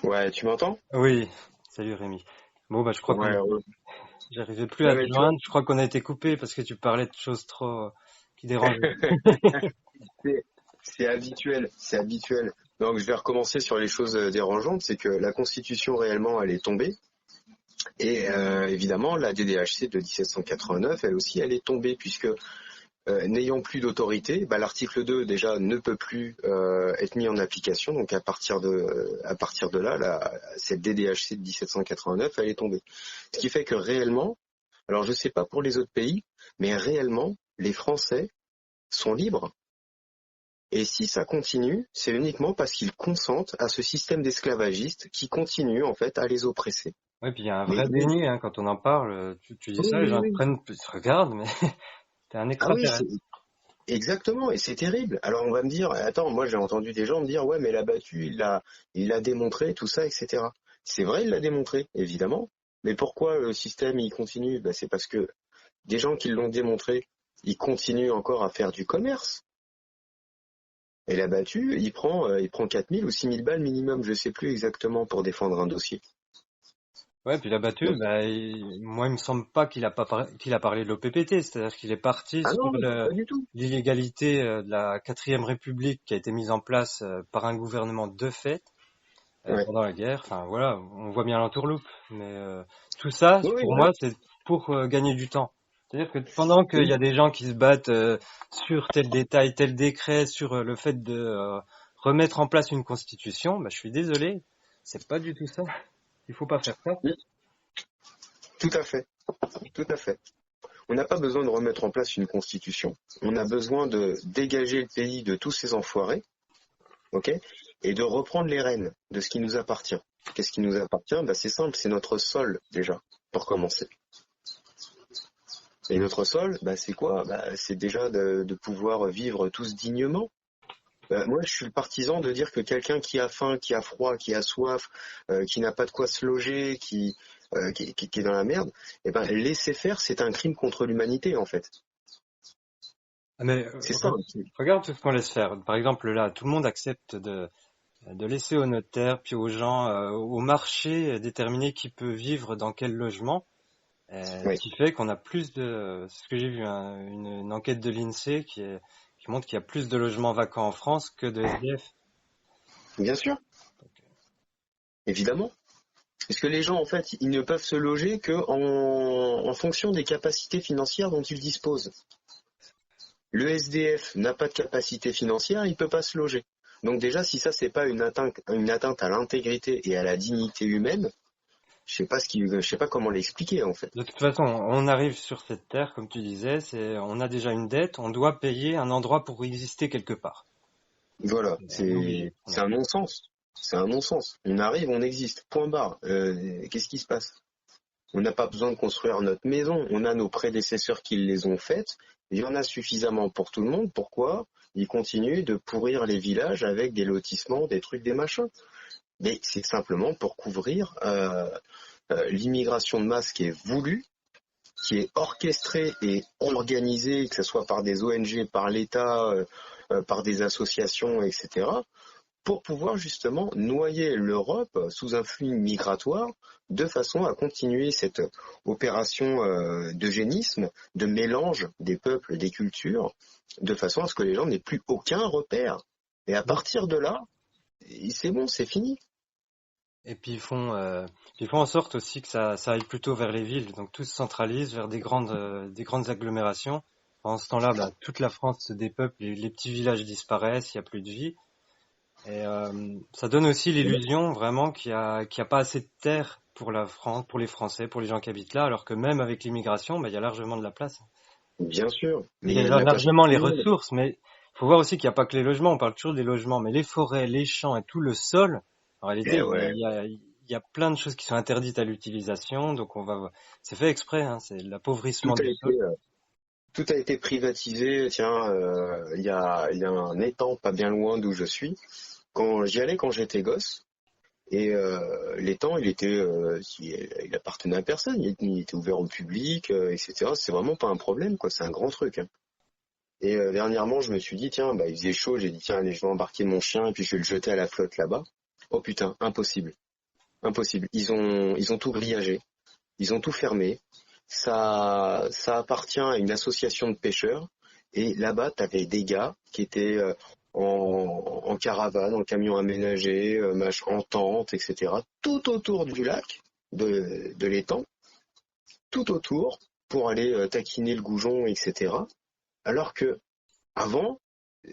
Ouais, tu m'entends? Oui, salut Rémi. Bon, bah, je crois Ouais, ouais. j'arrivais plus Ouais, à te mais tu vois, joindre. Je crois qu'on a été coupé parce que tu parlais de choses trop qui dérangeaient. c'est c'est habituel, c'est habituel. Donc je vais recommencer sur les choses dérangeantes, c'est que la Constitution réellement, elle est tombée, et évidemment la DDHC de 1789, elle aussi, elle est tombée puisque n'ayant plus d'autorité, bah, l'article 2 déjà ne peut plus être mis en application. Donc à partir de là, cette DDHC de 1789, elle est tombée. Ce qui fait que réellement, alors je sais pas pour les autres pays, mais réellement, les Français sont libres. Et si ça continue, c'est uniquement parce qu'ils consentent à ce système d'esclavagistes qui continue en fait à les oppresser. Ouais, puis il y a un Mais vrai déni, hein, quand on en parle. Tu dis oui, ça, les oui, gens te oui. prennent, se regardent, mais t'es un Ah oui, extraterrestre. exactement, et c'est terrible. Alors on va me dire, attends, moi j'ai entendu des gens me dire, ouais, mais l'a battu, il l'a démontré, tout ça, etc. C'est vrai, il l'a démontré, évidemment. Mais pourquoi le système il continue? Ben, c'est parce que des gens qui l'ont démontré, ils continuent encore à faire du commerce. Et l'a battu, il prend 4000 ou 6000 balles minimum, je sais plus exactement, pour défendre un dossier. Ouais, puis il a battu, Donc, bah, moi, il me semble pas qu'il a parlé de l'OPPT, c'est-à-dire qu'il est parti ah sur non, pas du tout. l'illégalité de la quatrième République qui a été mise en place par un gouvernement de fait Ouais. pendant la guerre. Enfin, voilà, on voit bien l'entourloupe. Mais tout ça, Oui, oui, pour voilà. moi, c'est pour gagner du temps. C'est-à-dire que pendant qu'il y Oui, a des gens qui se battent sur tel détail, tel décret, sur le fait de remettre en place une constitution, bah, je suis désolé, c'est pas du tout ça. Il faut pas faire ça. oui, tout à fait, tout à fait. On n'a pas besoin de remettre en place une constitution. On a besoin de dégager le pays de tous ces enfoirés, ok, et de reprendre les rênes de ce qui nous appartient. Qu'est-ce qui nous appartient? Bah, c'est simple, c'est notre sol déjà, pour commencer. Et notre sol, bah, c'est quoi? Bah, c'est déjà de pouvoir vivre tous dignement. Moi, je suis le partisan de dire que quelqu'un qui a faim, qui a froid, qui a soif, qui n'a pas de quoi se loger, qui est dans la merde, eh ben, laisser faire, c'est un crime contre l'humanité, en fait. Ah, mais C'est ça. regarde tout ce qu'on laisse faire. Par exemple, là, tout le monde accepte de laisser aux notaires, puis aux gens, au marché, déterminer qui peut vivre dans quel logement. Ce Oui, qui fait qu'on a plus de, c'est ce que j'ai vu, hein, une enquête de l'INSEE qui montre qu'il y a plus de logements vacants en France que de SDF. bien sûr, évidemment. Parce que les gens, en fait, ils ne peuvent se loger que en fonction des capacités financières dont ils disposent. Le SDF n'a pas de capacité financière, il peut pas se loger. Donc déjà, si ça, c'est pas une atteinte à l'intégrité et à la dignité humaine, je sais pas comment l'expliquer, en fait. De toute façon, on arrive sur cette terre, comme tu disais, on a déjà une dette, on doit payer un endroit pour exister quelque part. Voilà, On est obligé. c'est un non-sens. C'est un non-sens. On arrive, on existe. Point barre. Qu'est-ce qui se passe? On n'a pas besoin de construire notre maison. On a nos prédécesseurs qui les ont faites. Il y en a suffisamment pour tout le monde. Pourquoi ils continuent de pourrir les villages avec des lotissements, des trucs, des machins? Mais c'est simplement pour couvrir l'immigration de masse qui est voulue, qui est orchestrée et organisée, que ce soit par des ONG, par l'État, par des associations, etc., pour pouvoir justement noyer l'Europe sous un flux migratoire de façon à continuer cette opération d'eugénisme, de mélange des peuples, des cultures, de façon à ce que les gens n'aient plus aucun repère. Et à partir de là, c'est bon, c'est fini. Et puis ils font en sorte aussi que ça aille plutôt vers les villes. Donc tout se centralise vers des grandes agglomérations. Pendant ce temps-là, bah, toute la France se dépeuple, les petits villages disparaissent, il n'y a plus de vie. Et ça donne aussi l'illusion vraiment qu'il y a pas assez de terre pour la France, pour les Français, pour les gens qui habitent là, alors que même avec l'immigration, bah, il y a largement de la place. Bien sûr, Et mais il il y y a de a la place pour largement tout les le monde. ressources, mais il faut voir aussi qu'il n'y a pas que les logements, on parle toujours des logements, mais les forêts, les champs et tout le sol, en réalité, Eh ouais, il y a plein de choses qui sont interdites à l'utilisation, donc c'est fait exprès, hein, c'est tout l'appauvrissement a du sol. été, tout a été privatisé. Tiens, il y a un étang pas bien loin d'où je suis. Quand j'y allais quand j'étais gosse, et l'étang, il appartenait à personne, il était ouvert au public, etc. C'est vraiment pas un problème, quoi. C'est un grand truc, hein. Et dernièrement, je me suis dit, tiens, bah, il faisait chaud, j'ai dit, tiens, allez, je vais embarquer mon chien et puis je vais le jeter à la flotte là-bas. Oh putain, impossible. impossible. Ils ont tout grillagé, ils ont tout fermé. Ça appartient à une association de pêcheurs. Et là-bas, tu avais des gars qui étaient en caravane, en camion aménagé, en tente, etc. Tout autour du lac, de l'étang, tout autour, pour aller taquiner le goujon, etc. Alors que avant,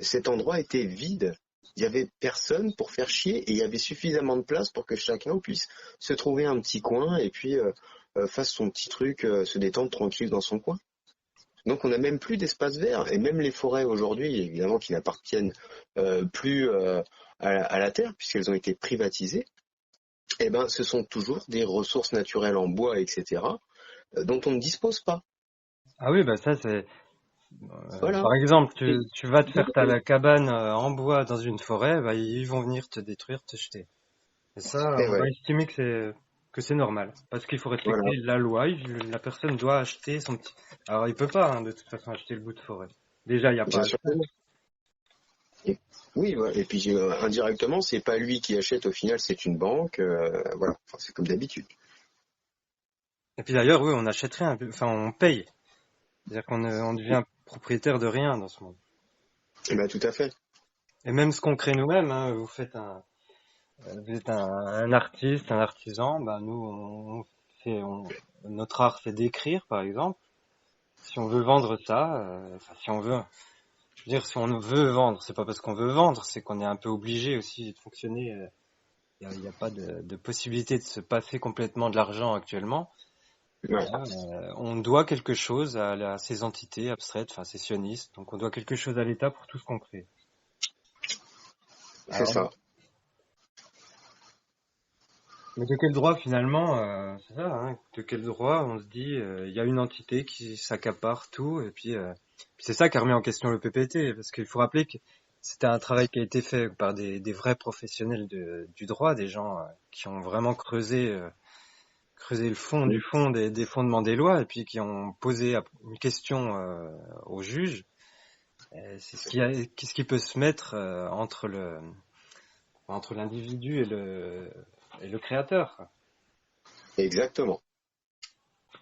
cet endroit était vide. Il y avait personne pour faire chier et il y avait suffisamment de place pour que chacun puisse se trouver un petit coin et puis fasse son petit truc, se détendre tranquille dans son coin. Donc on n'a même plus d'espace vert et même les forêts aujourd'hui, évidemment, qui n'appartiennent plus à la terre puisqu'elles ont été privatisées, eh ben ce sont toujours des ressources naturelles en bois, etc. Dont on ne dispose pas. Ah oui, bah ça c'est. Voilà. Par exemple, Et- tu vas te faire ta cabane en bois dans une forêt, bah ils vont venir te détruire, te jeter. Et ça, et on va ouais, estimer que c'est normal, parce qu'il faut voilà. respecter la loi. La personne doit acheter son petit. Alors il peut pas, hein, de toute façon, acheter le bout de forêt. Déjà, il n'y a pas Bien à le sûr que faire. non. Et- oui, ouais. Et puis indirectement, c'est pas lui qui achète, au final, c'est une banque. Voilà, enfin, c'est comme d'habitude. Et puis d'ailleurs, oui, on achète rien, enfin on paye. C'est-à-dire on devient propriétaire de rien dans ce monde. Eh ben, tout à fait. Et même ce qu'on crée nous-mêmes, hein, vous êtes un artiste, un artisan, bah nous, notre art c'est d'écrire, par exemple. Si on veut vendre ça, enfin, si on veut, je veux dire, si on veut vendre, c'est pas parce qu'on veut vendre, c'est qu'on est un peu obligé aussi de fonctionner. Il y a pas de possibilité de se passer complètement de l'argent actuellement. Ouais, Voilà, on doit quelque chose à ces entités abstraites, enfin ces sionistes. Donc on doit quelque chose à l'État pour tout ce qu'on crée. c'est Alors, ça. mais de quel droit finalement, c'est ça, hein, de quel droit on se dit, il y a une entité qui s'accapare tout, et puis c'est ça qui a remis en question le PPT, parce qu'il faut rappeler que c'était un travail qui a été fait par des vrais professionnels du droit, des gens qui ont vraiment creusé le fond du fond des fondements des lois, et puis qui ont posé une question aux juges. C'est qu'est-ce qui peut se mettre entre l'individu et le créateur, quoi. Exactement.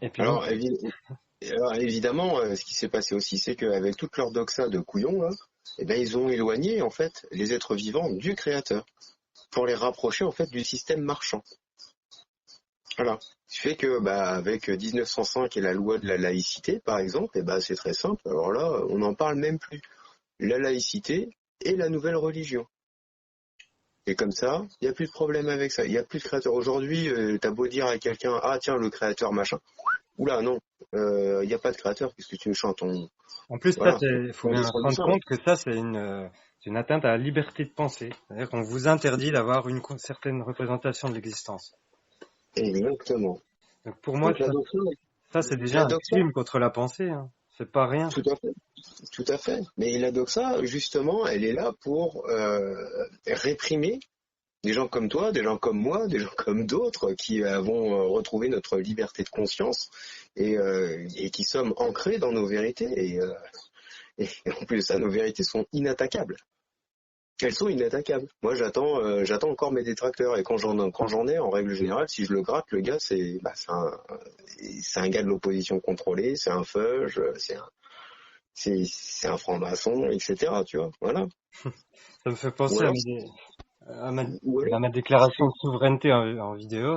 Et puis bon, Alors, évidemment, ce qui s'est passé aussi, c'est qu'avec toute leur doxa de couillons, là, eh ben, ils ont éloigné, en fait, les êtres vivants du créateur pour les rapprocher, en fait, du système marchand. Voilà. Ce qui fait que, bah, avec 1905 et la loi de la laïcité, par exemple, eh ben, c'est très simple. Alors là, on n'en parle même plus. La laïcité et la nouvelle religion. Et comme ça, il n'y a plus de problème avec ça. Il n'y a plus de créateur. Aujourd'hui, t'as beau dire à quelqu'un, ah tiens, le créateur, machin. Oula, non, il n'y a pas de créateur, qu'est-ce que tu me chantes? en plus, ça, Voilà, il faut on bien se descend du rendre singe. compte que ça, c'est une atteinte à la liberté de penser. C'est-à-dire qu'on vous interdit d'avoir certaine représentation de l'existence. Exactement. Donc pour moi, Donc ça c'est déjà la un doxa, crime contre la pensée, hein. C'est pas rien. tout à fait, tout à fait. Mais la doxa, justement, elle est là pour réprimer des gens comme toi, des gens comme moi, des gens comme d'autres qui avons retrouvé notre liberté de conscience et qui sommes ancrés dans nos vérités. Et en plus de ça, nos vérités sont inattaquables. Elles sont inattaquables. Moi, j'attends encore mes détracteurs. Et quand j'en ai, en règle générale, si je le gratte, le gars, c'est un gars de l'opposition contrôlée, c'est un feuge, c'est un franc-maçon, etc. Tu vois, voilà. Ça me fait Ou penser alors, ou à alors, ma déclaration de souveraineté en vidéo.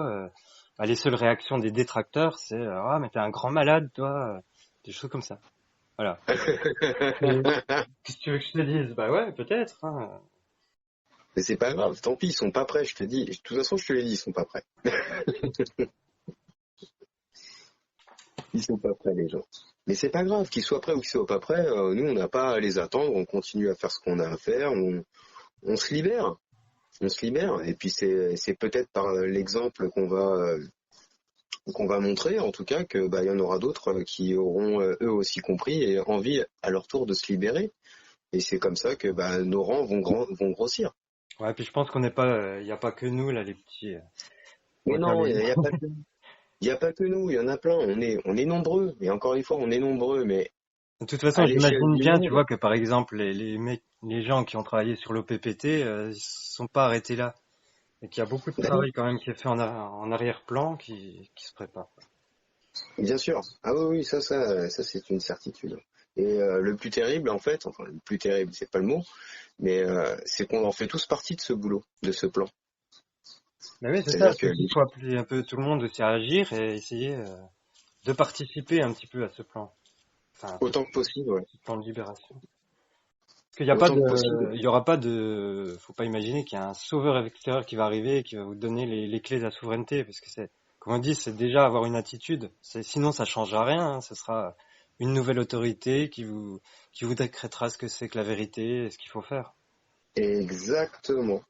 Bah, les seules réactions des détracteurs, c'est ah mais t'es un grand malade, toi, des choses comme ça. Voilà. Et qu'est-ce que tu veux que je te dise? Bah ouais, peut-être, hein. mais c'est pas grave. Tant pis, ils sont pas prêts. Je te dis. De toute façon, je te l'ai dit, ils sont pas prêts. Ils sont pas prêts, les gens. Mais c'est pas grave, qu'ils soient prêts ou qu'ils soient pas prêts. Nous, on n'a pas à les attendre. On continue à faire ce qu'on a à faire. On se libère. On se libère. Et puis c'est peut-être par l'exemple qu'on va montrer, en tout cas, que bah il y en aura d'autres qui auront eux aussi compris et envie à leur tour de se libérer. Et c'est comme ça que bah, nos rangs vont grossir. Ouais, puis je pense qu'on n'est pas, il n'y a pas que nous là, les petits. On Mais va dire non, les. il y a pas que nous, il y en a plein. On est nombreux. Et encore une fois, on est nombreux, mais De toute façon, à l'échelle j'imagine du bien, tu monde, vois, que par exemple les gens qui ont travaillé sur l'OPPT, ils se sont pas arrêtés là. Et qu'il y a beaucoup de D'accord. travail quand même qui est fait en arrière-plan qui se prépare. Bien sûr. Ah oui, oui, ça c'est une certitude. Et le plus terrible, en fait, enfin le plus terrible, c'est pas le mot, mais c'est qu'on en fait tous partie de ce boulot, de ce plan. Mais oui, c'est ça, C'est-à-dire que c'est qu'il faut appeler un peu tout le monde aussi à agir et essayer de participer un petit peu à ce plan. Enfin, autant que possible, ouais. ce plan de libération. Parce qu'il n'y a pas Autant que possible. de, il y aura pas de, faut pas imaginer qu'il y a un sauveur extérieur qui va arriver et qui va vous donner les clés de la souveraineté, parce que c'est, comme on dit, c'est déjà avoir une attitude. Sinon ça changera rien, hein. Ce sera une nouvelle autorité qui vous décrétera ce que c'est que la vérité et ce qu'il faut faire. Exactement.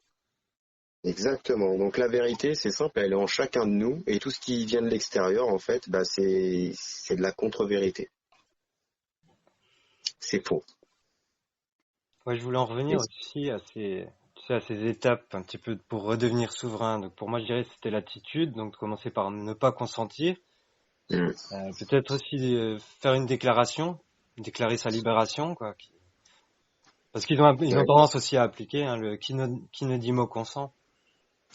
Exactement. Donc la vérité, c'est simple, elle est en chacun de nous, et tout ce qui vient de l'extérieur, en fait, bah c'est de la contre-vérité. C'est faux. Ouais, je voulais en Et revenir aussi à tu sais, à ces étapes un petit peu pour redevenir souverain. Donc pour moi, je dirais que c'était l'attitude, donc de commencer par ne pas consentir. hum, Peut-être aussi faire une déclaration, déclarer sa libération, quoi. Parce ils ont ouais, tendance aussi à appliquer hein, le qui ne dit mot consent.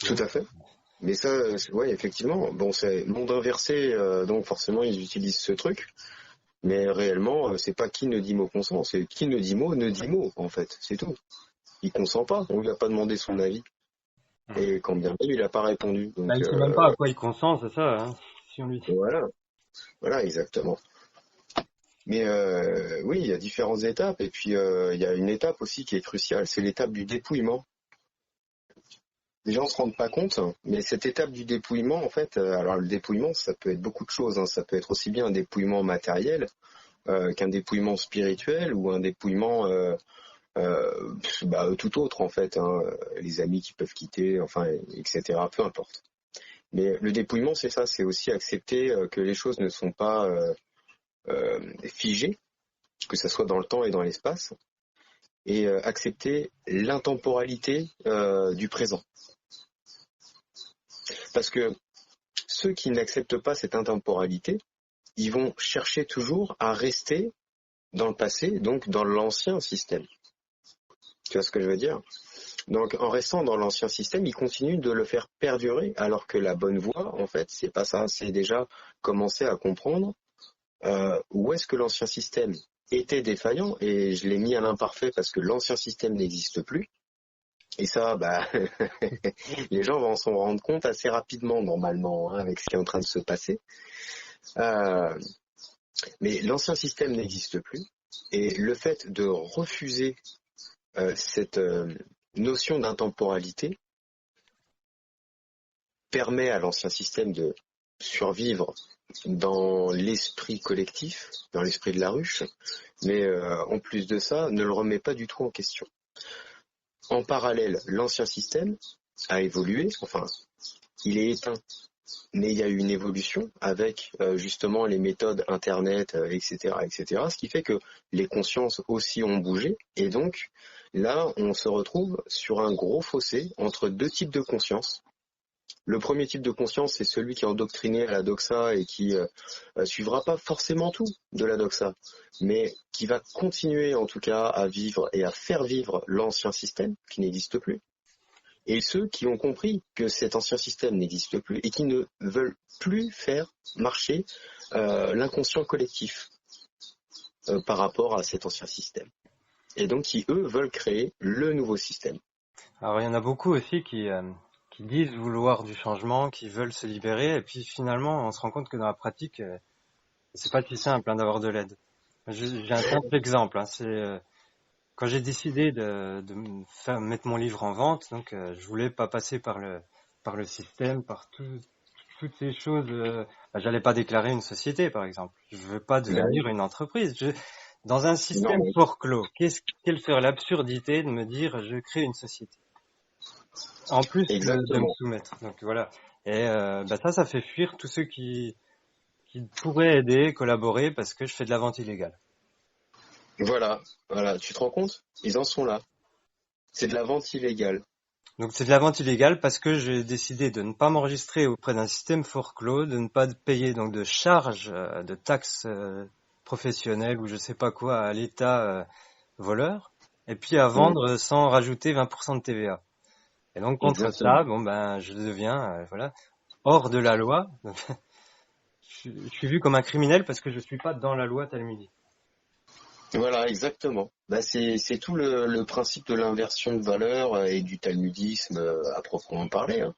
tout Donc, à fait. Mais ça, ouais, effectivement, bon, c'est monde inversé, donc forcément ils utilisent ce truc. Mais réellement, c'est pas qui ne dit mot consent, c'est qui ne dit mot, en fait, c'est tout. Il consent pas, on lui a pas demandé son avis. hmm. Et quand bien même, il a pas répondu. Bah, Donc il sait même pas à quoi il consent, c'est ça. Hein, si on lui. voilà, voilà, exactement. Mais oui, il y a différentes étapes, et puis il y a une étape aussi qui est cruciale, c'est l'étape du dépouillement. Les gens se rendent pas compte, mais cette étape du dépouillement, en fait, alors le dépouillement, ça peut être beaucoup de choses, hein. Ça peut être aussi bien un dépouillement matériel qu'un dépouillement spirituel ou un dépouillement tout autre en fait, hein, les amis qui peuvent quitter, enfin, etc. Peu importe. Mais le dépouillement, c'est ça, c'est aussi accepter que les choses ne sont pas figées, que ça soit dans le temps et dans l'espace, et accepter l'intemporalité du présent. Parce que ceux qui n'acceptent pas cette intemporalité, ils vont chercher toujours à rester dans le passé, donc dans l'ancien système. Tu vois ce que je veux dire? Donc en restant dans l'ancien système, ils continuent de le faire perdurer, alors que la bonne voie, en fait, c'est pas ça, c'est déjà commencer à comprendre où est-ce que l'ancien système était défaillant, et je l'ai mis à l'imparfait parce que l'ancien système n'existe plus. Et ça, bah, les gens vont s'en rendre compte assez rapidement, normalement, hein, avec ce qui est en train de se passer. Euh, mais l'ancien système n'existe plus. Et le fait de refuser cette notion d'intemporalité permet à l'ancien système de survivre dans l'esprit collectif, dans l'esprit de la ruche, mais en plus de ça, ne le remet pas du tout en question. En parallèle, l'ancien système a évolué, enfin, il est éteint, mais il y a eu une évolution avec justement les méthodes Internet, etc., etc., ce qui fait que les consciences aussi ont bougé, et donc là, on se retrouve sur un gros fossé entre deux types de conscience. Le premier type de conscience, c'est celui qui est endoctriné à la doxa et qui suivra pas forcément tout de la doxa, mais qui va continuer en tout cas à vivre et à faire vivre l'ancien système qui n'existe plus. Et ceux qui ont compris que cet ancien système n'existe plus et qui ne veulent plus faire marcher l'inconscient collectif par rapport à cet ancien système. Et donc qui, eux, veulent créer le nouveau système. Alors il y en a beaucoup aussi qui disent vouloir du changement, qui veulent se libérer, et puis finalement on se rend compte que dans la pratique, c'est pas si simple hein, d'avoir de l'aide. J'ai un simple exemple. Hein, c'est quand j'ai décidé de mettre mon livre en vente, donc je voulais pas passer par le système, toutes ces choses. J'allais pas déclarer une société, par exemple. Je veux pas Ben oui. devenir une entreprise. Dans un Non, système fort clos, quelle ferait l'absurdité de me dire je crée une société, en plus de me exactement. soumettre. Donc voilà. Et ça fait fuir tous ceux qui pourraient aider, collaborer, parce que je fais de la vente illégale. Voilà, voilà, tu te rends compte? Ils en sont là. C'est de la vente illégale. Donc c'est de la vente illégale parce que j'ai décidé de ne pas m'enregistrer auprès d'un système fort clos, de ne pas payer donc de charges, de taxes professionnelles ou je sais pas quoi à l'État voleur, et puis à vendre sans rajouter 20% de TVA. Et donc contre Exactement. ça, bon ben je deviens voilà hors de la loi. Je suis vu comme un criminel parce que je suis pas dans la loi talmudique. Voilà, exactement. Bah, c'est tout le principe de l'inversion de valeur et du talmudisme à proprement parler, hein.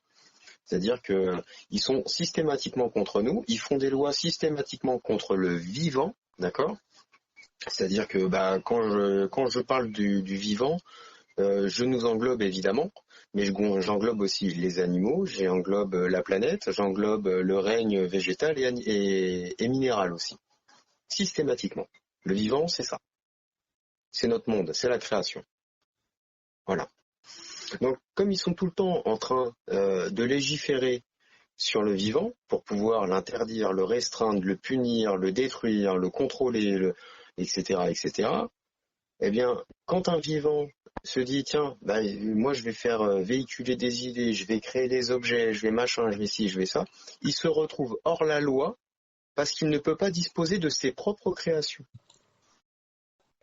C'est-à-dire que ils sont systématiquement contre nous, ils font des lois systématiquement contre le vivant, d'accord? C'est-à-dire que bah, quand je parle du vivant, je nous englobe évidemment, mais j'englobe aussi les animaux, j'englobe la planète, j'englobe le règne végétal et minéral aussi, systématiquement. Le vivant, c'est ça, c'est notre monde, c'est la création. Voilà. Donc, comme ils sont tout le temps en train de légiférer sur le vivant pour pouvoir l'interdire, le restreindre, le punir, le détruire, le contrôler, etc., etc., eh bien, quand un vivant se dit, tiens, bah, moi je vais faire véhiculer des idées, je vais créer des objets, je vais machin, je vais ci, je vais ça, il se retrouve hors la loi parce qu'il ne peut pas disposer de ses propres créations.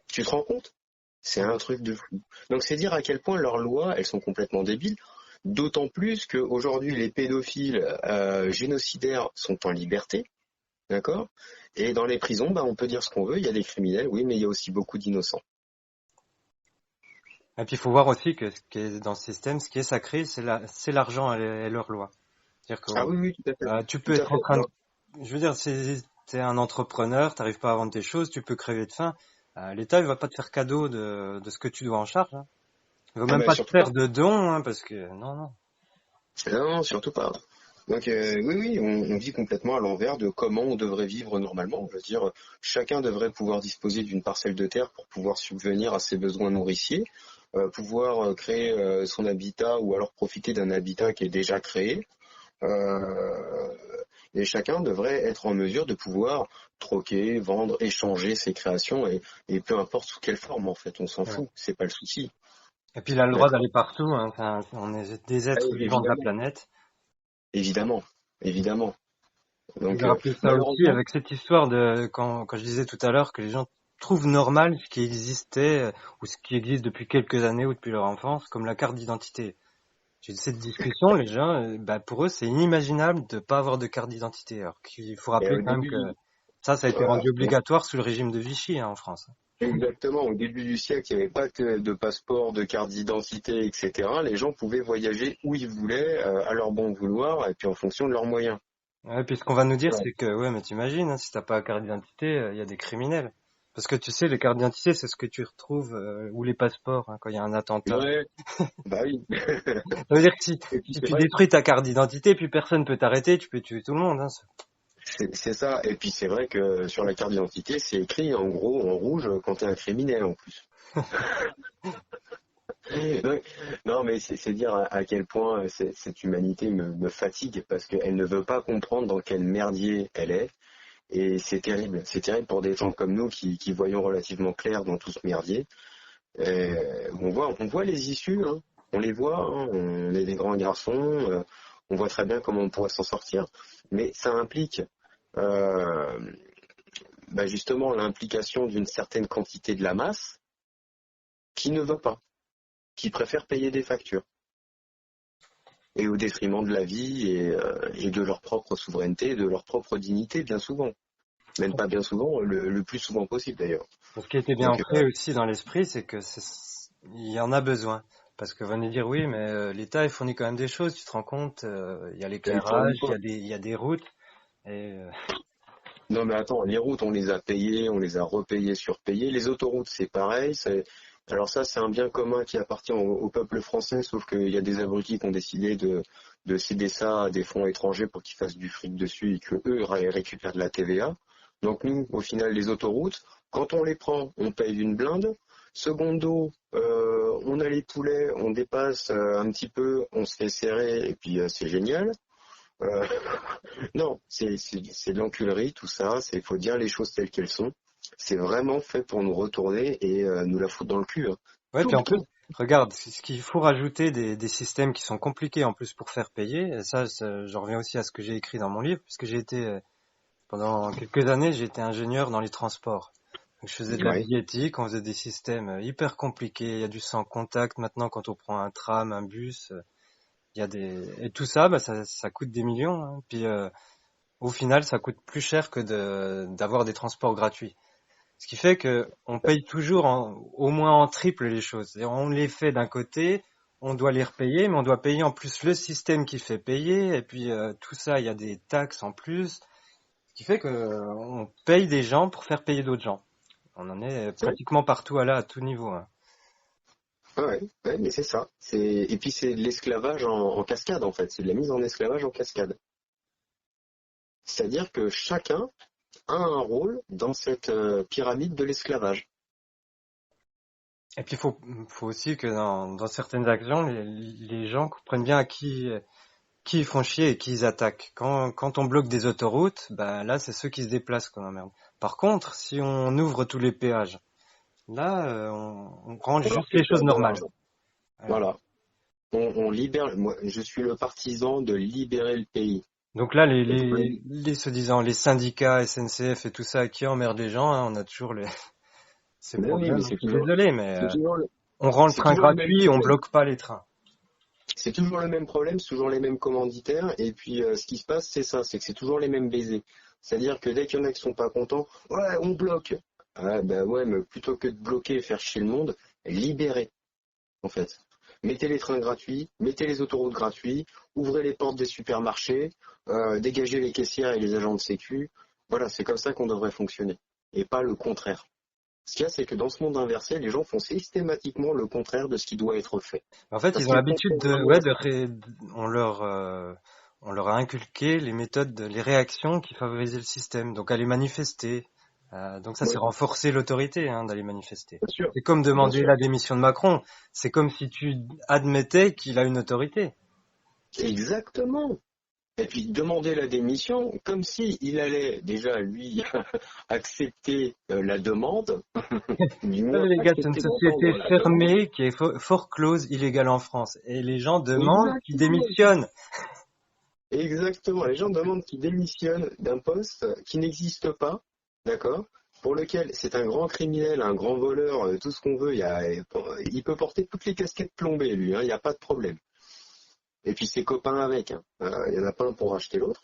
Tu te rends compte? C'est un truc de fou. Donc c'est dire à quel point leurs lois, elles sont complètement débiles, d'autant plus qu'aujourd'hui les pédophiles génocidaires sont en liberté, d'accord? Et dans les prisons, bah, on peut dire ce qu'on veut, il y a des criminels, oui, mais il y a aussi beaucoup d'innocents. Et puis il faut voir aussi que ce qui est dans ce système, ce qui est sacré, c'est l'argent et leur loi. C'est-à-dire que Ah oui, oui, tout à fait. tu peux Tout à être en fait. train de, Alors, je veux dire, t'es un entrepreneur, t'arrives pas à vendre tes choses, tu peux crever de faim. L'État, il va pas te faire cadeau de ce que tu dois en charge, hein. Il va ah même bah, pas te surtout pas. faire de dons, hein, parce que non, non. Non, surtout pas. Donc oui, oui, on vit complètement à l'envers de comment on devrait vivre normalement. Je veux dire, chacun devrait pouvoir disposer d'une parcelle de terre pour pouvoir subvenir à ses besoins nourriciers, pouvoir créer son habitat ou alors profiter d'un habitat qui est déjà créé. Euh, et chacun devrait être en mesure de pouvoir troquer, vendre, échanger ses créations et peu importe sous quelle forme en fait, on s'en Ouais. fout, c'est pas le souci. Et puis il a le droit D'accord? d'aller partout, hein. Enfin, on est des Ah, êtres vivants de la évidemment, planète. évidemment, évidemment. Vous Donc avez rappelé ça aussi malheureusement, avec cette histoire de quand je disais tout à l'heure que les gens trouvent normal ce qui existait ou ce qui existe depuis quelques années ou depuis leur enfance, comme la carte d'identité. J'ai eu cette discussion, les gens, bah, pour eux, c'est inimaginable de pas avoir de carte d'identité. Alors qu'il faut et rappeler au quand même début, que ça a été voilà, rendu obligatoire sous le régime de Vichy, hein, en France. exactement, au début du siècle, il n'y avait pas que de passeport, de carte d'identité, etc. Les gens pouvaient voyager où ils voulaient, à leur bon vouloir, et puis en fonction de leurs moyens. Ouais, puis ce qu'on va nous dire, Ouais, c'est que, ouais, mais t'imagines, hein, si t'as pas la carte d'identité, il y a des criminels. Parce que tu sais, les cartes d'identité, c'est ce que tu retrouves, ou les passeports, hein, quand il y a un attentat. ouais, bah oui. Ça veut dire que si, Et puis si c'est tu vrai, détruis ta carte d'identité, puis personne peut t'arrêter, tu peux tuer tout le monde, hein. c'est ça. Et puis c'est vrai que sur la carte d'identité, c'est écrit en gros en rouge quand t'es un criminel en plus. Donc, non, mais c'est dire à quel point cette humanité me fatigue parce qu'elle ne veut pas comprendre dans quel merdier elle est. Et c'est terrible. C'est terrible pour des gens comme nous qui voyons relativement clair dans tout ce merdier. On voit les issues, hein. On les voit, hein. On est des grands garçons, on voit très bien comment on pourrait s'en sortir. Mais ça implique euh, bah justement l'implication d'une certaine quantité de la masse qui ne veut pas, qui préfère payer des factures. Et au détriment de la vie et de leur propre souveraineté, de leur propre dignité, bien souvent. Même pas bien souvent, le plus souvent possible d'ailleurs. Ce qui était bien Donc, ancré aussi dans l'esprit, c'est que il y en a besoin. Parce que vous venez dire, oui, mais l'État, il fournit quand même des choses, tu te rends compte, il y a il fournit l'éclairage, pas. il y a des routes, et Non mais attends, les routes, on les a payées, on les a repayées, surpayées. Les autoroutes, c'est pareil. Alors ça, c'est un bien commun qui appartient au peuple français, sauf qu'il y a des abrutis qui ont décidé de céder ça à des fonds étrangers pour qu'ils fassent du fric dessus et que eux récupèrent de la TVA. Donc nous, au final, les autoroutes, quand on les prend, on paye une blinde. Secondo, on a les poulets, on dépasse un petit peu, on se fait serrer et puis c'est génial. Euh, non, c'est de l'enculerie, tout ça. Il faut dire les choses telles qu'elles sont. C'est vraiment fait pour nous retourner et nous la foutre dans le cul, hein. ouais, Tout puis le en plus, temps. regarde, ce qu'il faut rajouter des systèmes qui sont compliqués en plus pour faire payer, et j'en reviens aussi à ce que j'ai écrit dans mon livre, puisque pendant quelques années, j'ai été ingénieur dans les transports. Donc, je faisais de la Ouais. billettique, on faisait des systèmes hyper compliqués, il y a du sans contact maintenant quand on prend un tram, un bus. Et tout ça, bah, ça coûte des millions, hein. Puis au final, ça coûte plus cher que d'avoir des transports gratuits. Ce qui fait que on paye toujours au moins en triple les choses. C'est-à-dire, on les fait d'un côté, on doit les repayer, mais on doit payer en plus le système qui fait payer, et puis tout ça, il y a des taxes en plus, ce qui fait que on paye des gens pour faire payer d'autres gens. On en est Ouais, pratiquement partout là, à tout niveau, hein. ouais, ouais, mais c'est ça. Et puis c'est de l'esclavage en cascade en fait. C'est de la mise en esclavage en cascade. C'est-à-dire que chacun a un rôle dans cette pyramide de l'esclavage. Et puis faut aussi que dans certaines actions, les gens comprennent bien qui ils font chier et qui ils attaquent. Quand on bloque des autoroutes, bah là c'est ceux qui se déplacent qu'on emmerde. Par contre, si on ouvre tous les péages, là on rend On leur juste fait les choses perdre de normales. l'argent. Voilà. Voilà. On libère. Moi, je suis le partisan de libérer le pays. Donc là Le problème, les soi-disant les syndicats SNCF et tout ça qui emmerdent les gens, hein, on a toujours ces mais oui, mais problèmes. Je suis désolé, mais c'est toujours on rend le c'est train toujours le même gratuit, on problème. bloque pas les trains. C'est toujours le même problème, c'est toujours les mêmes commanditaires. Et puis, ce qui se passe, c'est ça, c'est que c'est toujours les mêmes baisers. C'est-à-dire que dès qu'il y en a qui sont pas contents, ouais, on bloque. Ah, ben ouais, mais plutôt que de bloquer et faire chier le monde, libérez, en fait. Mettez les trains gratuits, mettez les autoroutes gratuits, ouvrez les portes des supermarchés, dégagez les caissières et les agents de sécu. Voilà, c'est comme ça qu'on devrait fonctionner. Et pas le contraire. Ce qu'il y a, c'est que dans ce monde inversé, les gens font systématiquement le contraire de ce qui doit être fait. En fait, Parce ils ont qu'ils l'habitude comprennent vraiment. on leur a inculqué les méthodes, les réactions qui favorisaient le système. Donc aller manifester. Donc ça, c'est Oui, renforcer l'autorité, hein, d'aller manifester. bien sûr, C'est comme bien demander sûr. la démission de Macron. C'est comme si tu admettais qu'il a une autorité. Exactement. Et puis demander la démission, comme si il allait déjà lui accepter la demande, du Vous moins savez, les gars, c'est une accepter société d'entendre la demande. fermée qui est fort close, illégale en France. Et les gens demandent qu'ils Exactement. démissionnent. Exactement. Les gens demandent qu'il démissionne d'un poste qui n'existe pas, d'accord, pour lequel c'est un grand criminel, un grand voleur, tout ce qu'on veut. Il peut porter toutes les casquettes plombées, lui, hein, il n'y a pas de problème. Et puis ses copains avec, hein. Il y en a pas un pour racheter l'autre.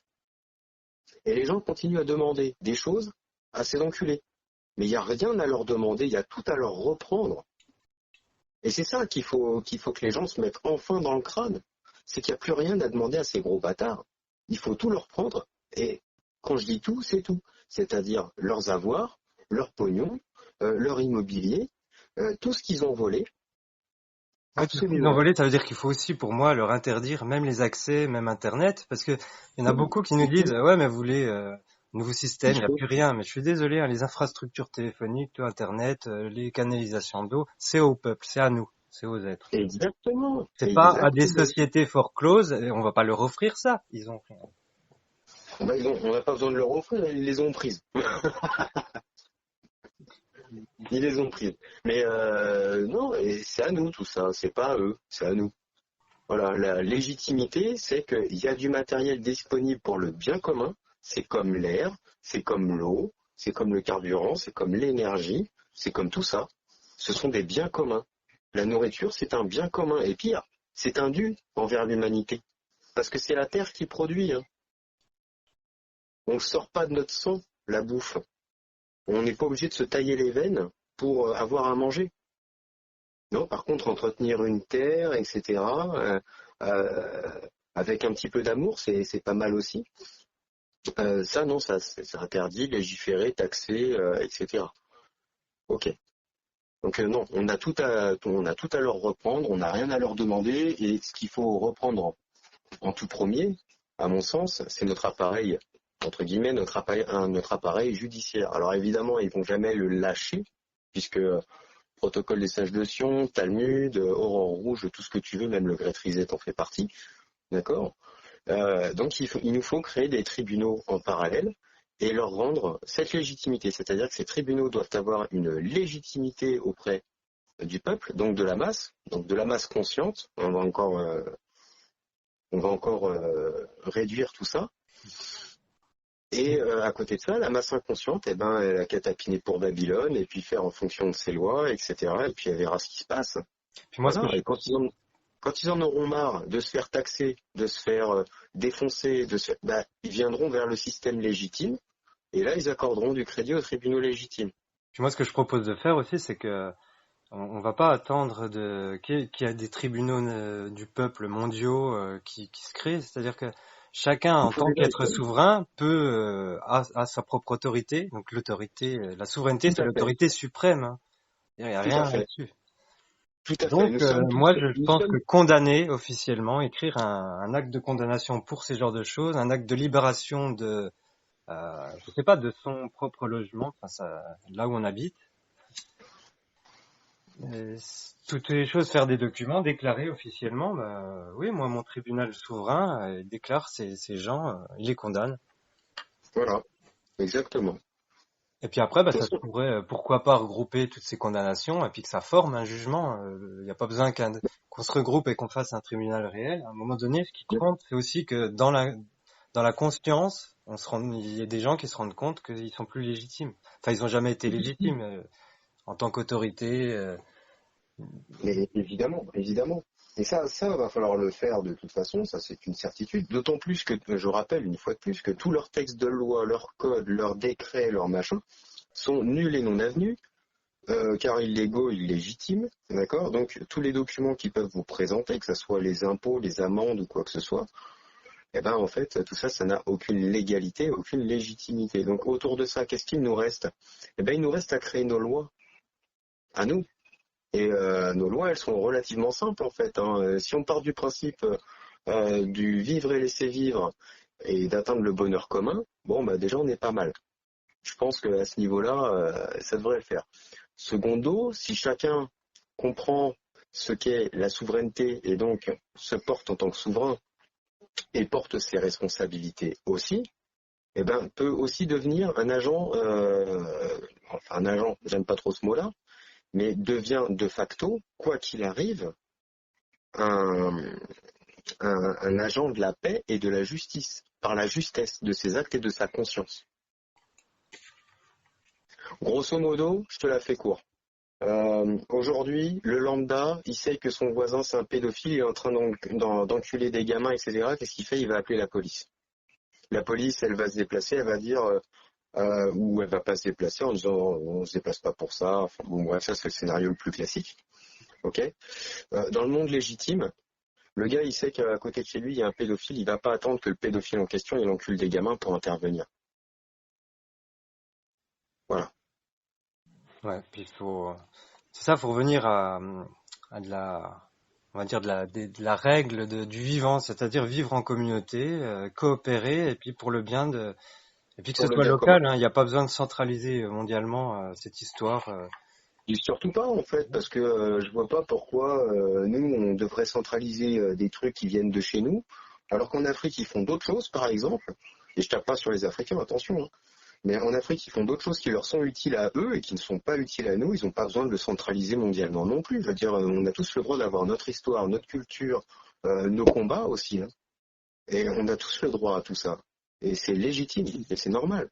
Et les gens continuent à demander des choses à ces enculés. Mais il n'y a rien à leur demander, il y a tout à leur reprendre. Et c'est ça qu'il faut que les gens se mettent enfin dans le crâne. C'est qu'il n'y a plus rien à demander à ces gros bâtards. Il faut tout leur prendre. Et quand je dis tout, c'est tout. C'est-à-dire leurs avoirs, leurs pognons, leur immobilier, tout ce qu'ils ont volé. Ouais, tout ce qu'ils ont Absolument. volé, ça veut dire qu'il faut aussi, pour moi, leur interdire même les accès, même Internet, parce que il y en a Oui, beaucoup qui nous il disent, faut. ouais, mais vous voulez nouveau Il système, il n'y a faut. plus rien. Mais je suis désolé, hein, les infrastructures téléphoniques, tout Internet, les canalisations d'eau, c'est au peuple, c'est à nous, c'est aux êtres. Exactement. C'est pas à des Exactement. sociétés fort closes, et on va pas leur offrir ça. Ils ont rien. Ben, on n'a pas besoin de leur offrir, ils les ont prises. Ils les ont prises. Mais non, et c'est à nous tout ça, c'est pas à eux, c'est à nous. Voilà, la légitimité, c'est qu'il y a du matériel disponible pour le bien commun. C'est comme l'air, c'est comme l'eau, c'est comme le carburant, c'est comme l'énergie, c'est comme tout ça. Ce sont des biens communs. La nourriture, c'est un bien commun. Et pire, c'est un dû envers l'humanité. Parce que c'est la terre qui produit, hein. On ne sort pas de notre sang, la bouffe. On n'est pas obligé de se tailler les veines pour avoir à manger. Non, par contre, entretenir une terre, etc., avec un petit peu d'amour, c'est pas mal aussi. Ça, non, ça, c'est interdit, légiféré, taxé, etc. Ok. Donc non, on a tout à leur reprendre, on n'a rien à leur demander, et ce qu'il faut reprendre en tout premier, à mon sens, c'est notre appareil, entre guillemets, notre appareil judiciaire. Alors évidemment, ils vont jamais le lâcher, puisque protocole des sages de Sion, Talmud, Aurore Rouge, tout ce que tu veux, même le Great Reset en fait partie, d'accord. Donc il nous faut créer des tribunaux en parallèle et leur rendre cette légitimité, c'est-à-dire que ces tribunaux doivent avoir une légitimité auprès du peuple, donc de la masse consciente. On va encore réduire tout ça. Et à côté de ça, la masse inconsciente, eh ben, elle a qu'à tapiner pour Babylone et puis faire en fonction de ses lois, etc. Et puis elle verra ce qui se passe. Puis moi, Voilà. Et quand ils ont... Quand ils en auront marre de se faire taxer, de se faire défoncer, ils viendront vers le système légitime, et là, ils accorderont du crédit aux tribunaux légitimes. Puis moi, ce que je propose de faire aussi, c'est que on va pas attendre qu'il y a des tribunaux du peuple mondiaux qui se créent. C'est-à-dire que chacun, Il en faut tant déjà qu'être être souverain, a sa propre autorité. Donc l'autorité, la souveraineté, tout c'est à fait, l'autorité suprême, hein. Il n'y a tout à rien fait, là-dessus. tout à fait. Donc moi, je Nous pense que sommes, condamner officiellement, écrire un acte de condamnation pour ces genres de choses, un acte de libération je sais pas, de son propre logement, enfin là où on habite. Toutes les choses, faire des documents, déclarer officiellement, bah, oui, moi, mon tribunal souverain déclare ces gens, il les condamne. voilà, exactement. Et puis après, bah, De toute ça façon, pourrait, pourquoi pas regrouper toutes ces condamnations et puis que ça forme un jugement. Il n'y a pas besoin qu'on se regroupe et qu'on fasse un tribunal réel. À un moment donné, ce qui compte, c'est aussi que dans la conscience, il y a des gens qui se rendent compte qu'ils sont plus légitimes. Enfin, ils ont jamais été légitimes en tant qu'autorité. mais évidemment, évidemment. Et ça va falloir le faire de toute façon, ça c'est une certitude. D'autant plus que, je rappelle une fois de plus, que tous leurs textes de loi, leurs codes, leurs décrets, leurs machins, sont nuls et non avenus, car illégaux, illégitimes, d'accord? Donc tous les documents qu'ils peuvent vous présenter, que ce soit les impôts, les amendes ou quoi que ce soit, eh ben en fait, tout ça, ça n'a aucune légalité, aucune légitimité. Donc autour de ça, qu'est-ce qu'il nous reste? Eh ben il nous reste à créer nos lois, à nous. Et nos lois, elles sont relativement simples en fait, hein. Si on part du principe du vivre et laisser vivre et d'atteindre le bonheur commun, bon bah déjà on est pas mal. Je pense qu'à ce niveau-là, ça devrait le faire. Secondo, si chacun comprend ce qu'est la souveraineté et donc se porte en tant que souverain et porte ses responsabilités aussi, eh ben peut aussi devenir un agent, enfin un agent, j'aime pas trop ce mot-là, mais devient de facto, quoi qu'il arrive, un, un agent de la paix et de la justice, par la justesse de ses actes et de sa conscience. Grosso modo, je te la fais court. Aujourd'hui, le lambda, il sait que son voisin c'est un pédophile, il est en train d'enculer des gamins, etc. Qu'est-ce qu'il fait? Il va appeler la police. La police, elle va se déplacer, elle va dire, ou elle va pas se déplacer en disant on se déplace pas pour ça. Enfin, bon, bref, ça c'est le scénario le plus classique. Ok. Dans le monde légitime, le gars, il sait qu'à côté de chez lui, il y a un pédophile, il va pas attendre que le pédophile en question, il encule des gamins pour intervenir. Voilà. Ouais, puis c'est ça, faut revenir à on va dire de la règle du vivant, c'est-à-dire vivre en communauté, coopérer, et puis pour le bien et puis que ce Pour le soit bien commun. local, hein, il n'y a pas besoin de centraliser mondialement cette histoire. Et surtout pas en fait, parce que je vois pas pourquoi nous on devrait centraliser des trucs qui viennent de chez nous, alors qu'en Afrique ils font d'autres choses par exemple, et je tape pas sur les Africains, attention, hein, mais en Afrique ils font d'autres choses qui leur sont utiles à eux et qui ne sont pas utiles à nous, ils n'ont pas besoin de le centraliser mondialement non plus, je veux dire, on a tous le droit d'avoir notre histoire, notre culture, nos combats aussi, hein, et on a tous le droit à tout ça, et c'est légitime, et c'est normal.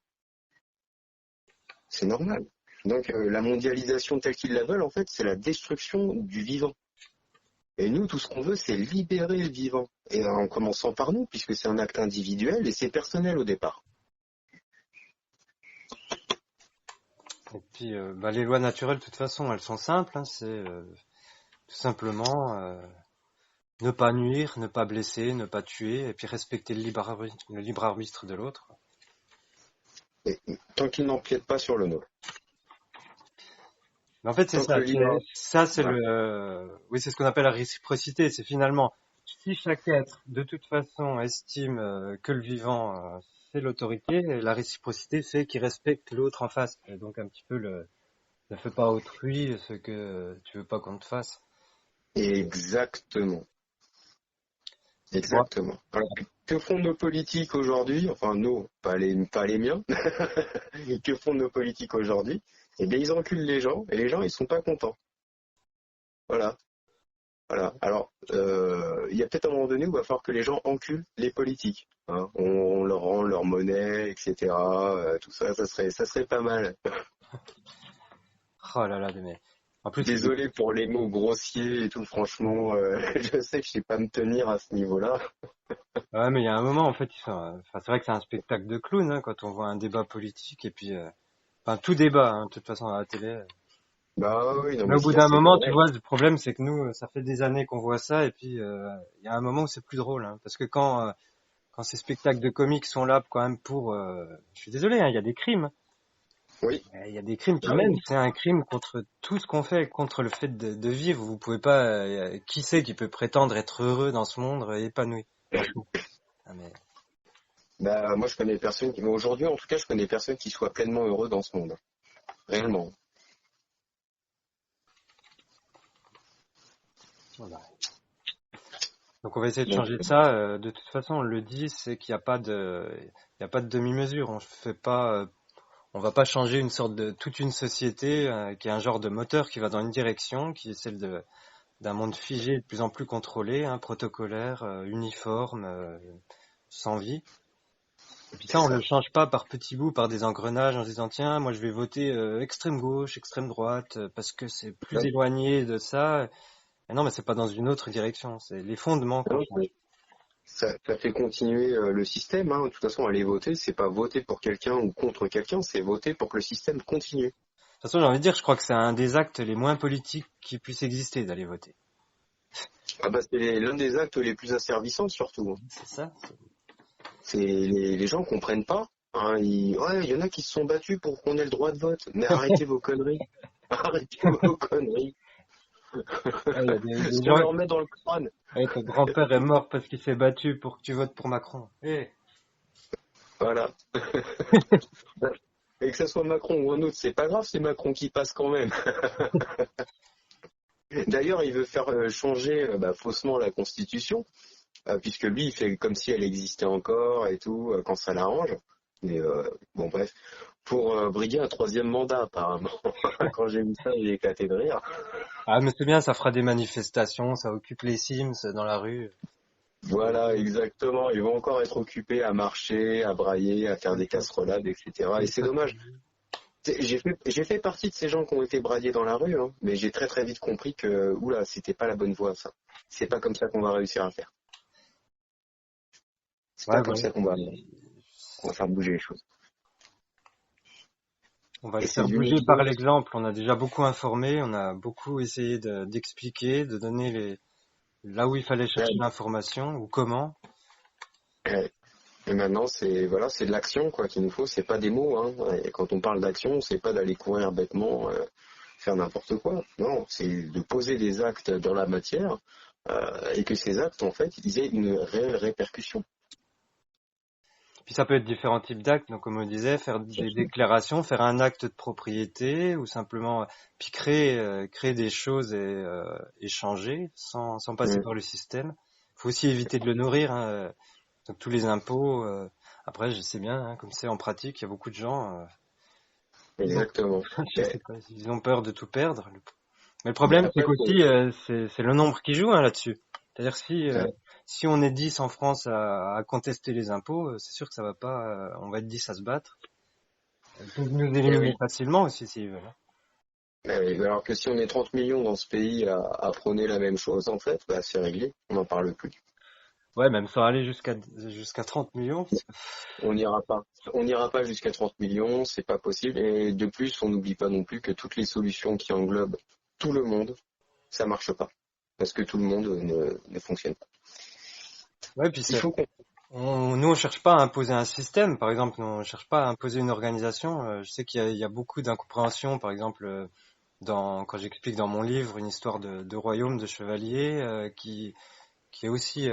C'est normal. Donc la mondialisation telle qu'ils la veulent, en fait, c'est la destruction du vivant. Et nous, tout ce qu'on veut, c'est libérer le vivant. Et en commençant par nous, puisque c'est un acte individuel et c'est personnel au départ. Et puis bah, les lois naturelles, de toute façon, elles sont simples, hein, c'est tout simplement ne pas nuire, ne pas blesser, ne pas tuer, et puis respecter le libre arbitre de l'autre. Et tant qu'ils n'empiètent pas sur le nôtre. Mais en fait, c'est Tant que ça. le libre... Ça, c'est Voilà. oui, c'est ce qu'on appelle la réciprocité. C'est finalement, si chaque être, de toute façon, estime que le vivant, c'est l'autorité, et la réciprocité fait qu'il respecte l'autre en face. Et donc, un petit peu ne fais pas à autrui ce que tu veux pas qu'on te fasse. Exactement. Bon, Exactement. Alors, que font nos politiques aujourd'hui? Enfin, nous, pas les miens. Que font nos politiques aujourd'hui? Eh bien, ils enculent les gens, et les gens, ils sont pas contents. Voilà. Voilà. Alors, il y a peut-être un moment donné où il va falloir que les gens enculent les politiques, hein. On leur rend leur monnaie, etc. Tout ça, ça serait pas mal. oh là là, mais En plus, Désolé pour les mots grossiers et tout, franchement, je sais que je sais pas me tenir à ce niveau-là. ouais, mais il y a un moment, en fait, enfin, c'est vrai que c'est un spectacle de clown, hein, quand on voit un débat politique et puis, enfin, tout débat, hein, de toute façon, à la télé. Bah oui, non Mais mais au bout c'est d'un assez moment, tu vrai. vois, le problème, c'est que nous, ça fait des années qu'on voit ça, et puis il y a un moment où c'est plus drôle, hein, parce que quand ces spectacles de comiques sont là quand même pour, je suis désolé, hein, il y a des crimes, Oui, il y a des crimes, puis ah même oui. c'est un crime contre tout ce qu'on fait, contre le fait de vivre. Vous pouvez pas, qui c'est qui peut prétendre être heureux dans ce monde épanoui, franchement. Ah, mais Bah moi je connais personne qui, mais aujourd'hui en tout cas je connais personne qui soit pleinement heureux dans ce monde, réellement. voilà. Donc on va essayer de Donc changer de ça. De toute façon, on le dit, c'est qu'il n'y a pas il y a pas de demi-mesure. On fait pas, on va pas changer une sorte de toute une société qui est un genre de moteur qui va dans une direction, qui est celle d'un monde figé, de plus en plus contrôlé, hein, protocolaire, uniforme, sans vie. Et puis c'est ça, on le ça. change pas par petits bouts, par des engrenages, en se disant tiens, moi je vais voter extrême gauche, extrême droite, parce que c'est plus Non, éloigné de ça. Et non, mais c'est pas dans une autre direction. C'est les fondements qu'on non, change. ça fait continuer le système, hein. De toute façon, aller voter, c'est pas voter pour quelqu'un ou contre quelqu'un, c'est voter pour que le système continue. De toute façon, j'ai envie de dire, je crois que c'est un des actes les moins politiques qui puisse exister d'aller voter. Ah bah c'est l'un des actes les plus asservissants surtout, hein. C'est ça. C'est les gens comprennent pas. Hein, ouais, il y en a qui se sont battus pour qu'on ait le droit de vote. Mais arrêtez vos conneries. Arrêtez vos conneries. Ah, il y a Ce des qu'on gens. leur met dans le crâne. Ouais, ton grand-père est mort parce qu'il s'est battu pour que tu votes pour Macron. Eh, Voilà. Et que ce soit Macron ou un autre, c'est pas grave, c'est Macron qui passe quand même. D'ailleurs, il veut faire changer faussement la Constitution, puisque lui, il fait comme si elle existait encore et tout, quand ça l'arrange. Mais bon, bref, pour briguer un troisième mandat, apparemment. Quand j'ai vu ça, j'ai éclaté de rire. ah, mais c'est bien, ça fera des manifestations, ça occupe les Sims dans la rue. Voilà, exactement. Ils vont encore être occupés à marcher, à brailler, à faire des casserolades, etc. Et c'est dommage. J'ai fait partie de ces gens qui ont été braillés dans la rue, hein, mais j'ai très très vite compris que, oula, c'était pas la bonne voie, ça. C'est pas comme ça qu'on va réussir à faire. C'est Ouais, pas comme voilà. ça qu'on va faire bouger les choses. On va Et le c'est faire d'une bouger par évidence. l'exemple. On a déjà beaucoup informé, on a beaucoup essayé d'expliquer, de donner là où il fallait chercher Ouais, l'information ou comment. ouais. Et maintenant, c'est de l'action quoi qu'il nous faut. C'est pas des mots. Hein. Et quand on parle d'action, c'est pas d'aller courir bêtement, faire n'importe quoi. Non, c'est de poser des actes dans la matière et que ces actes, en fait, ils aient une réelle répercussion. Puis ça peut être différents types d'actes, donc comme on disait, faire Bien des sûr. déclarations, faire un acte de propriété ou simplement puis créer des choses et échanger sans passer Mm. par le système. Faut aussi éviter de le nourrir, hein, donc tous les impôts. Après, je sais bien, hein, comme c'est en pratique, il y a beaucoup de gens, ils ont, Exactement. je Mais, sais pas, ils ont peur de tout perdre. Mais le mais problème, c'est après, qu'aussi, c'est le nombre qui joue hein, là-dessus. C'est-à-dire si on est 10 en France à contester les impôts, c'est sûr que ça va pas, on va être 10 à se battre. Ils peuvent nous eh éliminer oui. facilement aussi s'ils veulent, hein. Eh oui. Alors que si on est 30 millions dans ce pays à prôner la même chose, en fait, bah, c'est réglé. On n'en parle plus. Ouais, même sans aller jusqu'à 30 millions. On n'ira pas. On n'ira pas jusqu'à 30 millions, c'est pas possible. Et de plus, on n'oublie pas non plus que toutes les solutions qui englobent tout le monde, ça marche pas. Parce que tout le monde ne fonctionne pas. Ouais, puis Il faut qu'on... nous on cherche pas à imposer un système, par exemple, nous, on cherche pas à imposer une organisation. Je sais qu'il y a beaucoup d'incompréhension, par exemple, quand j'explique dans mon livre une histoire de royaume, de chevalier, qui est aussi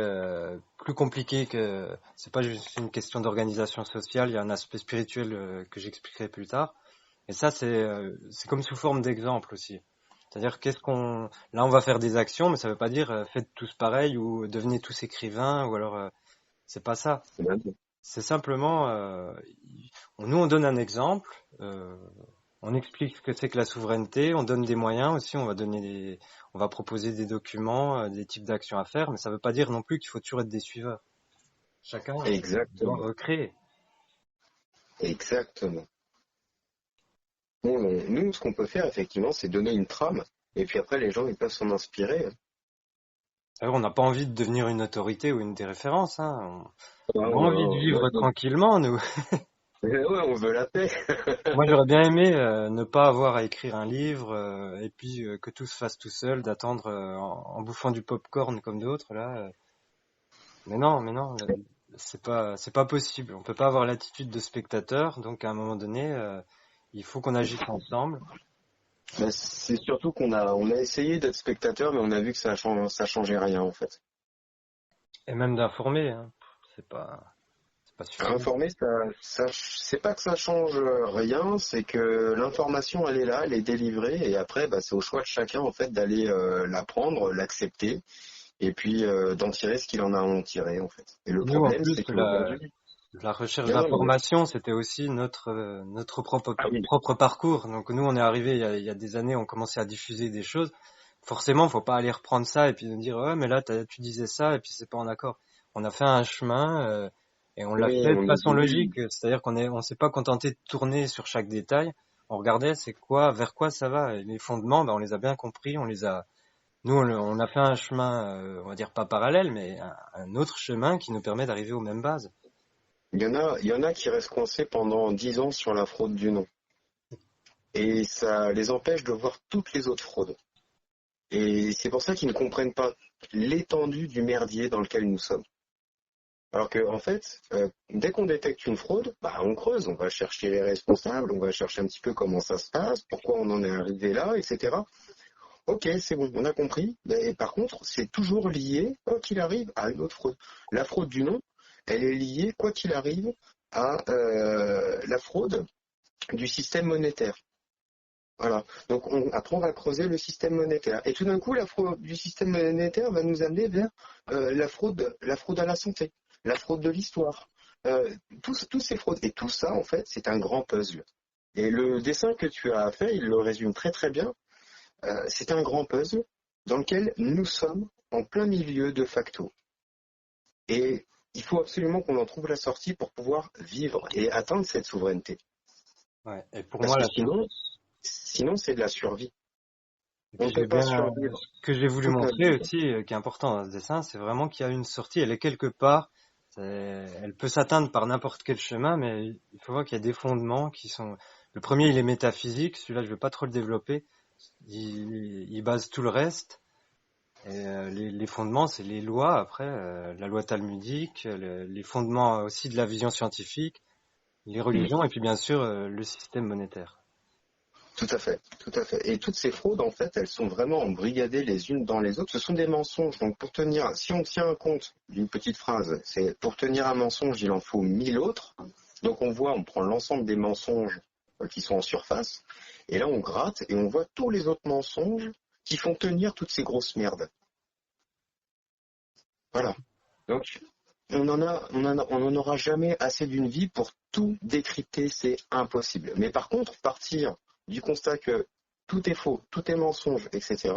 plus compliqué que c'est pas juste une question d'organisation sociale, il y a un aspect spirituel que j'expliquerai plus tard. Et ça c'est comme sous forme d'exemple aussi. C'est-à-dire là on va faire des actions, mais ça veut pas dire faites tous pareil ou devenez tous écrivains ou alors c'est pas ça. C'est simplement nous on donne un exemple, on explique ce que c'est que la souveraineté, on donne des moyens aussi, on va proposer des documents, des types d'actions à faire, mais ça ne veut pas dire non plus qu'il faut toujours être des suiveurs. Chacun doit Exactement. recréer. Exactement. Bon, nous, ce qu'on peut faire, effectivement, c'est donner une trame Et puis après, les gens, ils peuvent s'en inspirer. Alors, on n'a pas envie de devenir une autorité ou une des références, hein. On a envie de Moi, vivre tranquillement, nous. ouais, on veut la paix. Moi, j'aurais bien aimé ne pas avoir à écrire un livre et puis que tout se fasse tout seul, d'attendre en bouffant du popcorn comme d'autres là. Mais non, c'est pas possible. On peut pas avoir l'attitude de spectateur, donc à un moment donné, il faut qu'on agisse ensemble Bah, c'est surtout on a essayé d'être spectateur, mais on a vu que ça changeait rien, en fait. et même d'informer, hein. C'est pas suffisant. Informer, c'est pas que ça change rien, c'est que l'information, elle est là, elle est délivrée, et après, bah, c'est au choix de chacun, en fait, d'aller la prendre, l'accepter, et puis d'en tirer ce qu'il en a à en tirer, en fait. Et le Nous, en problème, plus, c'est qu'aujourd'hui, la recherche non, non, mais, d'information, c'était aussi notre ah oui, propre parcours. Donc nous, on est arrivé il y a des années, on commençait à diffuser des choses. Forcément, faut pas aller reprendre ça et puis nous dire ouais, mais là, tu disais ça et puis c'est pas en accord. On a fait un chemin et on l'a oui, fait de on a façon voulu, logique. C'est-à-dire on s'est pas contenté de tourner sur chaque détail. On regardait c'est quoi, vers quoi ça va. Et les fondements, ben, on les a bien compris, nous, on a fait un chemin, on va dire pas parallèle, mais un autre chemin qui nous permet d'arriver aux mêmes bases. il y en a qui restent coincés pendant 10 ans sur la fraude du nom. Et ça les empêche de voir toutes les autres fraudes. Et c'est pour ça qu'ils ne comprennent pas l'étendue du merdier dans lequel nous sommes. Alors que, en fait, dès qu'on détecte une fraude, bah, on creuse, on va chercher les responsables, on va chercher un petit peu comment ça se passe, pourquoi on en est arrivé là, etc. Ok, c'est bon, on a compris. Mais par contre, c'est toujours lié, quoi qu'il arrive, à une autre fraude. La fraude du nom, elle est liée, quoi qu'il arrive, à la fraude du système monétaire. Voilà. Donc après, on va creuser le système monétaire. Et tout d'un coup, la fraude du système monétaire va nous amener vers la fraude à la santé, la fraude de l'histoire, euh, tous ces fraudes. Et tout ça, en fait, c'est un grand puzzle. Et le dessin que tu as fait, il le résume très très bien. C'est un grand puzzle dans lequel nous sommes en plein milieu de facto. Et il faut absolument qu'on en trouve la sortie pour pouvoir vivre et atteindre cette souveraineté. Ouais. Et pour Parce moi, que là, sinon c'est de la survie. et On puis ne peut pas survivre ce que j'ai voulu toute notre montrer vie. aussi, qui est important dans ce dessin, c'est vraiment qu'il y a une sortie, elle est quelque part, elle peut s'atteindre par n'importe quel chemin, mais il faut voir qu'il y a des fondements qui sont, le premier il est métaphysique, celui-là je vais pas trop le développer, il base tout le reste, et les fondements c'est les lois après, la loi talmudique, les fondements aussi de la vision scientifique, les Mm. religions, et puis bien sûr le système monétaire. Tout à fait, tout à fait. Et toutes ces fraudes, en fait, elles sont vraiment embrigadées les unes dans les autres. Ce sont des mensonges. Donc, si on tient compte d'une petite phrase, c'est pour tenir un mensonge, il en faut 1000 autres. Donc, on prend l'ensemble des mensonges qui sont en surface, et là, on gratte et on voit tous les autres mensonges qui font tenir toutes ces grosses merdes. Voilà. Donc, on en aura jamais assez d'une vie pour tout décrypter, c'est impossible. Mais par contre, partir du constat que tout est faux, tout est mensonge, etc.,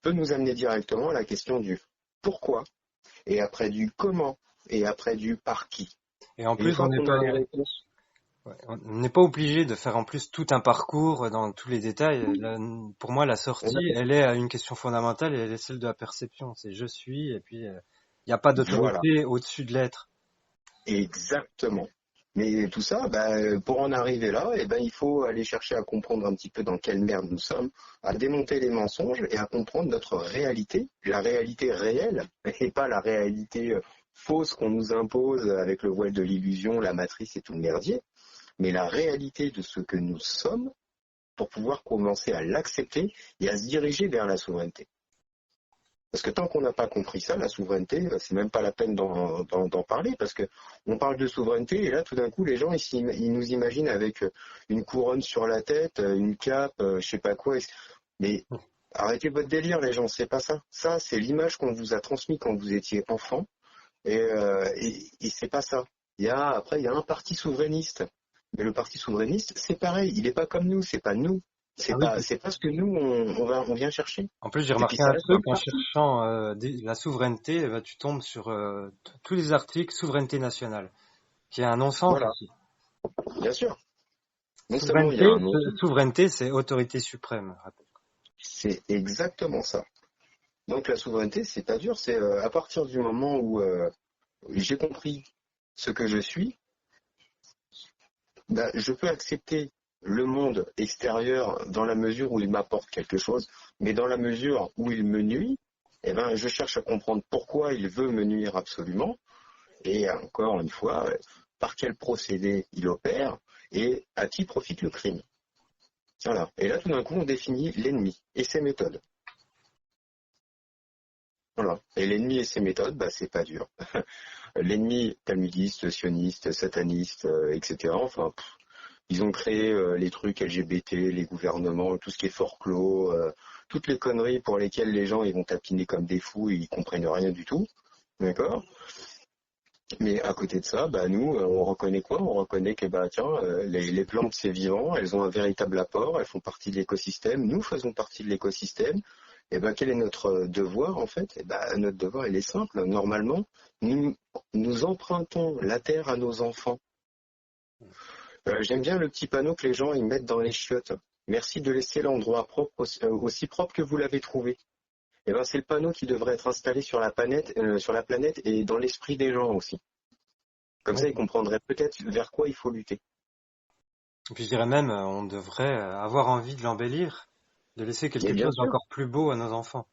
peut nous amener directement à la question du pourquoi, et après du comment, et après du par qui. Et en Et une plus, fois qu'on a les réponses, ouais, on n'est pas obligé de faire en plus tout un parcours dans tous les détails. Pour moi, la on a... sortie, elle est à une question fondamentale et elle est celle de la perception. C'est je suis et puis il n'y a pas Voilà, d'autorité au-dessus de l'être. exactement. Mais tout ça, bah, pour en arriver là, eh ben, il faut aller chercher à comprendre un petit peu dans quelle merde nous sommes, à démonter les mensonges et à comprendre notre réalité, la réalité réelle, et pas la réalité fausse qu'on nous impose avec le voile de l'illusion, la matrice et tout le merdier, mais la réalité de ce que nous sommes pour pouvoir commencer à l'accepter et à se diriger vers la souveraineté. Parce que tant qu'on n'a pas compris ça, la souveraineté, c'est même pas la peine d'en parler, parce que on parle de souveraineté et là, tout d'un coup, les gens, ils nous imaginent avec une couronne sur la tête, une cape, je sais pas quoi. Mais arrêtez votre délire, les gens, c'est pas ça. Ça, c'est l'image qu'on vous a transmise quand vous étiez enfant, et c'est pas ça. Après, il y a un parti souverainiste, mais le parti souverainiste, c'est pareil, il est pas comme nous, c'est pas nous. Ah C'est oui, pas, c'est pas ce que nous on vient chercher. en plus, j'ai Et puis remarqué ça un reste truc un en parti. cherchant la souveraineté, tu tombes sur tous les articles souveraineté nationale, qui est un non-sens Voilà, aussi. bien sûr. Non seulement il y a un nom, Souveraineté, c'est autorité suprême. C'est exactement ça. Donc la souveraineté, c'est pas dur, c'est à partir du moment où j'ai compris ce que je suis, bah, je peux accepter le monde extérieur dans la mesure où il m'apporte quelque chose, mais dans la mesure où il me nuit, eh ben, je cherche à comprendre pourquoi il veut me nuire absolument, et encore une fois, par quel procédé il opère, et à qui profite le crime. Voilà. Et là, tout d'un coup, on définit l'ennemi et ses méthodes. Voilà. Et l'ennemi et ses méthodes, bah, c'est pas dur. L'ennemi talmudiste, sioniste, sataniste, etc. Enfin, ils ont créé les trucs LGBT, les gouvernements, tout ce qui est forclos, toutes les conneries pour lesquelles les gens ils vont tapiner comme des fous et ils comprennent rien du tout. D'accord? Mais à côté de ça, bah nous, on reconnaît quoi? On reconnaît que bah tiens, les plantes c'est vivant, elles ont un véritable apport, elles font partie de l'écosystème, nous faisons partie de l'écosystème. Et ben quel est notre devoir en fait? Et ben notre devoir il est simple. Normalement, nous empruntons la terre à nos enfants. J'aime bien le petit panneau que les gens ils mettent dans les chiottes. Merci de laisser l'endroit propre aussi propre que vous l'avez trouvé. Et ben c'est le panneau qui devrait être installé sur la planète et dans l'esprit des gens aussi. Comme ça, ils comprendraient peut-être vers quoi il faut lutter. Et puis je dirais même, on devrait avoir envie de l'embellir, de laisser Et quelque bien chose sûr, d'encore plus beau à nos enfants.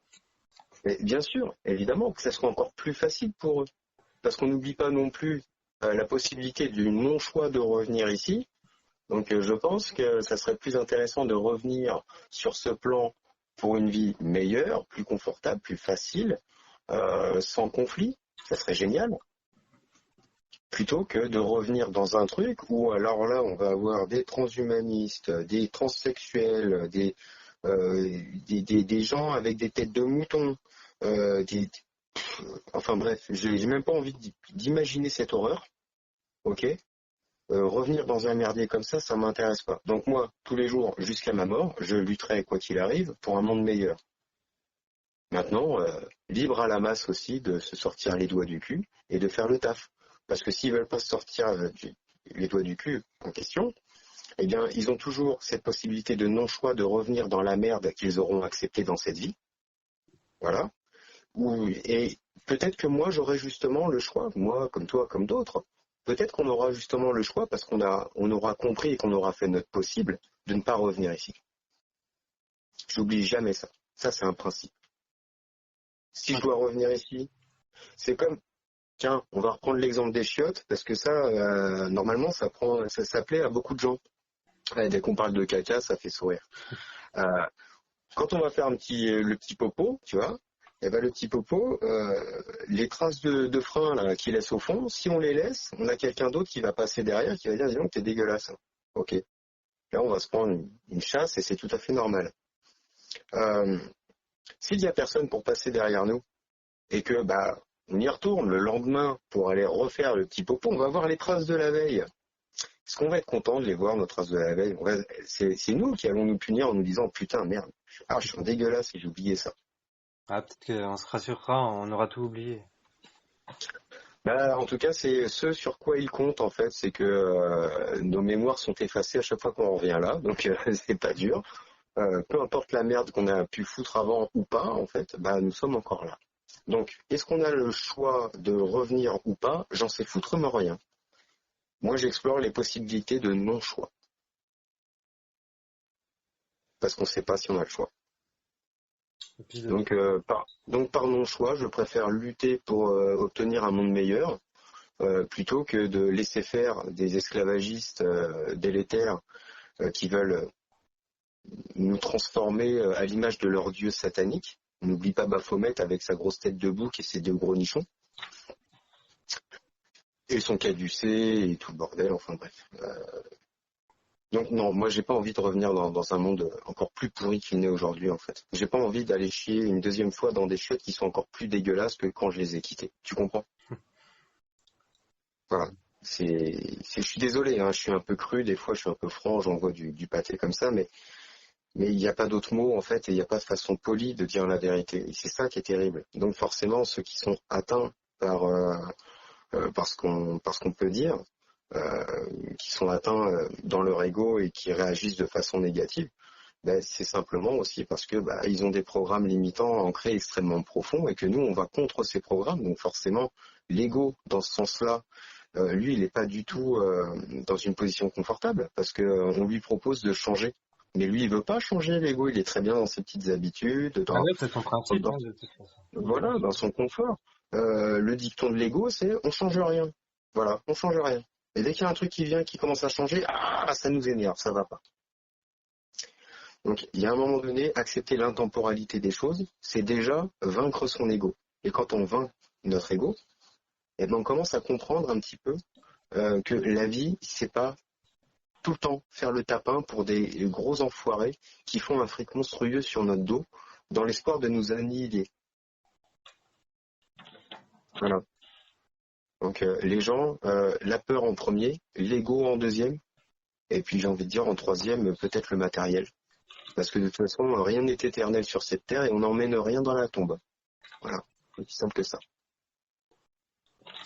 et bien sûr, évidemment, que ça sera encore plus facile pour eux. Parce qu'on n'oublie pas non plus la possibilité du non-choix de revenir ici. Donc je pense que ça serait plus intéressant de revenir sur ce plan pour une vie meilleure, plus confortable, plus facile, sans conflit. Ça serait génial. Plutôt que de revenir dans un truc où alors là on va avoir des transhumanistes, des transsexuels, des gens avec des têtes de mouton, euh, des, enfin bref, j'ai même pas envie d'imaginer cette horreur, ok? Revenir dans un merdier comme ça m'intéresse pas. Donc moi, tous les jours, jusqu'à ma mort, je lutterai quoi qu'il arrive pour un monde meilleur. Maintenant, libre à la masse aussi de se sortir les doigts du cul et de faire le taf. Parce que s'ils veulent pas se sortir les doigts du cul en question, eh bien, ils ont toujours cette possibilité de non-choix de revenir dans la merde qu'ils auront acceptée dans cette vie. Voilà. Et peut-être que moi, j'aurai justement le choix, moi, comme toi, comme d'autres. Peut-être qu'on aura justement le choix parce on aura compris et qu'on aura fait notre possible de ne pas revenir ici. J'oublie jamais ça. Ça, c'est un principe. Si je dois revenir ici, c'est comme, tiens, on va reprendre l'exemple des chiottes, parce que ça, normalement, ça plaît à beaucoup de gens. Ouais, dès qu'on parle de caca, ça fait sourire. Euh, Quand on va faire le petit popo, tu vois, et ben le petit popo, les traces de frein là qu'il laisse au fond, si on les laisse, on a quelqu'un d'autre qui va passer derrière, qui va dire, dis donc, t'es dégueulasse. Ok. Là, on va se prendre une chasse et c'est tout à fait normal. Euh, S'il y a personne pour passer derrière nous et que bah on y retourne le lendemain pour aller refaire le petit popo, on va voir les traces de la veille. Est-ce qu'on va être content de les voir, nos traces de la veille? C'est nous qui allons nous punir en nous disant putain merde, je suis un dégueulasse et j'ai oublié ça. Ah, peut-être qu'on se rassurera, on aura tout oublié. Bah, en tout cas, c'est ce sur quoi il compte en fait, c'est que nos mémoires sont effacées à chaque fois qu'on revient là, donc c'est pas dur. Peu importe la merde qu'on a pu foutre avant ou pas, en fait, bah nous sommes encore là. Donc, est-ce qu'on a le choix de revenir ou pas? J'en sais foutrement rien. Moi, j'explore les possibilités de non-choix. Parce qu'on ne sait pas si on a le choix. Et puis, Donc par non-choix, je préfère lutter pour obtenir un monde meilleur, plutôt que de laisser faire des esclavagistes délétères qui veulent nous transformer à l'image de leur dieu satanique. On n'oublie pas Baphomet avec sa grosse tête de bouc et ses deux gros nichons. Et son caducée et tout le bordel, enfin bref. Donc non, moi j'ai pas envie de revenir dans un monde encore plus pourri qu'il n'est aujourd'hui en fait. J'ai pas envie d'aller chier une deuxième fois dans des chiottes qui sont encore plus dégueulasses que quand je les ai quittées. Tu comprends? Voilà. Je suis désolé, hein, je suis un peu cru, des fois je suis un peu franc, j'envoie du pâté comme ça, mais il n'y a pas d'autre mot en fait, et il n'y a pas de façon polie de dire la vérité. Et c'est ça qui est terrible. Donc forcément, ceux qui sont atteints par ce qu'on peut dire, qui sont atteints dans leur ego et qui réagissent de façon négative, Ben, c'est simplement aussi parce que ils ont des programmes limitants ancrés extrêmement profonds et que nous, on va contre ces programmes. Donc forcément, l'ego, dans ce sens-là, lui, il n'est pas du tout dans une position confortable parce que on lui propose de changer. Mais lui, il veut pas changer, l'ego. Il est très bien dans ses petites habitudes, Ah ouais, c'est son principe, dans- hein, de toute façon. voilà, dans son confort. Le dicton de l'ego, c'est on change rien. Voilà, on change rien. Et dès qu'il y a un truc qui vient, qui commence à changer, ça nous énerve, ça va pas. Donc, il y a un moment donné, accepter l'intemporalité des choses, c'est déjà vaincre son ego. Et quand on vainc notre ego, eh ben, on commence à comprendre un petit peu que la vie, c'est pas tout le temps faire le tapin pour des gros enfoirés qui font un fric monstrueux sur notre dos dans l'espoir de nous annihiler. Voilà. Donc les gens, la peur en premier, l'ego en deuxième, et puis j'ai envie de dire en troisième, peut-être le matériel. Parce que de toute façon, rien n'est éternel sur cette terre et on n'emmène rien dans la tombe. Voilà, c'est aussi simple que ça.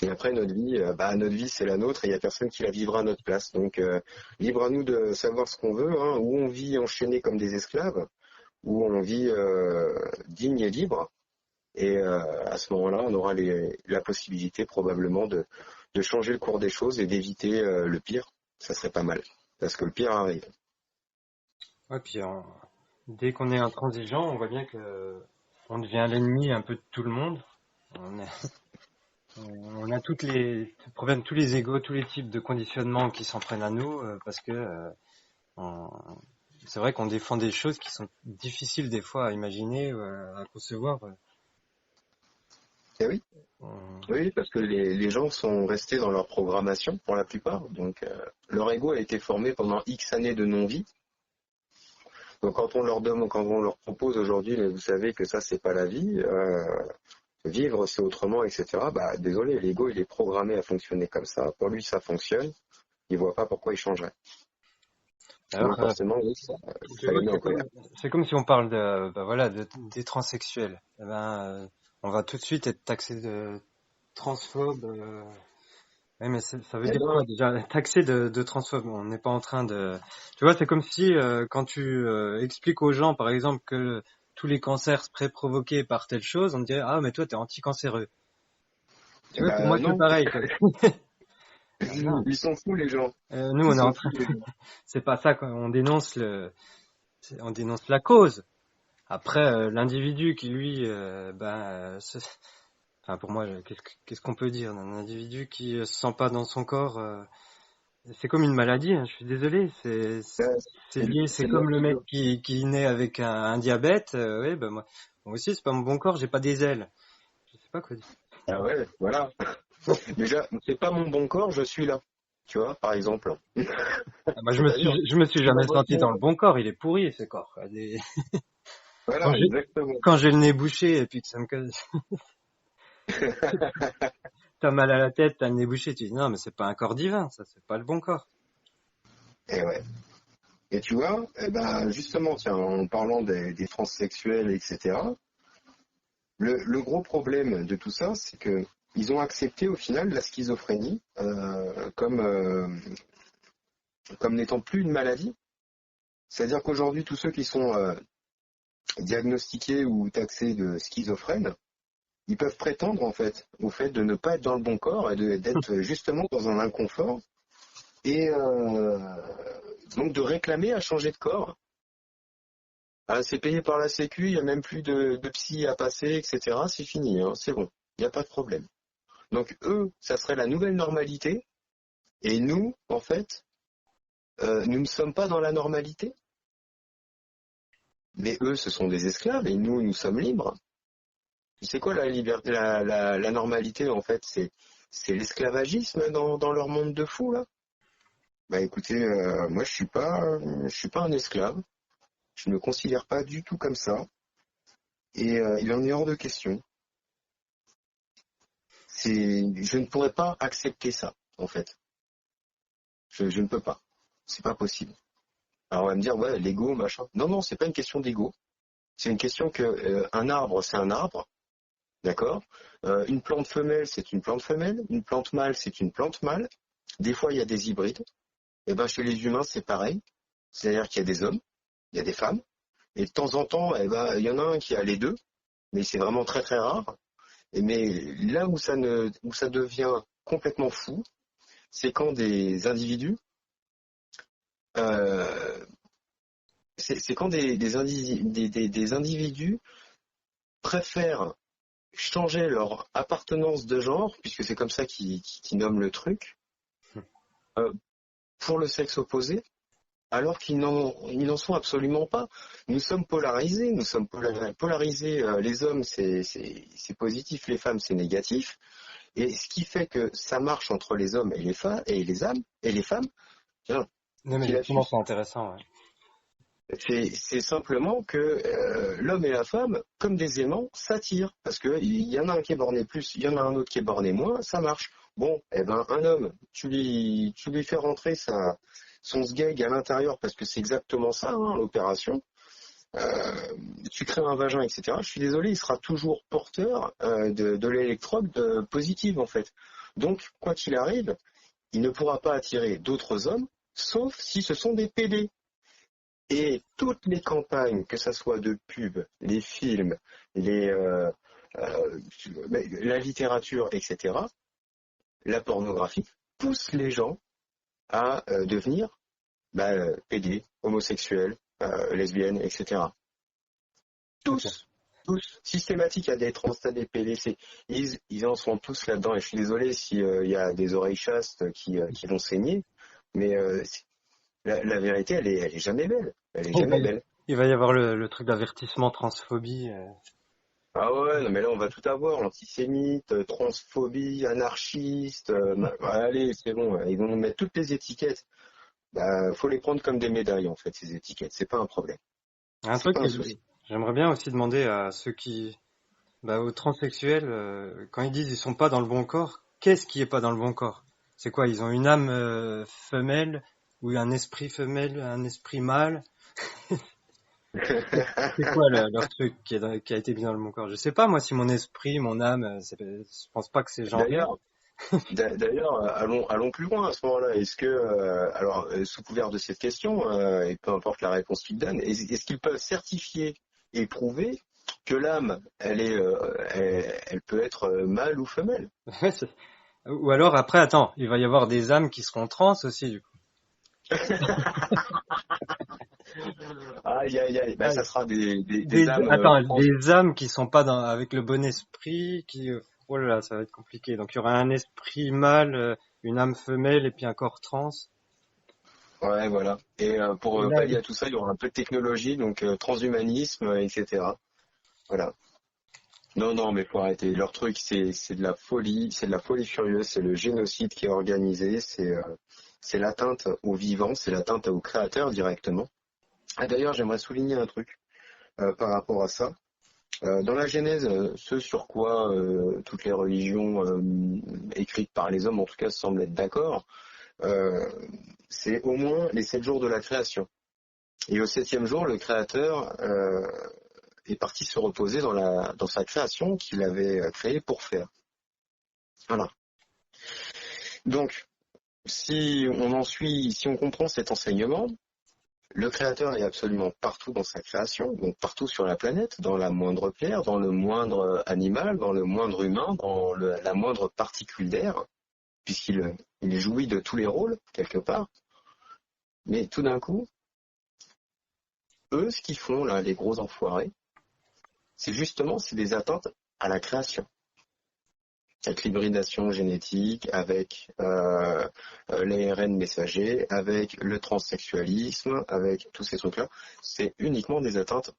Et après, notre vie c'est la nôtre et il n'y a personne qui la vivra à notre place. Donc libre à nous de savoir ce qu'on veut, hein, où on vit enchaîné comme des esclaves, où on vit digne et libre. Et à ce moment-là, on aura la possibilité probablement de changer le cours des choses et d'éviter le pire. Ça serait pas mal, parce que le pire arrive. Ouais, puis dès qu'on est intransigeant, on voit bien que on devient l'ennemi un peu de tout le monde. On a, on a toutes les problèmes, tous les égos, tous les types de conditionnements qui s'en prennent à nous, parce que on- c'est vrai qu'on défend des choses qui sont difficiles des fois à imaginer, à concevoir. Et oui, On- oui, parce que les gens sont restés dans leur programmation pour la plupart. Donc leur ego a été formé pendant X années de non-vie. Donc quand on leur propose aujourd'hui, mais vous savez que ça c'est pas la vie, vivre c'est autrement, etc. Désolé, l'ego il est programmé à fonctionner comme ça. Pour lui ça fonctionne. Il voit pas pourquoi il changerait. Donc D'ailleurs, forcément, oui, tu ça vois, les met en colère. c'est comme si on parle de, voilà, des transsexuels. Eh ben, on va tout de suite être taxé de transphobe. Ouais, mais ça veut Eh dire ben, quoi déjà? Taxé de transphobe. On n'est pas en train de. Tu vois, c'est comme si quand tu expliques aux gens, par exemple, que tous les cancers seraient provoqués par telle chose, on te dirait ah mais toi t'es anticancéreux. Tu vois, pour moi c'est non, pareil, quoi. Ah, non. ils sont fous les gens. Nous Ils on est en sont train. fous les gens. C'est pas ça, quoi. On dénonce la cause. Après l'individu qui lui, enfin pour moi, qu'est-ce qu'on peut dire d'un individu qui se sent pas dans son corps? C'est comme une maladie, hein, je suis désolé, Euh, c'est lié, c'est c'est comme le mec l'absolu. qui naît avec un diabète, ouais, moi aussi, c'est pas mon bon corps, j'ai pas des ailes. Je sais pas quoi dire. Ah ouais, voilà. Déjà, c'est pas mon bon corps, je suis là. Tu vois, par exemple. Ah, moi, C'est-à-dire, je me suis tu jamais vas senti dans bosser. le bon corps, il est pourri, ce corps. Quand Voilà, j'ai, exactement. quand j'ai le nez bouché et puis que ça me casse, t'as mal à la tête, t'as le nez bouché, tu dis non, mais c'est pas un corps divin, ça, c'est pas le bon corps. Et ouais. Et tu vois, justement, tiens, en parlant des transsexuels, etc., le gros problème de tout ça, c'est que ils ont accepté au final la schizophrénie comme n'étant plus une maladie. C'est-à-dire qu'aujourd'hui, tous ceux qui sont diagnostiqués ou taxés de schizophrènes, ils peuvent prétendre en fait au fait de ne pas être dans le bon corps et d'être justement dans un inconfort et donc de réclamer à changer de corps. Ah, c'est payé par la Sécu, il n'y a même plus de psy à passer, etc. C'est fini, hein, c'est bon, il n'y a pas de problème. Donc eux, ça serait la nouvelle normalité et nous, en fait, nous ne sommes pas dans la normalité. Mais eux, ce sont des esclaves et nous, nous sommes libres. C'est quoi la liberté, la normalité en fait, c'est l'esclavagisme dans leur monde de fous là. Bah écoutez, moi je suis pas un esclave, je ne me considère pas du tout comme ça et il en est hors de question. Je ne pourrais pas accepter ça en fait. Je ne peux pas, c'est pas possible. Alors on va me dire ouais l'ego machin. Non non, c'est pas une question d'ego, c'est une question que un arbre c'est un arbre. D'accord. Une plante femelle, c'est une plante femelle. Une plante mâle, c'est une plante mâle. Des fois, il y a des hybrides. Et ben, chez les humains, c'est pareil. C'est-à-dire qu'il y a des hommes, il y a des femmes, et de temps en temps, eh ben, il y en a un qui a les deux, mais c'est vraiment très très rare. Mais là où ça devient complètement fou, c'est quand des individus, euh, c'est quand des individus préfèrent changer leur appartenance de genre, puisque c'est comme ça qu'ils nomment le truc, euh, pour le sexe opposé, alors ils n'en sont absolument pas. Nous sommes polarisés, polarisés. Les hommes, c'est positif, les femmes, c'est négatif. Et ce qui fait que ça marche entre les hommes et les femmes, tiens, Non, mais petit justement, lapsus, c'est intéressant, ouais. c'est simplement que l'homme et la femme, comme des aimants, s'attirent. Parce qu'il y en a un qui est borné plus, il y en a un autre qui est borné moins, ça marche. Bon, eh ben, un homme, tu lui fais rentrer son sgeg à l'intérieur, parce que c'est exactement ça, hein, l'opération. Tu crées un vagin, etc. Je suis désolé, il sera toujours porteur de l'électrode positive, en fait. Donc, quoi qu'il arrive, il ne pourra pas attirer d'autres hommes, sauf si ce sont des PD. Et toutes les campagnes, que ce soit de pub, les films, les, euh, la littérature, etc., la pornographie, poussent les gens à devenir PD, homosexuels, lesbiennes, etc. Ok. Tous, systématiques à des trans, à des PD, ils en sont tous là-dedans. Et je suis désolé s'il y a des oreilles chastes qui vont saigner, mais la vérité, elle est jamais belle. Elle est Il va jamais y, belle. il va y avoir le truc d'avertissement transphobie. Ah ouais, non mais là on va tout avoir, l'antisémite, transphobie, anarchiste, allez, c'est bon, ils vont nous mettre toutes les étiquettes. Bah, faut les prendre comme des médailles en fait, ces étiquettes, c'est pas un problème. Un C'est truc pas que un souci. j'aimerais bien aussi demander à ceux aux transsexuels, quand ils disent ils sont pas dans le bon corps, qu'est-ce qui est pas dans le bon corps? C'est quoi? Ils ont une âme femelle ou un esprit femelle, un esprit mâle? C'est quoi leur truc qui a été mis dans le bon corps? Je sais pas moi si mon esprit, mon âme, je pense pas que c'est genré. D'ailleurs, d'ailleurs, allons plus loin à ce moment-là. Est-ce que, alors, sous couvert de cette question, et peu importe la réponse qu'ils donnent, est-ce qu'ils peuvent certifier et prouver que l'âme, elle peut être mâle ou femelle? Ou alors après, attends, il va y avoir des âmes qui seront trans aussi du coup. Aïe, aïe, aïe. Ben, Ah, ça sera des âmes attends, trans. des âmes qui sont pas avec le bon esprit, oh là là, ça va être compliqué. Donc il y aura un esprit mâle, une âme femelle et puis un corps trans. Ouais, voilà. Et pour Et là, pallier à tout ça, il y aura un peu de technologie, donc transhumanisme, etc. Voilà. Non, non, mais faut arrêter. Leur truc, c'est de la folie furieuse, c'est le génocide qui est organisé, c'est l'atteinte aux vivants, c'est l'atteinte aux créateurs directement. Ah, d'ailleurs, j'aimerais souligner un truc par rapport à ça. Dans la Genèse, ce sur quoi toutes les religions écrites par les hommes, en tout cas, semblent être d'accord, euh, c'est au moins les 7 jours de la création. Et au septième jour, le Créateur est parti se reposer dans sa création qu'il avait créée pour faire. Voilà. Donc, si on comprend cet enseignement, le Créateur est absolument partout dans sa création, donc partout sur la planète, dans la moindre pierre, dans le moindre animal, dans le moindre humain, dans la moindre particule d'air, puisqu'il jouit de tous les rôles, quelque part. Mais tout d'un coup, eux, ce qu'ils font, là, les gros enfoirés, c'est des atteintes à la création. Avec l'hybridation génétique, avec l'ARN messager, avec le transsexualisme, avec tous ces trucs-là, c'est uniquement des atteintes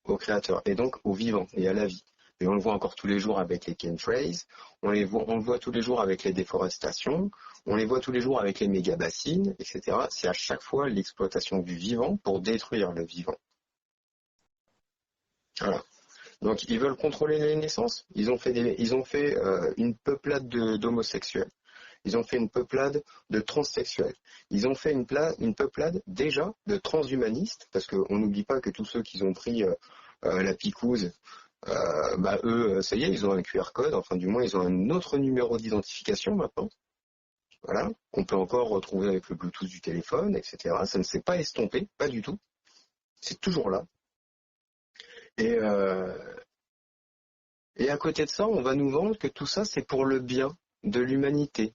au créateur et donc au vivant et à la vie. Et on le voit encore tous les jours avec les chemtrails, on le voit tous les jours avec les déforestations, on les voit tous les jours avec les méga-bassines, etc. C'est à chaque fois l'exploitation du vivant pour détruire le vivant. Voilà. Donc ils veulent contrôler les naissances. Ils ont fait une peuplade d'homosexuels. Ils ont fait une peuplade de transsexuels. Ils ont fait une peuplade déjà de transhumanistes, parce qu'on n'oublie pas que tous ceux qui ont pris la picouse, eux, ça y est, ils ont un QR code, enfin du moins ils ont un autre numéro d'identification maintenant, voilà, qu'on peut encore retrouver avec le Bluetooth du téléphone, etc. Ça ne s'est pas estompé, pas du tout. C'est toujours là. Et, euh, et à côté de ça, on va nous vendre que tout ça, c'est pour le bien de l'humanité.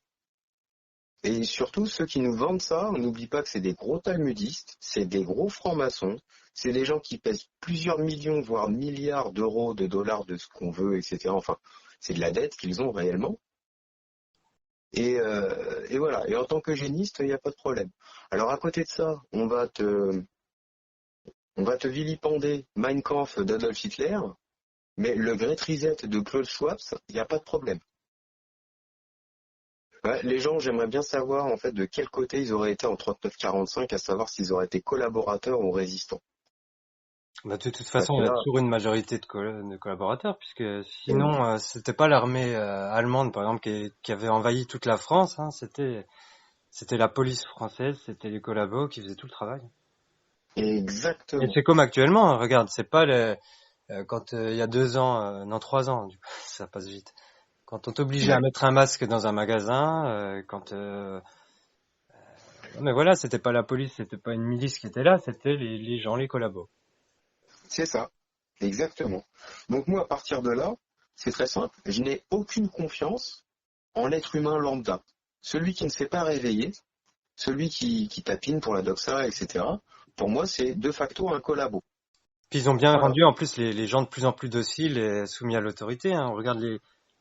Et surtout, ceux qui nous vendent ça, on n'oublie pas que c'est des gros talmudistes, c'est des gros francs-maçons, c'est des gens qui pèsent plusieurs millions, voire milliards d'euros, de dollars, de ce qu'on veut, etc. Enfin, c'est de la dette qu'ils ont réellement. Et voilà. Et en tant qu'eugéniste, il n'y a pas de problème. Alors à côté de ça, on va te vilipender Mein Kampf d'Adolf Hitler, mais le Great Reset de Klaus Schwab, il n'y a pas de problème. Ouais, les gens, j'aimerais bien savoir en fait de quel côté ils auraient été en 39-45, à savoir s'ils auraient été collaborateurs ou résistants. Bah, de toute Parce façon, que il y a là, toujours une majorité de collaborateurs, puisque sinon, c'était pas l'armée allemande, par exemple, qui avait envahi toute la France, hein, c'était la police française, c'était les collabos qui faisaient tout le travail. Et exactement. c'est comme actuellement, hein, regarde, c'est pas quand il y a 2 ans, non 3 ans, du coup, ça passe vite. Quand on t'obligeait à Ouais, mettre un masque dans un magasin, mais voilà, c'était pas la police, c'était pas une milice qui était là, c'était les gens, les collabos. c'est ça. Exactement. Donc moi, à partir de là, c'est très simple. Je n'ai aucune confiance en l'être humain lambda. Celui qui ne s'est pas réveillé, celui qui tapine pour la doxa, etc. Pour moi, c'est de facto un collabo. Puis ils ont bien Voilà. rendu en plus les gens de plus en plus dociles et soumis à l'autorité, hein. On regarde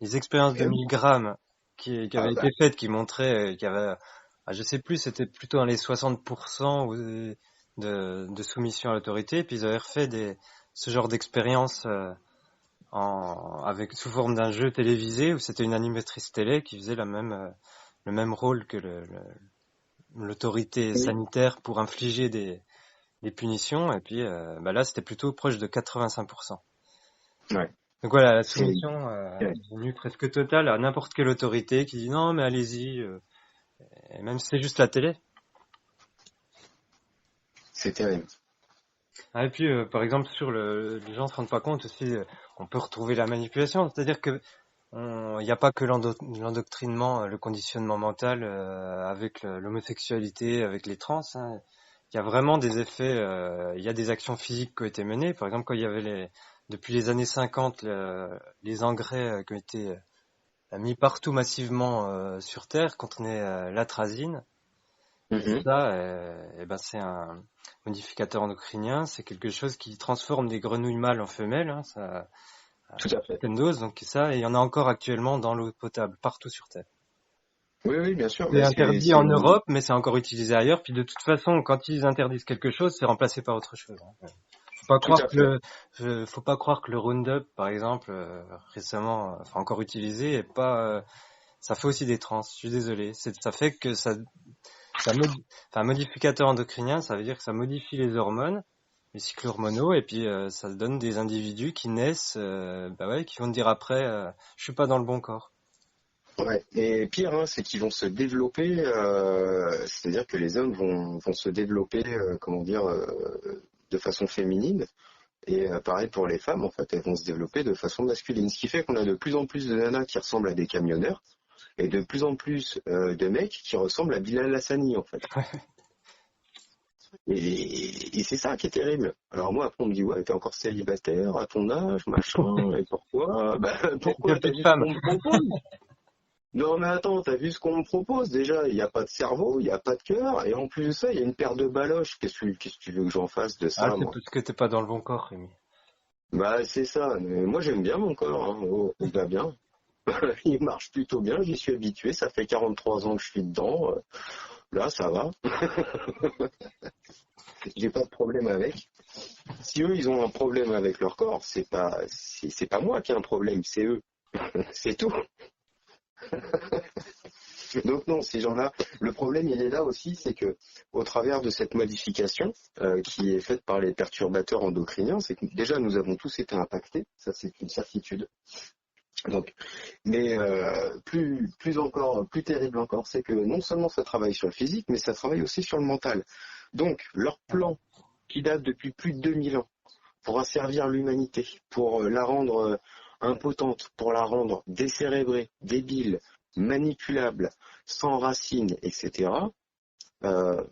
les expériences de Et oui. 1000 grammes qui Ah avaient été bah, faites, qui montraient qu'il y avait, je sais plus, c'était plutôt dans les 60% de soumission à l'autorité. Puis ils avaient refait ce genre d'expérience avec sous forme d'un jeu télévisé où c'était une animatrice télé qui faisait le même rôle que l'autorité oui. sanitaire pour infliger des punitions. Et puis bah là, c'était plutôt proche de 85%. Ouais. Donc voilà, la C'est soumission est devenue presque totale à n'importe quelle autorité qui dit non, mais allez-y, et même si c'est juste la télé. c'est terrible. Ah, et puis, par exemple, les gens se rendent pas compte aussi qu'on peut retrouver la manipulation, c'est-à-dire que il n'y a pas que l'endoctrinement, le conditionnement mental avec l'homosexualité, avec les trans, hein. Il y a vraiment des effets, il y a des actions physiques qui ont été menées. Par exemple, quand il y avait depuis les années 50, les engrais qui ont été mis partout massivement sur Terre contenait l'atrazine. Et Mhm. ça, eh ben c'est un modificateur endocrinien. C'est quelque chose qui transforme des grenouilles mâles en femelles, hein, ça, à Tout à fait. certaines doses. Donc ça, et il y en a encore actuellement dans l'eau potable partout sur Terre. Oui, oui, bien sûr. C'est Bah, interdit en Europe, mais c'est encore utilisé ailleurs. Puis de toute façon, quand ils interdisent quelque chose, c'est remplacé par autre chose, hein. Faut pas tout croire à que fait. faut pas croire que le Roundup, par exemple, récemment, enfin encore utilisé, est pas ça fait aussi des trans, je suis désolé. Ça fait que enfin, modificateur endocrinien, ça veut dire que ça modifie les hormones, les cycles hormonaux, et puis ça donne des individus qui naissent, bah ouais, qui vont te dire après, je suis pas dans le bon corps. Ouais. Et pire, hein, c'est qu'ils vont se développer, c'est-à-dire que les hommes vont se développer, comment dire, de façon féminine. Et pareil pour les femmes, en fait, elles vont se développer de façon masculine. Ce qui fait qu'on a de plus en plus de nanas qui ressemblent à des camionneurs et de plus en plus de mecs qui ressemblent à Bilal Hassani, en fait. Et c'est ça qui est terrible. Alors moi, après, on me dit, ouais, t'es encore célibataire à ton âge, machin, et pourquoi? Bah, Il y a pourquoi? plus T'as de vu ce femmes. qu'on me propose? Non, mais attends, t'as vu ce qu'on me propose? Déjà, il n'y a pas de cerveau, il n'y a pas de cœur, et en plus de ça, il y a une paire de baloches. Qu'est-ce que tu veux que j'en fasse de Ah, ça, c'est moi? parce que t'es pas dans le bon corps, Rémi. Bah, c'est ça. Mais moi, j'aime bien mon corps, hein. Oh, il va bien. Il marche plutôt bien, j'y suis habitué. Ça fait 43 ans que je suis dedans. Là, ça va. J'ai pas de problème avec. Si eux, ils ont un problème avec leur corps, c'est pas moi qui ai un problème, c'est eux. C'est tout. Donc non, ces gens-là, le problème il est là aussi, c'est que au travers de cette modification qui est faite par les perturbateurs endocriniens, c'est que déjà nous avons tous été impactés, ça c'est une certitude. Donc, mais plus terrible encore, c'est que non seulement ça travaille sur le physique, mais ça travaille aussi sur le mental. Donc leur plan qui date depuis plus de 2000 ans pour asservir l'humanité, pour la rendre impotente, pour la rendre décérébrée, débile, manipulable, sans racines, etc. Euh,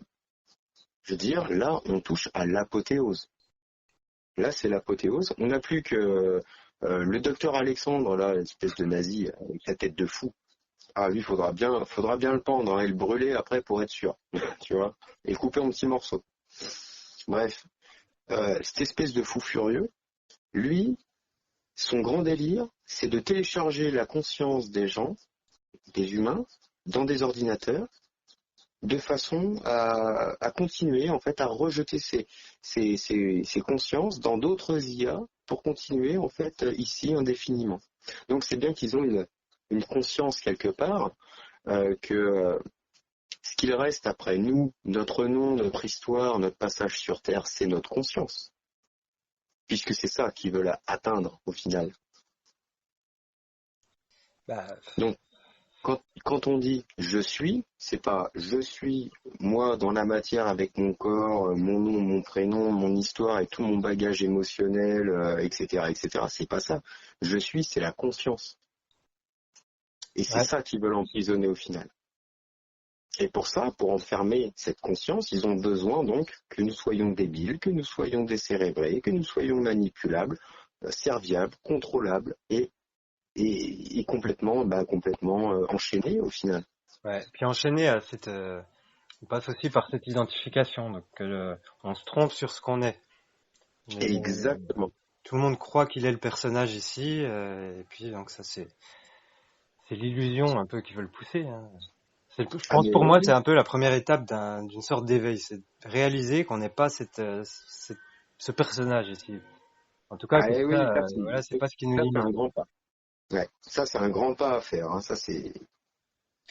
je veux dire, là, on touche à l'apothéose. Là, c'est l'apothéose. On n'a plus que le docteur Alexandre, là, espèce de nazi avec sa tête de fou. Ah, lui, faudra bien le pendre, hein, et le brûler après pour être sûr, tu vois, et le couper en petits morceaux. Bref, cette espèce de fou furieux, lui, son grand délire, c'est de télécharger la conscience des gens, des humains, dans des ordinateurs, de façon à continuer, en fait, à rejeter ces consciences dans d'autres IA pour continuer, en fait, ici indéfiniment. Donc, c'est bien qu'ils ont une conscience quelque part, que ce qu'il reste après nous, notre nom, notre histoire, notre passage sur Terre, c'est notre conscience. Puisque c'est ça qu'ils veulent atteindre au final. Bah, Donc, quand on dit je suis, c'est pas je suis moi dans la matière avec mon corps, mon nom, mon prénom, mon histoire et tout mon bagage émotionnel, etc., etc. C'est pas ça. Je suis, c'est la conscience. Et c'est ouais. ça qu'ils veulent emprisonner au final. Et pour ça, pour enfermer cette conscience, ils ont besoin donc que nous soyons débiles, que nous soyons décérébrés, que nous soyons manipulables, serviables, contrôlables et complètement enchaînés au final. Ouais. Puis enchaîner à on passe aussi par cette identification. Donc, on se trompe sur ce qu'on est. Exactement. Tout le monde croit qu'il est le personnage ici, et puis donc ça c'est l'illusion un peu qui veut le pousser, hein. Je Ah pense mais pour moi c'est oui. un peu la première étape d'une sorte d'éveil, c'est de réaliser qu'on n'est pas ce personnage ici. En tout cas Ah que eh ça, oui, voilà, c'est pas ce qui nous c'est limite. un grand pas. Ouais, ça c'est un grand pas à faire, hein. Ça c'est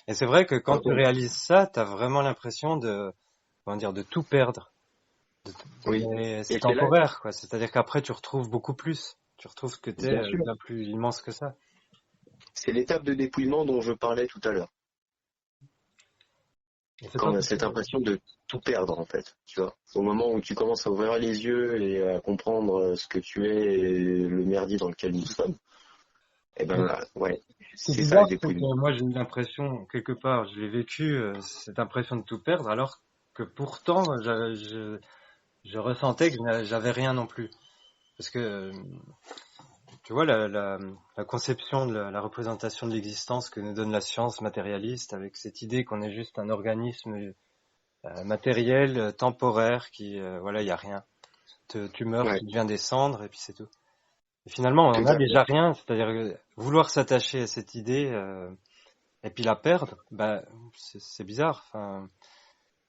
Et c'est vrai que quand quand tu on... réalises ça, t'as vraiment l'impression comment dire, de tout perdre. Oui. Mais c'est Et c'est là, temporaire, quoi. C'est-à-dire qu'après tu retrouves beaucoup plus. Tu retrouves ce que t'es bien sûr, bien plus immense que ça. c'est l'étape de dépouillement dont je parlais tout à l'heure. Et c'est Quand toi on a qui cette impression de tout perdre en fait, tu vois. Au moment où tu commences à ouvrir les yeux et à comprendre ce que tu es et le merdier dans lequel nous sommes, eh ben là, ouais, Ce qui est c'est ça le bizarre, c'est dépouillement. que moi j'ai eu l'impression, quelque part, je l'ai vécu, cette impression de tout perdre, alors que pourtant je ressentais que j'avais rien non plus. Parce que, tu vois, la conception de la représentation de l'existence que nous donne la science matérialiste, avec cette idée qu'on est juste un organisme matériel, temporaire, voilà, il y a rien. Tu meurs, Ouais, tu deviens des cendres, et puis c'est tout. Et finalement, on a déjà exactement. rien, c'est-à-dire que vouloir s'attacher à cette idée, et puis la perdre, bah, c'est bizarre. Enfin,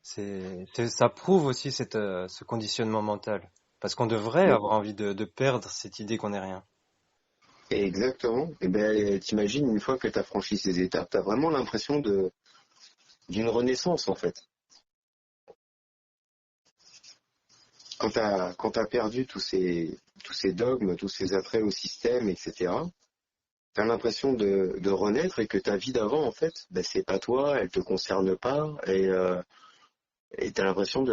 ça prouve aussi ce conditionnement mental. Parce qu'on devrait Mais avoir envie de perdre cette idée qu'on n'est rien. exactement. Et ben t'imagines une fois que tu as franchi ces étapes, tu as vraiment l'impression d'une renaissance en fait. Quand t'as perdu tous ces dogmes, tous ces attraits au système, etc., t'as l'impression de renaître et que ta vie d'avant, en fait, ben, c'est pas toi, elle te concerne pas, et t'as l'impression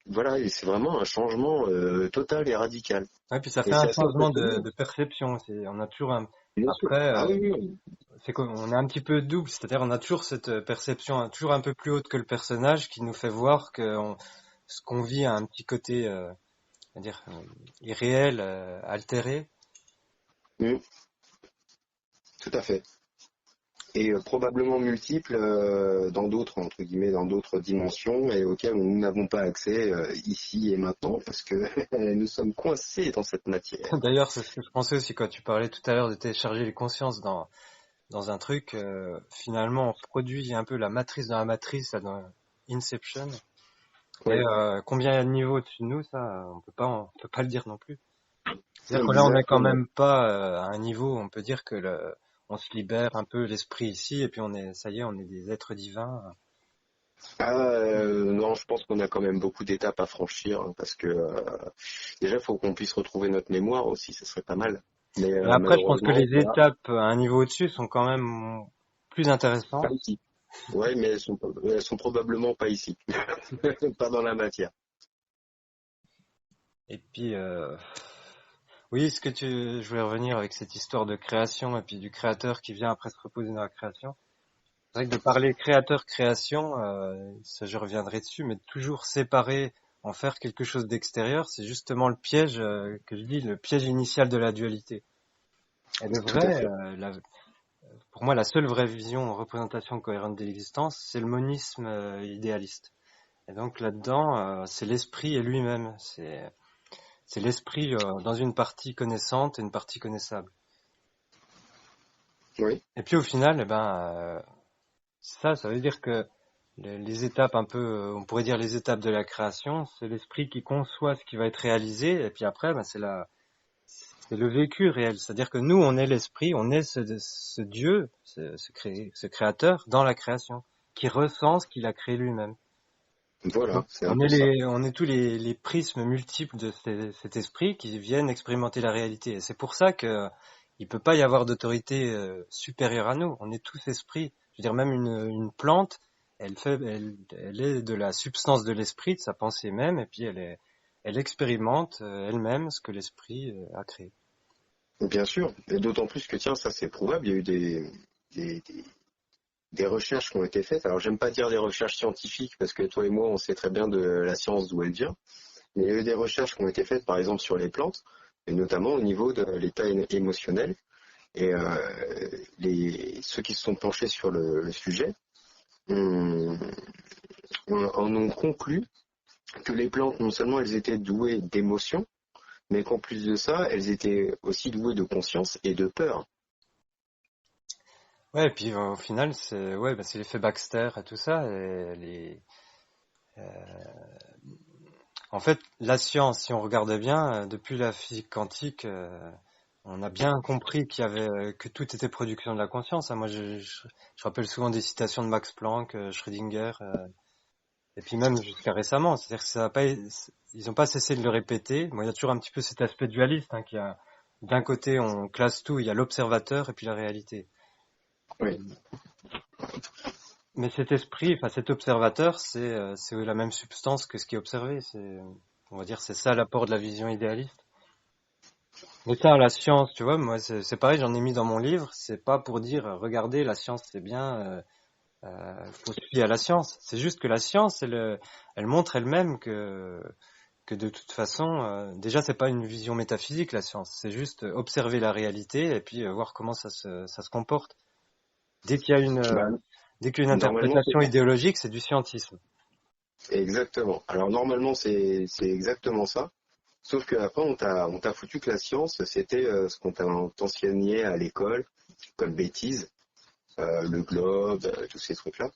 voilà, et c'est vraiment un changement total et radical. Ouais, puis ça Et fait c'est un assez changement impressionnant, de perception. On a toujours bien sûr. après, Ah oui, oui, c'est qu'on est un petit peu double, c'est-à-dire on a toujours cette perception toujours un peu plus haute que le personnage qui nous fait voir que ce qu'on vit a un petit côté, on va dire, irréel, altéré. oui. Tout à fait. Et probablement multiples dans d'autres, entre guillemets, dans d'autres dimensions et auxquelles nous n'avons pas accès ici et maintenant parce que nous sommes coincés dans cette matière. D'ailleurs, c'est ce que je pensais aussi quand tu parlais tout à l'heure de télécharger les consciences dans un truc. Finalement, on produit un peu la matrice dans la matrice, là, dans Inception. Et Oui, combien il y a de niveaux au-dessus de nous, ça, on peut pas le dire non plus. C'est-à-dire que là, on n'est quand exactement. même pas à un niveau où on peut dire que on se libère un peu l'esprit ici, et puis ça y est, on est des êtres divins. Ah, non, je pense qu'on a quand même beaucoup d'étapes à franchir hein, parce que déjà, il faut qu'on puisse retrouver notre mémoire aussi, ce serait pas mal. Mais Et après, je pense que malheureusement, les là, étapes à un niveau au-dessus sont quand même plus pas intéressantes. ici. Ouais, mais elles sont probablement pas ici, pas dans la matière. Et puis, oui, je voulais revenir avec cette histoire de création et puis du créateur qui vient après se reposer dans la création. C'est vrai que de parler créateur-création, ça je reviendrai dessus, mais toujours séparer en faire quelque chose d'extérieur, c'est justement le piège que je dis, le piège initial de la dualité. Et le Tout à vrai, fait. pour moi, la seule vraie vision, représentation cohérente de l'existence, c'est le monisme idéaliste. Et donc là-dedans, c'est l'esprit et lui-même. C'est l'esprit dans une partie connaissante et une partie connaissable. Oui, Et puis au final, eh ben, ça veut dire que les étapes un peu, on pourrait dire les étapes de la création, c'est l'esprit qui conçoit ce qui va être réalisé, et puis après, ben, c'est le vécu réel. C'est-à-dire que nous, on est l'esprit, on est ce Dieu, ce créateur dans la création, qui ressent ce qu'il a créé lui-même. voilà, Donc, c'est un peu ça. on est tous les prismes multiples de cet esprit qui viennent expérimenter la réalité. Et c'est pour ça que il peut pas y avoir d'autorité supérieure à nous. On est tous esprits. Je veux dire, même une plante, elle est de la substance de l'esprit, de sa pensée même, et puis elle expérimente elle-même ce que l'esprit a créé. Bien sûr, et d'autant plus que tiens, ça c'est probable, il y a eu des, des- des recherches qui ont été faites. Alors j'aime pas dire des recherches scientifiques parce que toi et moi on sait très bien de la science d'où elle vient, mais il y a eu des recherches qui ont été faites par exemple sur les plantes, et notamment au niveau de l'état émotionnel. Et ceux qui se sont penchés sur le sujet ont- en ont conclu que les plantes, non seulement elles étaient douées d'émotions, mais qu'en plus de ça, elles étaient aussi douées de conscience et de peur. Ouais, et puis au final, c'est l'effet Baxter et tout ça. En fait, la science, si on regardait bien, depuis la physique quantique, on a bien compris que tout était production de la conscience, hein. Moi, je rappelle souvent des citations de Max Planck, Schrödinger, et puis même jusqu'à récemment. C'est-à-dire que ils n'ont pas cessé de le répéter. Bon, il y a toujours un petit peu cet aspect dualiste, hein, d'un côté, on classe tout, il y a l'observateur et puis la réalité. Oui, Mais cet esprit, enfin cet observateur, c'est la même substance que ce qui est observé. On va dire, c'est ça l'apport de la vision idéaliste. Mais ça, la science, tu vois, moi, c'est pareil, j'en ai mis dans mon livre. C'est pas pour dire, regardez, la science, c'est bien, faut se fier à la science. C'est juste que la science, elle montre elle-même que de toute façon, déjà, c'est pas une vision métaphysique, la science. C'est juste observer la réalité et puis voir comment ça se comporte. Dès qu'il y a bah, dès qu'il y a une normalement c'est interprétation ça. idéologique, c'est du scientisme. Exactement. Alors normalement c'est exactement ça. Sauf qu'après on t'a foutu que la science c'était ce qu'on t'a enseigné à l'école comme bêtise, le globe, tous ces trucs-là.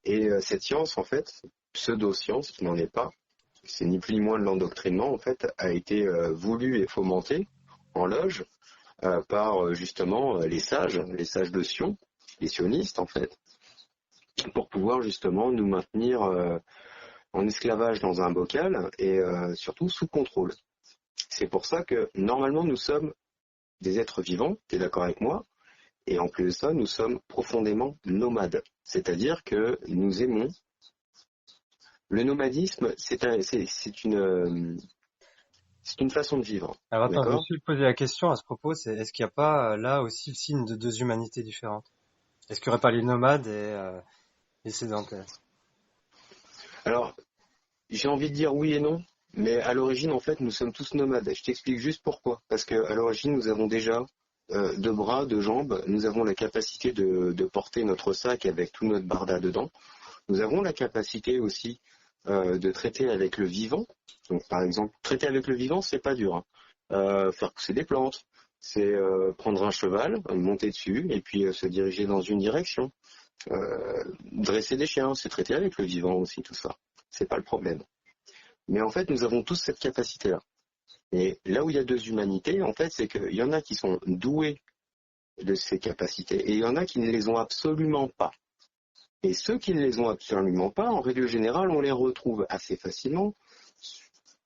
Et cette science en fait, pseudo-science qui n'en est pas, c'est ni plus ni moins de l'endoctrinement en fait, a été voulu et fomenté en loge par justement les sages de Sion, les sionistes en fait, pour pouvoir justement nous maintenir en esclavage dans un bocal et surtout sous contrôle. C'est pour ça que normalement nous sommes des êtres vivants, tu es d'accord avec moi, et en plus de ça, nous sommes profondément nomades. C'est-à-dire que nous aimons. Le nomadisme, c'est une façon de vivre. Alors attends, je me D'accord? suis posé la question à ce propos, c'est est-ce qu'il n'y a pas là aussi le signe de deux humanités différentes? Est-ce qu'il n'y aurait pas les nomades et les sédentaires? Alors, j'ai envie de dire oui et non, mais à l'origine, en fait, nous sommes tous nomades. Je t'explique juste pourquoi. Parce qu'à l'origine, nous avons déjà deux bras, deux jambes, nous avons la capacité de porter notre sac avec tout notre barda dedans. Nous avons la capacité aussi de traiter avec le vivant. Donc, par exemple, traiter avec le vivant, c'est pas dur, hein. Faire pousser des plantes, c'est prendre un cheval, monter dessus et puis se diriger dans une direction. Dresser des chiens, c'est traiter avec le vivant aussi, tout ça. C'est pas le problème. Mais en fait, nous avons tous cette capacité-là. Et là où il y a deux humanités, en fait, c'est qu'il y en a qui sont doués de ces capacités et il y en a qui ne les ont absolument pas. Et ceux qui ne les ont absolument pas, en règle générale, on les retrouve assez facilement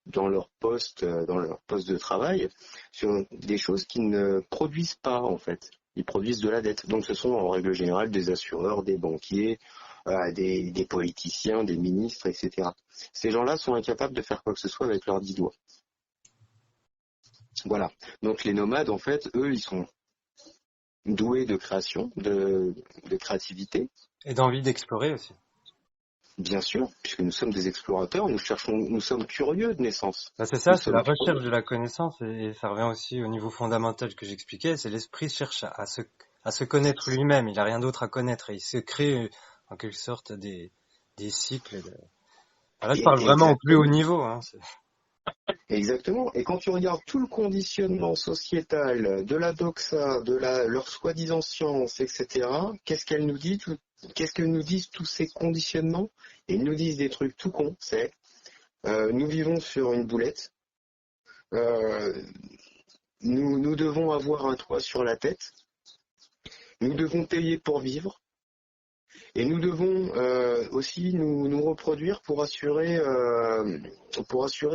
dans leur poste de travail, sur des choses qui ne produisent pas, en fait. Ils produisent de la dette. Donc ce sont en règle générale des assureurs, des banquiers, des politiciens, des ministres, etc. Ces gens-là sont incapables de faire quoi que ce soit avec leurs 10 doigts. Voilà. Donc les nomades, en fait, eux, ils sont doués de création, de créativité, Et d'envie d'explorer aussi. Bien sûr, puisque nous sommes des explorateurs, nous sommes curieux de naissance. Bah, c'est Nous ça, c'est la sommes recherche curieux. de la connaissance et ça revient aussi au niveau fondamental que j'expliquais, c'est l'esprit cherche à se connaître lui-même, il a rien d'autre à connaître et il se crée en quelque sorte des cycles. Là, je parle vraiment au plus haut Exactement. niveau, hein. Exactement. Et quand tu regardes tout le conditionnement sociétal de la doxa, leur soi-disant science, etc., qu'est-ce que nous disent tous ces conditionnements? Et ils nous disent des trucs tout cons, c'est nous vivons sur une boulette, euh, nous devons avoir un toit sur la tête, nous devons payer pour vivre, et nous devons aussi nous reproduire pour assurer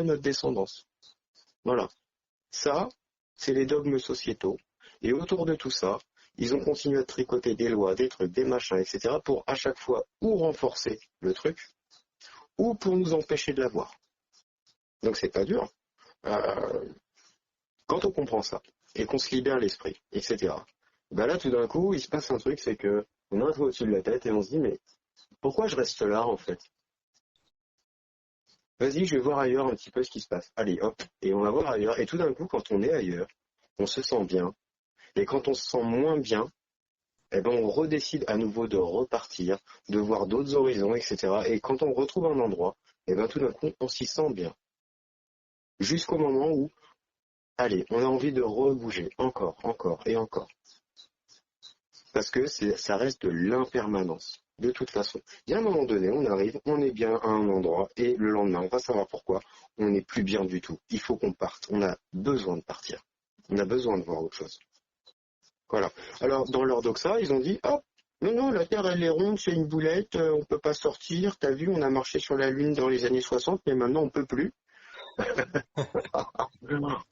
notre descendance. Voilà. Ça, c'est les dogmes sociétaux. Et autour de tout ça, ils ont continué à tricoter des lois, des trucs, des machins, etc. pour à chaque fois ou renforcer le truc, ou pour nous empêcher de l'avoir. Donc c'est pas dur. Euh, Quand on comprend ça, et qu'on se libère l'esprit, etc. Ben là, tout d'un coup, il se passe un truc, c'est que on a un toit au-dessus de la tête et on se dit, mais pourquoi je reste là, en fait? Vas-y, je vais voir ailleurs un petit peu ce qui se passe. Allez, hop, et on va voir ailleurs. Et tout d'un coup, quand on est ailleurs, on se sent bien. Et quand on se sent moins bien, eh ben, on redécide à nouveau de repartir, de voir d'autres horizons, etc. Et quand on retrouve un endroit, eh ben, tout d'un coup, on s'y sent bien. Jusqu'au moment où, allez, on a envie de rebouger, encore, encore et encore. Parce que ça reste de l'impermanence. De toute façon. Il y a un moment donné, on arrive, on est bien à un endroit, et le lendemain, on va savoir pourquoi, on n'est plus bien du tout. Il faut qu'on parte. On a besoin de partir. On a besoin de voir autre chose. Voilà. Alors, dans leur doxa, ils ont dit, oh, non, non, la Terre, elle est ronde, c'est une boulette, on peut pas sortir. T'as vu, on a marché sur la Lune dans les années 60, mais maintenant, on peut plus.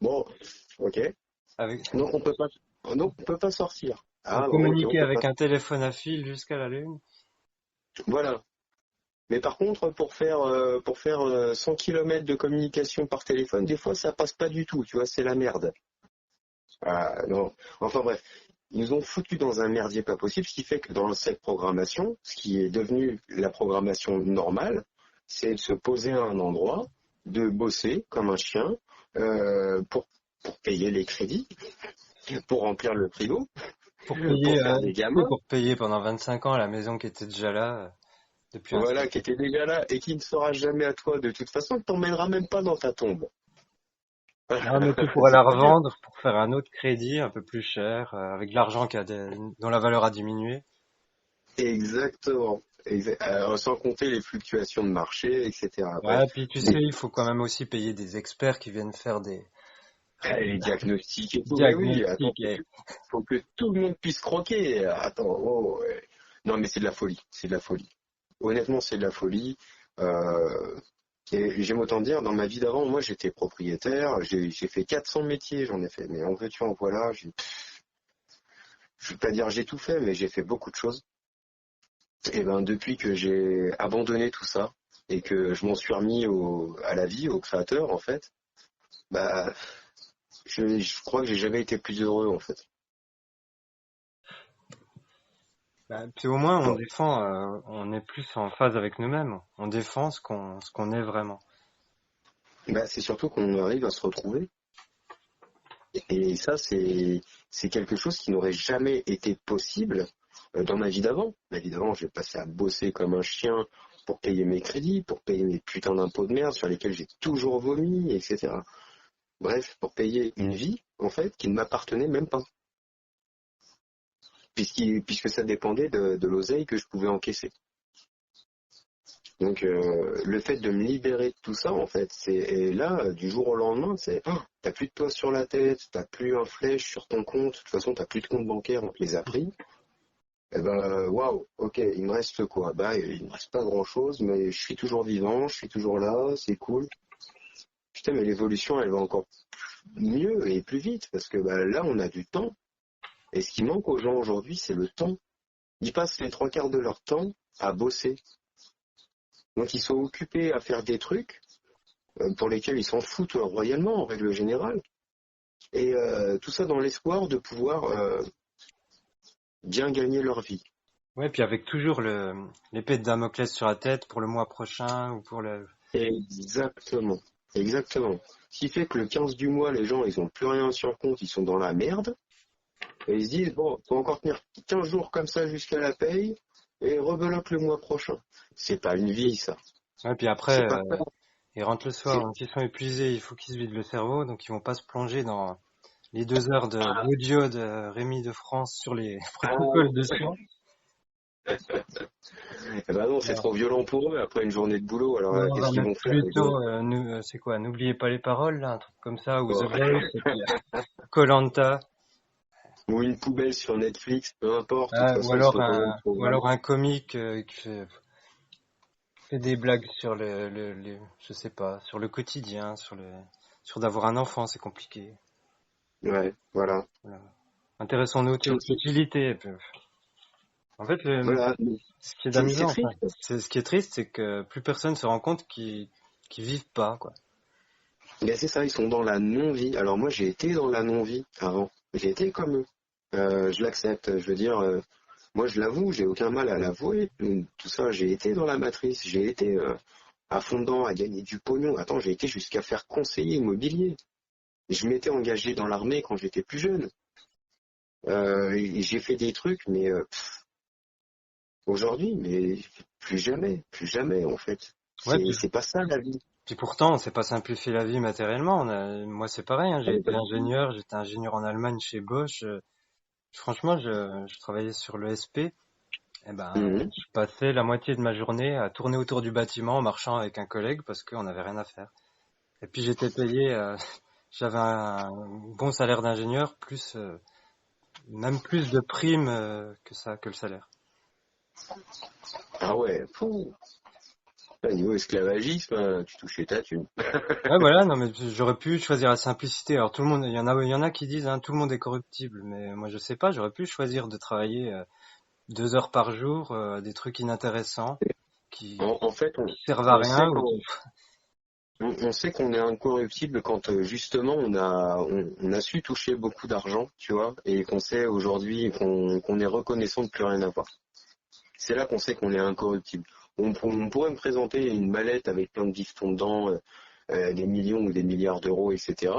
Bon, ok. Avec, Donc, on peut pas sortir. pour Ah, bon, ok, on communiquer peut pas. avec un téléphone à fil jusqu'à la Lune. Voilà. Mais par contre, pour faire 100 km de communication par téléphone, des fois, ça passe pas du tout, tu vois, c'est la merde. Ah, non. Enfin bref, ils nous ont foutu dans un merdier pas possible, ce qui fait que dans cette programmation, ce qui est devenu la programmation normale, c'est de se poser à un endroit, de bosser comme un chien, pour payer les crédits, pour remplir le frigo, Pour payer, pour faire des tu sais, gamins, pour payer pendant 25 ans la maison qui était déjà là depuis un voilà, siècle. qui était déjà là et qui ne sera jamais à toi de toute façon, ne t'emmènera même pas dans ta tombe. Non, mais tu pourrais C'est la pas bien. revendre pour faire un autre crédit un peu plus cher, avec de l'argent dont la valeur a diminué. Exactement. Alors, sans compter les fluctuations de marché, etc. Bref, Ouais, puis tu sais, il faut quand même aussi payer des experts qui viennent faire les diagnostics et tout. Mais oui, attends, diagnostics et faut que tout le monde puisse croquer. Attends, oh, ouais. Non, mais c'est de la folie. C'est de la folie. Honnêtement, c'est de la folie. Euh, et j'aime autant dire, dans ma vie d'avant, moi, j'étais propriétaire. J'ai fait 400 métiers, j'en ai fait. Mais en veux-tu, en voilà. Je vais pas dire j'ai tout fait, mais j'ai fait beaucoup de choses. Et ben, depuis que j'ai abandonné tout ça et que je m'en suis remis à la vie, au créateur, en fait, bah, je crois que j'ai jamais été plus heureux, en fait. bah, puis au moins on Bon. défend, on est plus en phase avec nous-mêmes. On défend ce qu'on est vraiment. Bah, c'est surtout qu'on arrive à se retrouver. Et ça, c'est quelque chose qui n'aurait jamais été possible dans ma vie d'avant. Ma vie d'avant, j'ai passé à bosser comme un chien pour payer mes crédits, pour payer mes putains d'impôts de merde sur lesquels j'ai toujours vomi, etc. Bref, pour payer une vie, en fait, qui ne m'appartenait même pas. Puisque ça dépendait de l'oseille que je pouvais encaisser. Donc le fait de me libérer de tout ça, en fait, et là, du jour au lendemain, c'est t'as plus de toit sur la tête, t'as plus un flèche sur ton compte, de toute façon t'as plus de compte bancaire, on te les a pris. Eh ben waouh, ok, il me reste quoi? Bah il me reste pas grand chose, mais je suis toujours vivant, je suis toujours là, c'est cool. Putain, mais l'évolution elle va encore mieux et plus vite, parce que bah, là on a du temps. Et ce qui manque aux gens aujourd'hui, c'est le temps. Ils passent les trois quarts de leur temps à bosser. Donc ils sont occupés à faire des trucs pour lesquels ils s'en foutent royalement en règle générale. Et tout ça dans l'espoir de pouvoir bien gagner leur vie. Ouais, puis avec toujours l'épée de Damoclès sur la tête pour le mois prochain ou pour le. Exactement. Exactement. Ce qui fait que le 15 du mois, les gens, ils ont plus rien sur le compte, ils sont dans la merde. Et ils se disent, bon, faut encore tenir 15 jours comme ça jusqu'à la paye, et rebelote le mois prochain. C'est pas une vie, ça. Ouais, puis après, C'est pas ça. ils rentrent le soir, C'est... donc ils sont épuisés, il faut qu'ils se vident le cerveau, donc ils vont pas se plonger dans les 2 heures Ah, d'audio de Rémi de France sur les ah, protocoles de soins. eh ben non, c'est Ouais. trop violent pour eux après une journée de boulot. Alors, Ou on qu'est-ce va qu'ils mettre vont faire? plutôt, c'est quoi, n'oubliez pas les paroles, là, un truc comme ça, ou The Voice, et puis koh Ou une poubelle sur Netflix, peu importe. De toute façon, ils sont quand même ou programmés. alors un comique qui fait des blagues sur je sais pas, sur le quotidien, sur d'avoir un enfant, c'est compliqué. Ouais, voilà. Voilà. Intéressons-nous aux utilités. En fait, Voilà. ce qui est C'est amusant, enfin, triste. ce qui est triste, c'est que plus personne se rend compte qu'ils vivent pas, quoi. Mais c'est ça, ils sont dans la non-vie. Alors moi, j'ai été dans la non-vie avant. J'ai été comme eux. Je l'accepte. Je veux dire, moi, je l'avoue, j'ai aucun mal à l'avouer. Tout ça, j'ai été dans la matrice. J'ai été à fond dedans, à gagner du pognon. Attends, j'ai été jusqu'à faire conseiller immobilier. Je m'étais engagé dans l'armée quand j'étais plus jeune. Et j'ai fait des trucs, mais aujourd'hui, mais plus jamais en fait. Ouais, C'est pas ça la vie. puis pourtant, on s'est pas simplifié la vie matériellement. Moi, c'est pareil, hein, j'étais ingénieur en Allemagne chez Bosch. Franchement, je travaillais sur le SP. Eh ben, Mhm. je passais la moitié de ma journée à tourner autour du bâtiment en marchant avec un collègue parce qu'on n'avait rien à faire. Et puis j'étais payé, j'avais un bon salaire d'ingénieur, même plus de primes que le salaire. Ah ouais, fou. Niveau esclavagisme, tu touchais ta thune. Ouais, voilà, non, mais j'aurais pu choisir la simplicité. Alors tout le monde, il y en a qui disent, hein, tout le monde est corruptible, mais moi je sais pas, j'aurais pu choisir de travailler 2 heures par jour, des trucs inintéressants En fait, qui servent à on rien sait ou qu'on on sait qu'on est incorruptible quand justement on a su toucher beaucoup d'argent, tu vois, et qu'on sait aujourd'hui qu'on est reconnaissant de plus rien avoir. C'est là qu'on sait qu'on est incorruptible. On pourrait me présenter une mallette avec plein de bifetons dedans, des millions ou des milliards d'euros, etc.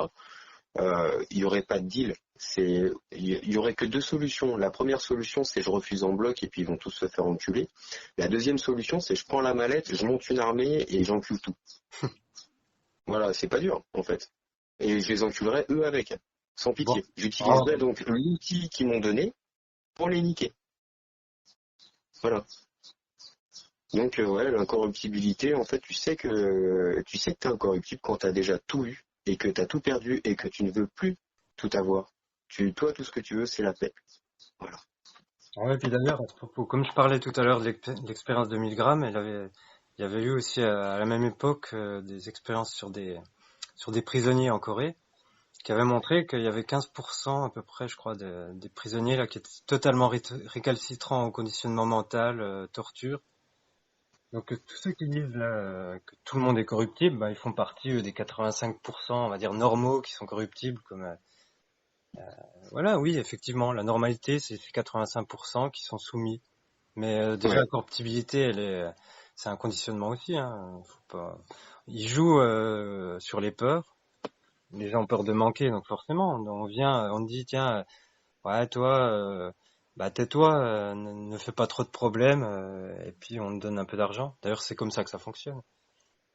Il y aurait pas de deal. Il y aurait que deux solutions. La première solution, c'est je refuse en bloc et puis ils vont tous se faire enculer. La deuxième solution, c'est je prends la mallette, je monte une armée et j'encule tout. Voilà, c'est pas dur en fait. Et je les enculerai eux avec, sans bon. pitié. Ah, J'utiliserai donc l'outil qu'ils m'ont donné pour les niquer. Voilà. Donc ouais, l'incorruptibilité, en fait, tu sais que t'es incorruptible quand t'as déjà tout eu et que t'as tout perdu et que tu ne veux plus tout avoir. Toi, tout ce que tu veux, c'est la paix. Voilà. ouais, puis d'ailleurs, à ce propos, comme je parlais tout à l'heure de l'expérience de Milgram, il y avait eu aussi à la même époque des expériences sur des prisonniers en Corée qui avaient montré qu'il y avait 15% à peu près, je crois, des prisonniers là qui étaient totalement récalcitrants au conditionnement mental, torture. Donc tous ceux qui disent là que tout le monde est corruptible, bah, ils font partie des 85%, on va dire normaux, qui sont corruptibles. Voilà, oui, effectivement, la normalité, c'est ces 85% qui sont soumis. Mais déjà, Ouais. la corruptibilité, c'est un conditionnement aussi. Hein. Faut pas. Ils jouent sur les peurs. Les gens ont peur de manquer, donc forcément, on dit tiens, ouais, toi, bah tais-toi, ne fais pas trop de problèmes, et puis on te donne un peu d'argent. D'ailleurs, c'est comme ça que ça fonctionne.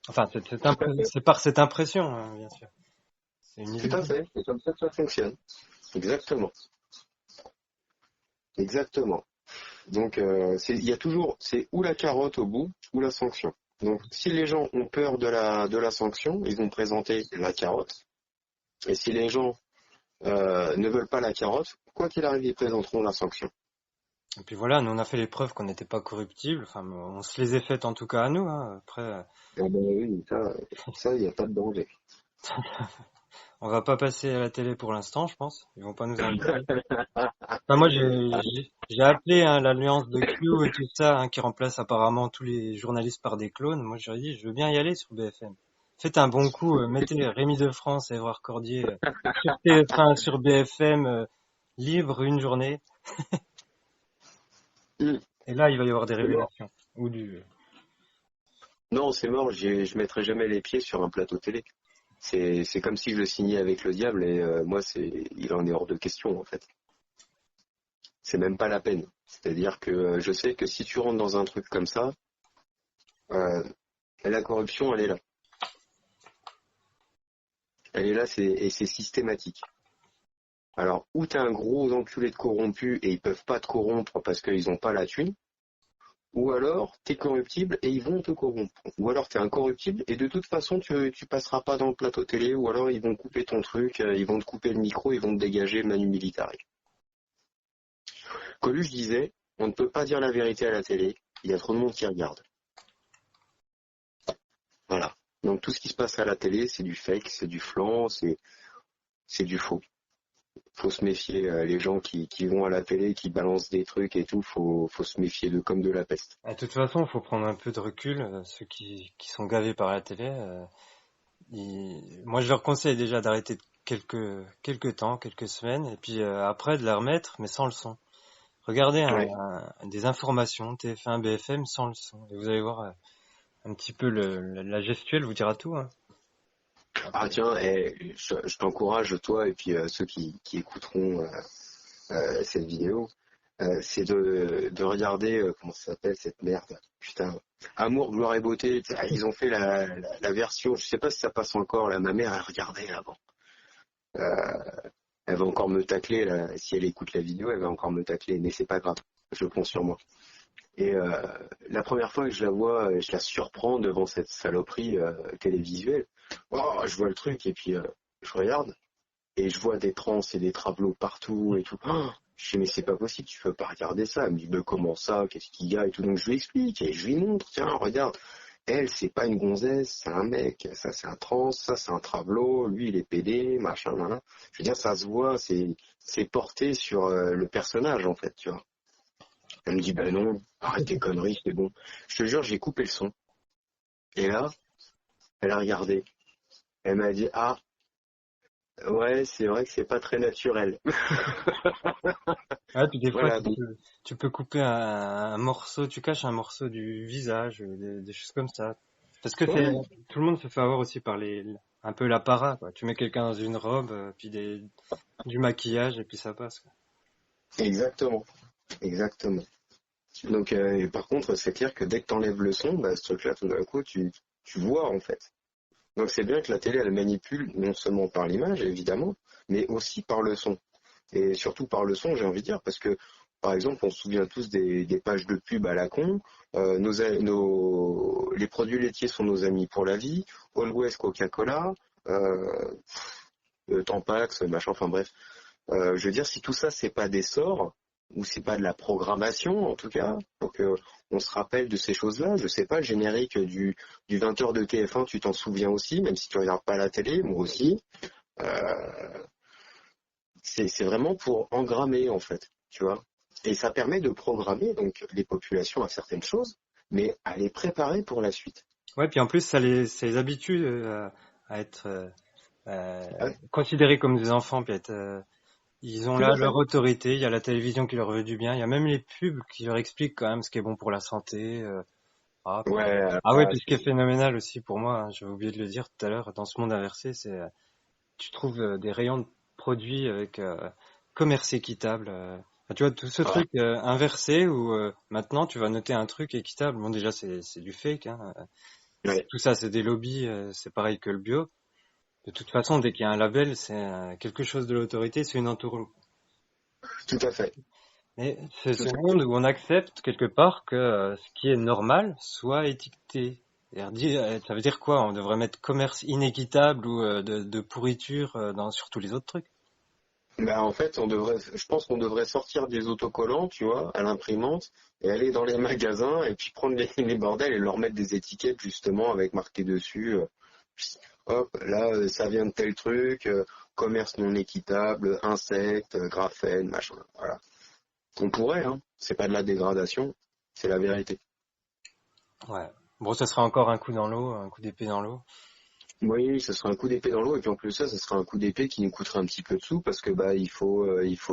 Enfin, Tout à fait. c'est par cette impression, hein, bien sûr. C'est une Tout à illusion. fait. C'est comme ça que ça fonctionne. Exactement. Exactement. Donc, il y a toujours, c'est ou la carotte au bout ou la sanction. Donc, si les gens ont peur de la sanction, ils vont présenter la carotte. Et si les gens ne veulent pas la carotte, quoi qu'il arrive, ils présenteront la sanction. Et puis voilà, nous on a fait les preuves qu'on n'était pas corruptible. Enfin, on se les est faites en tout cas à nous. Hein. Après, Ah ben oui, ça, il n'y a pas de danger. on va pas passer à la télé pour l'instant, je pense. Ils vont pas nous inviter. Enfin, moi, j'ai appelé hein, l'alliance de Q et tout ça, hein, qui remplace apparemment tous les journalistes par des clones. Moi, je leur ai dit, je veux bien y aller sur BFM. Faites un bon coup, mettez Rémi de France et Édouard Cordier sur TF1, sur BFM, libre une journée. Hmm. Et là, il va y avoir des C'est mort. révélations. Ou du... Non, c'est mort. Je mettrai jamais les pieds sur un plateau télé. C'est comme si je le signais avec le diable et moi, il en est hors de question en fait. C'est même pas la peine. C'est-à-dire que je sais que si tu rentres dans un truc comme ça, euh, la corruption, elle est là. Elle est là, et c'est systématique. Alors, ou t'es un gros enculé de corrompu et ils peuvent pas te corrompre parce qu'ils ont pas la thune, ou alors t'es corruptible et ils vont te corrompre. Ou alors t'es incorruptible et de toute façon tu passeras pas dans le plateau télé, ou alors ils vont couper ton truc, ils vont te couper le micro, ils vont te dégager Manu Militari. Coluche disait, on ne peut pas dire la vérité à la télé, il y a trop de monde qui regarde. Voilà. Donc tout ce qui se passe à la télé, c'est du fake, c'est du flan, c'est du faux. Faut se méfier, les gens qui vont à la télé, qui balancent des trucs et tout, faut se méfier d'eux comme de la peste. De toute façon, il faut prendre un peu de recul. Ceux qui sont gavés par la télé, moi, je leur conseille déjà d'arrêter quelques temps, quelques semaines, et puis après de la remettre, mais sans le son. Regardez Ouais. des informations, TF1, BFM, sans le son. Et vous allez voir un petit peu la gestuelle vous dira tout, hein. Ah Après. tiens, je t'encourage, toi et puis ceux qui écouteront cette vidéo, c'est de regarder, comment ça s'appelle cette merde, putain, Amour, gloire et beauté, ils ont fait la version, je sais pas si ça passe encore, là, ma mère, elle regardait avant. Elle va encore me tacler, là, si elle écoute la vidéo, elle va encore me tacler, mais c'est pas grave, je prends sur moi. Et la première fois que je la vois, je la surprends devant cette saloperie télévisuelle. Oh, je vois le truc et puis je regarde et je vois des trans et des travelots partout et tout. Oh, je dis mais c'est pas possible, tu peux pas regarder ça. Elle me dit mais comment ça, qu'est-ce qu'il y a et tout. Donc je lui explique et je lui montre, tiens regarde, elle c'est pas une gonzesse, c'est un mec, ça c'est un trans, ça c'est un travelot, lui il est pédé, machin, machin. Je veux dire ça se voit, c'est porté sur le personnage en fait, tu vois. Elle me dit, bah non, arrête tes conneries, c'est bon. Je te jure, j'ai coupé le son. Et là, elle a regardé. Elle m'a dit, ah, ouais, c'est vrai que c'est pas très naturel. Ouais, puis des fois, Voilà, donc, tu peux couper un morceau, tu caches un morceau du visage, des choses comme ça. Parce que ouais, tout le monde se fait avoir aussi par un peu l'apparat, quoi. Tu mets quelqu'un dans une robe, puis du maquillage, et puis ça passe, quoi. exactement, exactement. Donc, et par contre, c'est clair que dès que t'enlèves le son, bah, ce truc-là, tout d'un coup, tu vois, en fait. Donc, c'est bien que la télé, elle manipule non seulement par l'image, évidemment, mais aussi par le son. Et surtout par le son, j'ai envie de dire, parce que, par exemple, on se souvient tous des pages de pub à la con, les produits laitiers sont nos amis pour la vie, Always Coca-Cola, euh, Tampax, machin, enfin bref. Je veux dire, si tout ça, c'est pas des sorts, ou c'est pas de la programmation, en tout cas, pour que on se rappelle de ces choses-là, je sais pas, le générique du 20h de TF1, tu t'en souviens aussi, même si tu regardes pas la télé, moi aussi. Euh, c'est vraiment pour engrammer en fait, tu vois. Et ça permet de programmer donc les populations à certaines choses, mais à les préparer pour la suite. Ouais, puis en plus, ça les habitue à être Ouais, considérés comme des enfants, puis ils ont tout là à leur fait. autorité, il y a la télévision qui leur veut du bien, il y a même les pubs qui leur expliquent quand même ce qui est bon pour la santé. Ah, puis, Ouais, ah ouais, là, puis ce qui est phénoménal aussi pour moi, hein, j'avais oublié de le dire tout à l'heure, dans ce monde inversé, c'est tu trouves des rayons de produits avec commerce équitable. Enfin, tu vois, tout ce ah, truc inversé où maintenant tu vas noter un truc équitable. Bon, déjà, c'est du fake, hein. ouais, Tout ça, c'est des lobbies, c'est pareil que le bio. De toute façon, dès qu'il y a un label, c'est quelque chose de l'autorité, c'est une entourloupe. tout à fait. Mais c'est Tout ce à monde où on accepte quelque part que ce qui est normal soit étiqueté. Ça veut dire quoi? On devrait mettre commerce inéquitable ou de pourriture sur tous les autres trucs. Bah, en fait, je pense qu'on devrait sortir des autocollants, tu vois, à l'imprimante, et aller dans les magasins et puis prendre les bordels et leur mettre des étiquettes justement avec marqué dessus. Hop, là, ça vient de tel truc, commerce non équitable, insectes, graphène, machin. Voilà. On pourrait, hein. C'est pas de la dégradation, c'est la vérité. Ouais. Bon, ça sera encore un coup dans l'eau, un coup d'épée dans l'eau. Oui, ce sera un coup d'épée dans l'eau, et puis en plus de ça, ce sera un coup d'épée qui nous coûtera un petit peu de sous, parce que bah il faut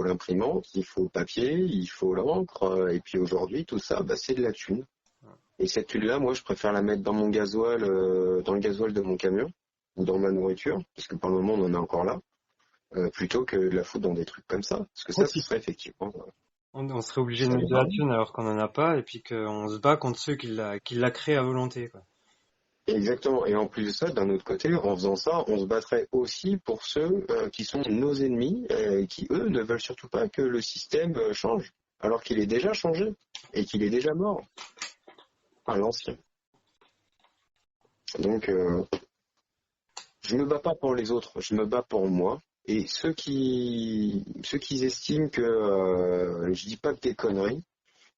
l'imprimante, il faut le papier, il faut l'encre, et puis aujourd'hui tout ça, bah c'est de la thune. Et cette thune-là, moi je préfère la mettre dans mon gasoil, dans le gasoil de mon camion, ou dans ma nourriture, parce que par le moment on en est encore là, plutôt que de la foutre dans des trucs comme ça, parce que ça, ce serait effectivement, On serait obligé de ça mettre de la ira. thune alors qu'on en a pas, et puis qu'on se bat contre ceux qui l'a créé à volonté, quoi. Exactement. Et en plus de ça, d'un autre côté, en faisant ça, on se battrait aussi pour ceux qui sont nos ennemis, qui eux ne veulent surtout pas que le système change, alors qu'il est déjà changé et qu'il est déjà mort, à l'ancien. Donc, je me bats pas pour les autres, je me bats pour moi. Et ceux qui estiment que je dis pas que des conneries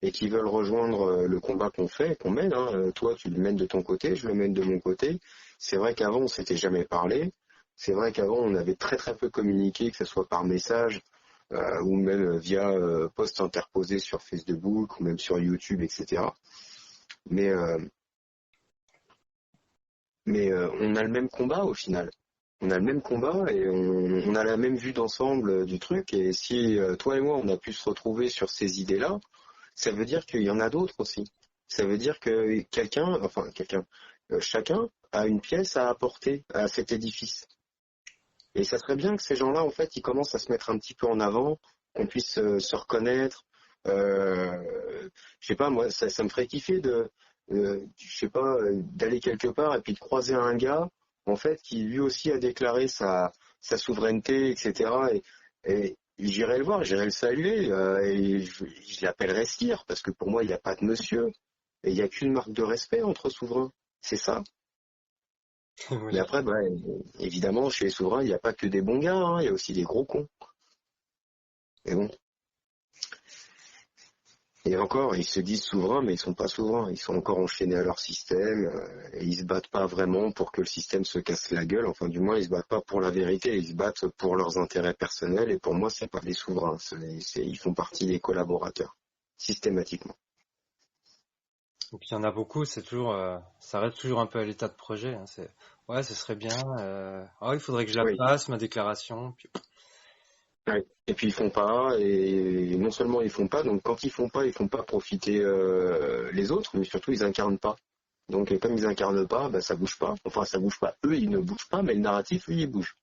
et qui veulent rejoindre le combat qu'on fait, qu'on mène, hein, toi tu le mènes de ton côté, je le mène de mon côté. C'est vrai qu'avant on s'était jamais parlé. C'est vrai qu'avant on avait très très peu communiqué, que ce soit par message ou même via post interposé sur Facebook ou même sur YouTube, etc. Mais on a le même combat au final. On a le même combat et on a la même vue d'ensemble du truc. Et si toi et moi, on a pu se retrouver sur ces idées-là, ça veut dire qu'il y en a d'autres aussi. Ça veut dire que chacun a une pièce à apporter à cet édifice. Et ça serait bien que ces gens-là, en fait, ils commencent à se mettre un petit peu en avant, qu'on puisse se reconnaître. Je sais pas, moi, ça me ferait kiffer je sais pas, d'aller quelque part et puis de croiser un gars, en fait, qui lui aussi a déclaré sa souveraineté, etc. Et j'irai le voir, j'irai le saluer, et je l'appellerai Sire, parce que pour moi, il n'y a pas de monsieur. Et il n'y a qu'une marque de respect entre souverains. C'est ça. Mais Oui. après, bah, évidemment, chez les souverains, il n'y a pas que des bons gars, hein, il y a aussi des gros cons. Mais bon. Et encore, ils se disent souverains, mais ils sont pas souverains. Ils sont encore enchaînés à leur système, et ils se battent pas vraiment pour que le système se casse la gueule. Enfin, du moins, ils se battent pas pour la vérité, ils se battent pour leurs intérêts personnels. Et pour moi, c'est pas des souverains. Ils font partie des collaborateurs, systématiquement. Et puis il y en a beaucoup, ça reste toujours un peu à l'état de projet, hein. Ouais, ce serait bien. Oh, il faudrait que je la Oui. passe, ma déclaration. Puis, Ouais. Et puis ils font pas, et non seulement ils font pas, donc quand ils font pas profiter les autres, mais surtout ils incarnent pas. Donc comme ils incarnent pas, bah, ça bouge pas. Enfin ça bouge pas. Eux ils ne bougent pas, mais le narratif lui il bouge.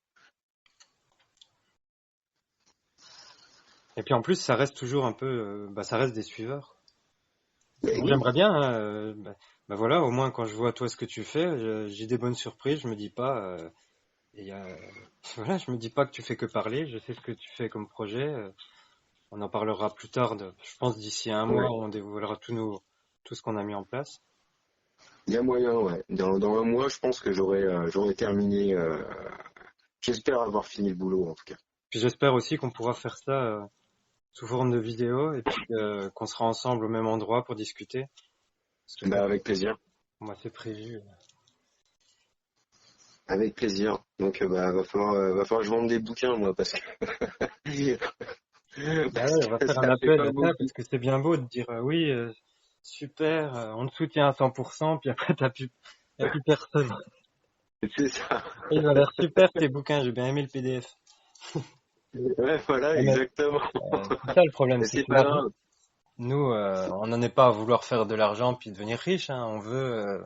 et puis en plus, ça reste toujours un peu, ça reste des suiveurs. Mais Moi, oui, j'aimerais bien, hein, voilà, au moins quand je vois toi ce que tu fais, j'ai des bonnes surprises. Je me dis pas, et, voilà, je me dis pas que tu fais que parler. Je sais ce que tu fais comme projet. On en parlera plus tard. Je pense d'ici un mois, ouais. on dévoilera tout ce qu'on a mis en place. Il y a moyen, ouais. Dans un mois, je pense que j'aurai terminé. J'espère avoir fini le boulot en tout cas. Puis j'espère aussi qu'on pourra faire ça sous forme de vidéo et puis qu'on sera ensemble au même endroit pour discuter. Parce que ça, Bah avec plaisir. moi, c'est prévu. Avec plaisir. Donc bah va falloir que je vende des bouquins moi parce que Bah parce ouais, on va que faire un ça fait appel pas à ça beaucoup. parce que c'est bien beau de dire oui, super, on te soutient à 100%, puis après y a plus personne. C'est ça. Ils ont l'air super tes bouquins, j'ai bien aimé le PDF. Ouais, voilà, Ouais, mais, exactement. c'est ça le problème, Mais c'est c'est que pas l'argent, grave. nous, on n'en est pas à vouloir faire de l'argent puis devenir riche, hein. On veut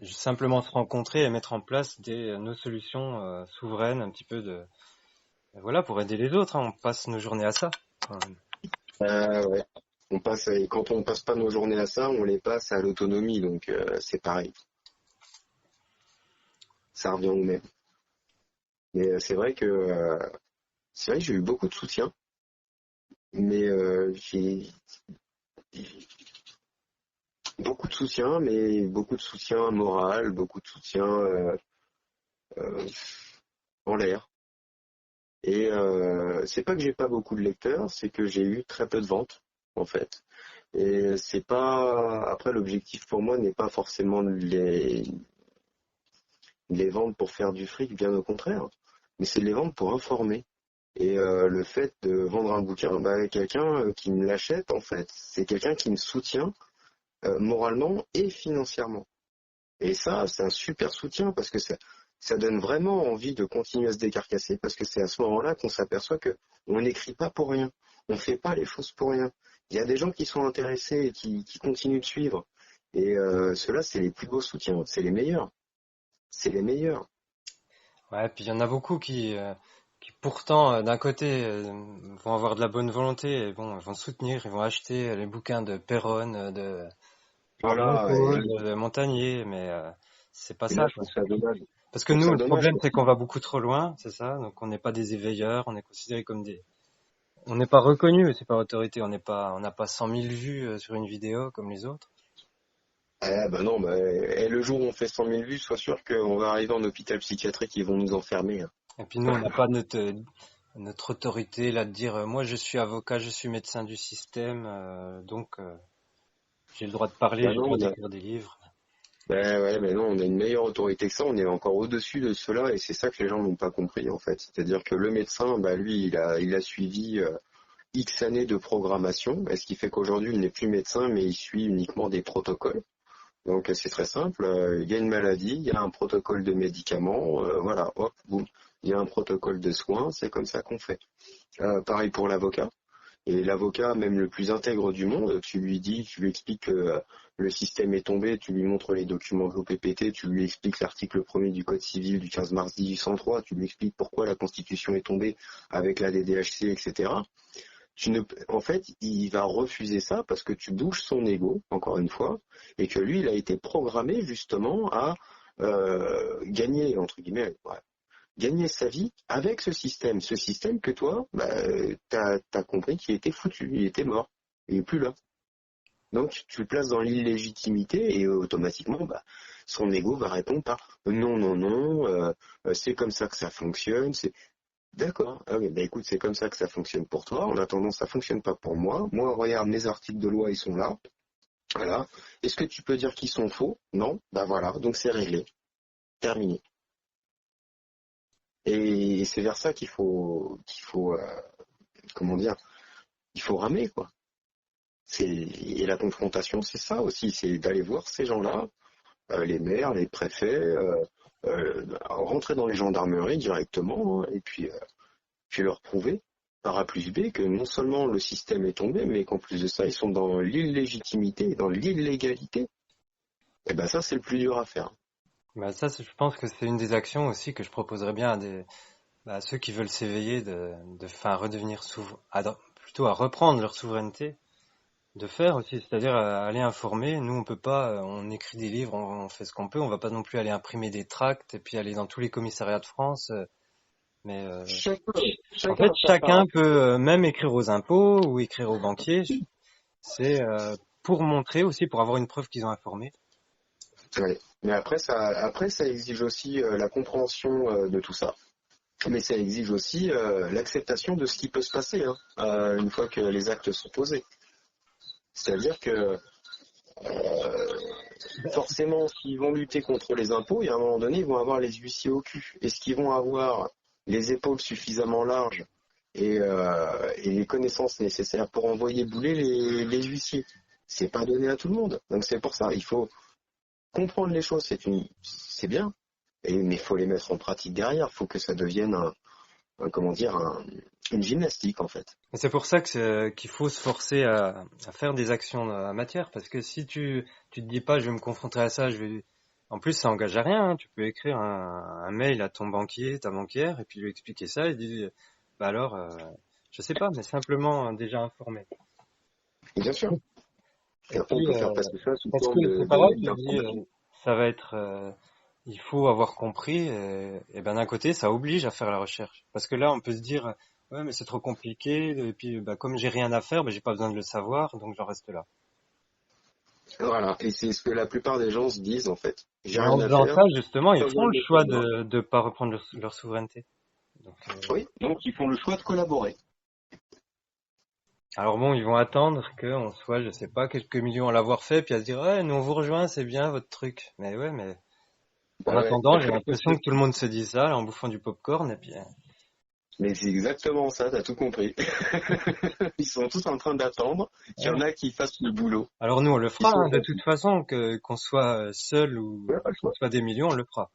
simplement se rencontrer et mettre en place nos solutions souveraines, un petit peu voilà, pour aider les autres, hein. On passe nos journées à ça. Enfin, Ouais. Et quand on passe pas nos journées à ça, on les passe à l'autonomie, donc c'est pareil. Ça revient au même. Mais c'est vrai que j'ai eu beaucoup de soutien, mais j'ai beaucoup de soutien, mais beaucoup de soutien moral, beaucoup de soutien euh, en l'air. Et c'est pas que j'ai pas beaucoup de lecteurs, c'est que j'ai eu très peu de ventes, en fait. Et c'est pas. Après, l'objectif pour moi n'est pas forcément de les vendre pour faire du fric, bien au contraire. Mais c'est de les vendre pour informer. Et le fait de vendre un bouquin, bah, quelqu'un qui me l'achète, en fait, c'est quelqu'un qui me soutient moralement et financièrement. Et ça, c'est un super soutien parce que ça donne vraiment envie de continuer à se décarcasser parce que c'est à ce moment-là qu'on s'aperçoit que on n'écrit pas pour rien, on fait pas les choses pour rien. Il y a des gens qui sont intéressés et qui continuent de suivre. Et ceux-là, c'est les plus beaux soutiens, c'est les meilleurs. C'est les meilleurs. Ouais, puis il y en a beaucoup qui pourtant, d'un côté, vont avoir de la bonne volonté et bon, ils vont soutenir, ils vont acheter les bouquins de Perron, de Jean Voilà, Paul, de Montagnier, mais c'est pas et là, ça, je quoi. trouve ça dommage. Parce Je que trouve nous, ça le dommage problème, parce c'est que qu'on va beaucoup trop loin, c'est ça. Donc on n'est pas des éveilleurs, on est considéré comme on n'est pas reconnu aussi par autorité, on n'a pas 100 000 vues sur une vidéo comme les autres. bah non, le jour où on fait 100 000 vues, sois sûr qu'on va arriver en hôpital psychiatrique, ils vont nous enfermer, hein. Et puis nous, on n'a pas notre autorité là de dire, moi je suis avocat, je suis médecin du système, donc j'ai le droit de parler, Bah j'ai le non, droit d'écrire des livres. ouais, mais non, on a une meilleure autorité que ça, on est encore au-dessus de cela, et c'est ça que les gens n'ont pas compris, en fait. C'est-à-dire que le médecin, bah lui, il a suivi X années de programmation, et ce qui fait qu'aujourd'hui, il n'est plus médecin, mais il suit uniquement des protocoles. Donc c'est très simple, il y a une maladie, il y a un protocole de médicaments, voilà, hop, boum, il y a un protocole de soins, c'est comme ça qu'on fait. Pareil pour l'avocat. Et l'avocat, même le plus intègre du monde, tu lui dis, tu lui expliques que le système est tombé, tu lui montres les documents de l'OPPT, tu lui expliques l'article 1er du Code civil du 15 mars 1803, tu lui expliques pourquoi la Constitution est tombée avec la DDHC, etc. En fait, il va refuser ça parce que tu bouges son ego, encore une fois, et que lui, il a été programmé justement à gagner, entre guillemets, ouais, gagner sa vie avec ce système que toi, bah, t'as compris qu'il était foutu, il était mort, il est plus là. Donc tu le places dans l'illégitimité et automatiquement, bah, son ego va répondre par non, non, non, c'est comme ça que ça fonctionne, c'est d'accord. Ah oui, bah écoute, c'est comme ça que ça fonctionne pour toi. En attendant, ça fonctionne pas pour moi. Moi, regarde, mes articles de loi, ils sont là. Voilà. Est-ce que tu peux dire qu'ils sont faux? Non. Bah voilà. Donc c'est réglé. Terminé. Et c'est vers ça qu'il faut, comment dire, il faut ramer, quoi. Et la confrontation, c'est ça aussi, c'est d'aller voir ces gens-là, les maires, les préfets, rentrer dans les gendarmeries directement, hein, et puis leur prouver par A plus B que non seulement le système est tombé, mais qu'en plus de ça, ils sont dans l'illégitimité et dans l'illégalité. Et ben ça, c'est le plus dur à faire. Bah ça, je pense que c'est une des actions aussi que je proposerais bien à ceux qui veulent s'éveiller enfin, redevenir plutôt à reprendre leur souveraineté, de faire aussi, c'est-à-dire aller informer. Nous, on peut pas, on écrit des livres, on fait ce qu'on peut, on va pas non plus aller imprimer des tracts et puis aller dans tous les commissariats de France. Mais Chacun, en chacun fait, a sa part. chacun peut même écrire aux impôts ou écrire aux banquiers. C'est pour montrer aussi, pour avoir une preuve qu'ils ont informé. Ouais. Mais après ça exige aussi la compréhension de tout ça. Mais ça exige aussi l'acceptation de ce qui peut se passer, hein, une fois que les actes sont posés. C'est-à-dire que forcément, s'ils vont lutter contre les impôts, il y a un moment donné, ils vont avoir les huissiers au cul. Est-ce qu'ils vont avoir les épaules suffisamment larges et les connaissances nécessaires pour envoyer bouler les huissiers? C'est pas donné à tout le monde. Donc c'est pour ça, il faut comprendre les choses, c'est bien, mais il faut les mettre en pratique derrière. Il faut que ça devienne comment dire, une gymnastique en fait. Et c'est pour ça qu'il faut se forcer à faire des actions en matière, parce que si tu te dis pas, je vais me confronter à ça, en plus, ça engage à rien, hein. Tu peux écrire un mail à ton banquier, ta banquière, et puis lui expliquer ça, et dire, bah alors, je sais pas, mais simplement déjà informé. Et bien sûr. Et Et après, on puis, peut faire passer ça sous parce que forme c'est pareil, tu dis, d'information. ça va être, il faut avoir compris, et ben d'un côté, ça oblige à faire la recherche. Parce que là, on peut se dire, ouais, mais c'est trop compliqué, et puis, bah, comme j'ai rien à faire, bah, j'ai pas besoin de le savoir, donc j'en reste là. Voilà. Et c'est ce que la plupart des gens se disent en fait. J'ai Mais rien en à faisant faire, ça, justement, ils pas besoin font de le le choix savoir. de pas reprendre leur souveraineté. Donc, Oui, donc ils font le choix de collaborer. alors bon, ils vont attendre qu'on soit, je sais pas, quelques millions à l'avoir fait, puis à se dire, ouais, nous on vous rejoint, c'est bien votre truc. Mais ouais, mais en Bah ouais. attendant, j'ai l'impression que tout le monde se dit ça, là, en bouffant du popcorn, et puis, Mais c'est exactement ça, t'as tout compris. Ils sont tous en train d'attendre qu'il y en ouais. a qui fassent le boulot. Alors nous, on le Ils fera, sont hein, de toute façon, qu'on soit seul on n'a ou pas le qu'on choix. soit des millions, on le fera.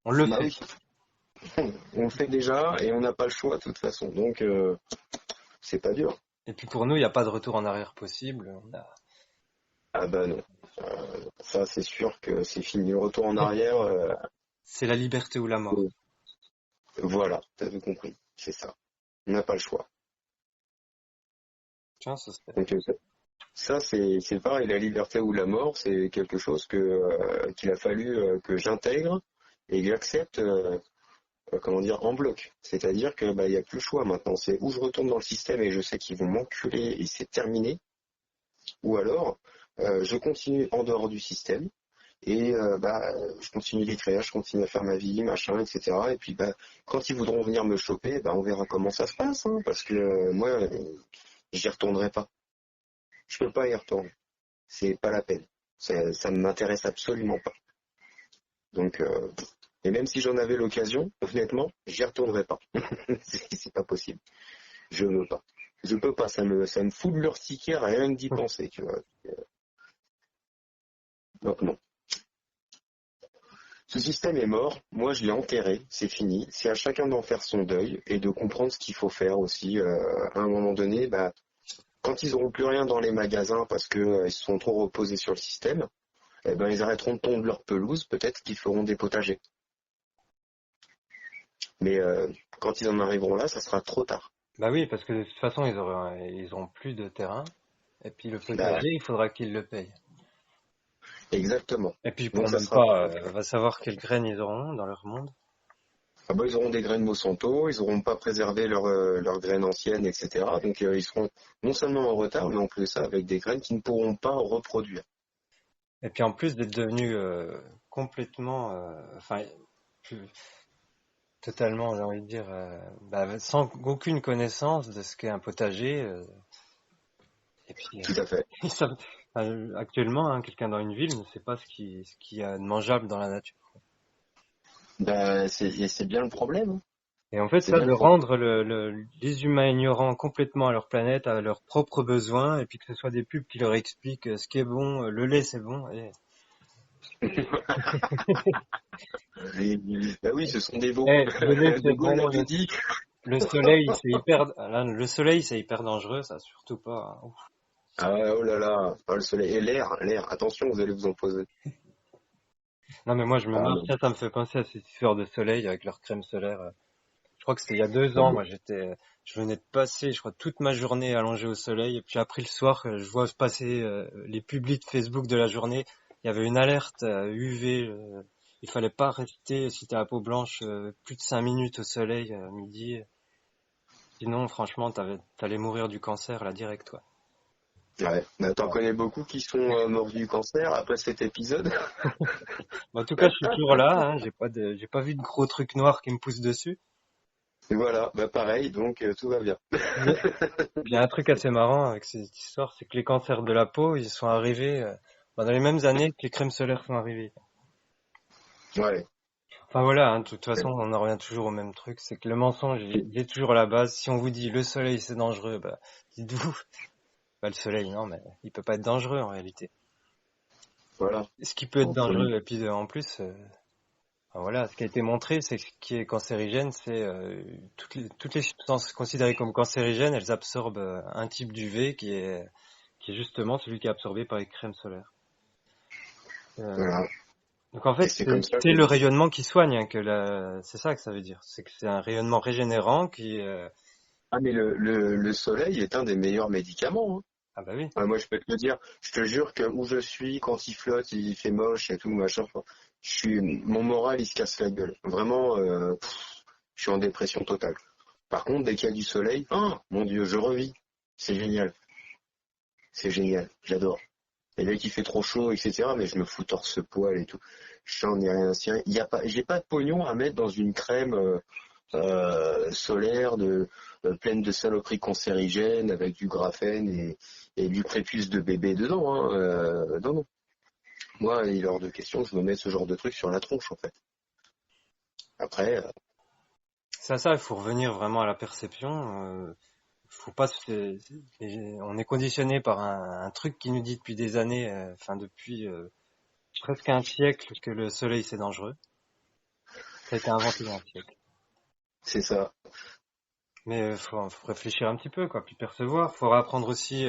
On le Bah fait. oui, on le fait déjà et on n'a pas le choix de toute façon. Donc c'est pas dur. Et puis pour nous, il n'y a pas de retour en arrière possible. Ah bah non. Ça c'est sûr que c'est fini. Le retour en arrière, C'est la liberté ou la mort. voilà, t'as tout compris. C'est ça. On n'a pas le choix. Tiens, ça serait... Donc ça c'est pareil, la liberté ou la mort, c'est quelque chose qu'il a fallu que j'intègre et que j'accepte comment dire en bloc. C'est-à-dire que bah il y a plus le choix maintenant, c'est où je retourne dans le système et je sais qu'ils vont m'enculer et c'est terminé, ou alors je continue en dehors du système et je continue d'écrire, je continue à faire ma vie, machin, etc. Et puis bah quand ils voudront venir me choper, bah on verra comment ça se passe, hein, parce que moi j'y retournerai pas. Je peux pas y retourner. C'est pas la peine. Ça ne m'intéresse absolument pas. Donc, et même si j'en avais l'occasion, honnêtement, j'y retournerais pas. C'est pas possible. Je veux pas. Je peux pas. Ça me fout de l'urticaire à rien que d'y penser, tu vois. Donc non. Ce système est mort. Moi, je l'ai enterré. C'est fini. C'est à chacun d'en faire son deuil et de comprendre ce qu'il faut faire aussi. À un moment donné, bah, quand ils auront plus rien dans les magasins parce que ils se sont trop reposés sur le système, eh ben, ils arrêteront de tondre leur pelouse. Peut-être qu'ils feront des potagers. Mais quand ils en arriveront là, ça sera trop tard. Bah oui, parce que de toute façon, ils auront plus de terrain. Et puis le Bah, potager, il faudra qu'ils le payent. exactement. Et puis ils Donc pourront ça même sera pas, va savoir quelles graines ils auront dans leur monde. ah bah, ils auront des graines Monsanto, ils n'auront pas préservé leurs graines anciennes, etc. Donc ils seront non seulement en retard, mais en plus de ça avec des graines qui ne pourront pas reproduire. Et puis en plus d'être devenus complètement, enfin, plus- totalement, j'ai envie de dire, sans aucune connaissance de ce qu'est un potager. Et puis Tout à fait. ils savent- actuellement, hein, quelqu'un dans une ville ne sait pas ce qu'il y a de mangeable dans la nature. Bah, et c'est bien le problème, hein. Et en fait, C'est ça, bien de le problème. rendre les humains ignorants complètement à leur planète, à leurs propres besoins, et puis que ce soit des pubs qui leur expliquent ce qui est bon, le lait c'est bon. Bah oui, ce sont des veaux. Le lait De c'est Gaulle bon, l'avait dit. le soleil c'est hyper, là, le soleil c'est hyper dangereux, ça surtout pas. Ouf. Ah oh là là, oh, le soleil et l'air. Attention, vous allez vous en poser. Non mais moi je me Ah marre, non. ça me fait penser à ces histoires de soleil avec leur crème solaire. Je crois que c'était il y a 2 ans, Non, moi je venais de passer, je crois, toute ma journée allongée au soleil, et puis après le soir, je vois passer les publics de Facebook de la journée, il y avait une alerte UV, il fallait pas rester, si t'as la peau blanche, plus de 5 minutes au soleil à midi, sinon franchement t'allais mourir du cancer là direct, quoi. ouais. Bah, t'en Voilà. connais beaucoup qui sont morts du cancer après cet épisode. Bon, en tout cas, je suis toujours là, hein, j'ai pas vu de gros trucs noirs qui me poussent dessus. Et voilà, bah pareil, donc tout va bien. Mais il y a un truc assez marrant avec cette histoire, c'est que les cancers de la peau, ils sont arrivés dans les mêmes années que les crèmes solaires sont arrivées. Ouais. Enfin voilà, hein, de toute façon, on en revient toujours au même truc, c'est que le mensonge, il est toujours à la base. Si on vous dit le soleil c'est dangereux, bah dites-vous, bah le soleil, non, mais il peut pas être dangereux en réalité. Voilà. Ce qui peut être Bon, dangereux, et puis en plus, enfin, voilà, ce qui a été montré, c'est que ce qui est cancérigène, c'est toutes les substances considérées comme cancérigènes, elles absorbent un type d'UV qui est justement celui qui est absorbé par les crèmes solaires. Euh, voilà. donc en Et fait, c'est comme ça c'est que... le rayonnement qui soigne, hein, c'est ça que ça veut dire. C'est que c'est un rayonnement régénérant qui, Ah, mais le soleil est un des meilleurs médicaments, hein. ah bah oui. Ah, moi, je peux te le dire. Je te jure que où je suis, quand il flotte, il fait moche et tout, machin. Enfin, mon moral, il se casse la gueule. Vraiment, je suis en dépression totale. Par contre, dès qu'il y a du soleil, oh, mon Dieu, je revis. C'est génial. C'est génial. J'adore. Et dès qu'il fait trop chaud, etc., mais je me fous torse-poil et tout. J'en ai rien à cirer. Il y a pas, j'ai pas de pognon à mettre dans une crème solaire pleine de saloperies cancérigènes avec du graphène et du prépuce de bébé dedans, hein. Non, non. Moi, il est hors de question que je me mette ce genre de truc sur la tronche, en fait. Après, C'est ça, il faut revenir vraiment à la perception. Faut pas on est conditionné par un truc qui nous dit depuis des années, enfin depuis presque un siècle que le soleil c'est dangereux. Ça a été inventé dans un siècle. C'est ça. Mais faut réfléchir un petit peu, quoi, puis percevoir. Faut apprendre aussi,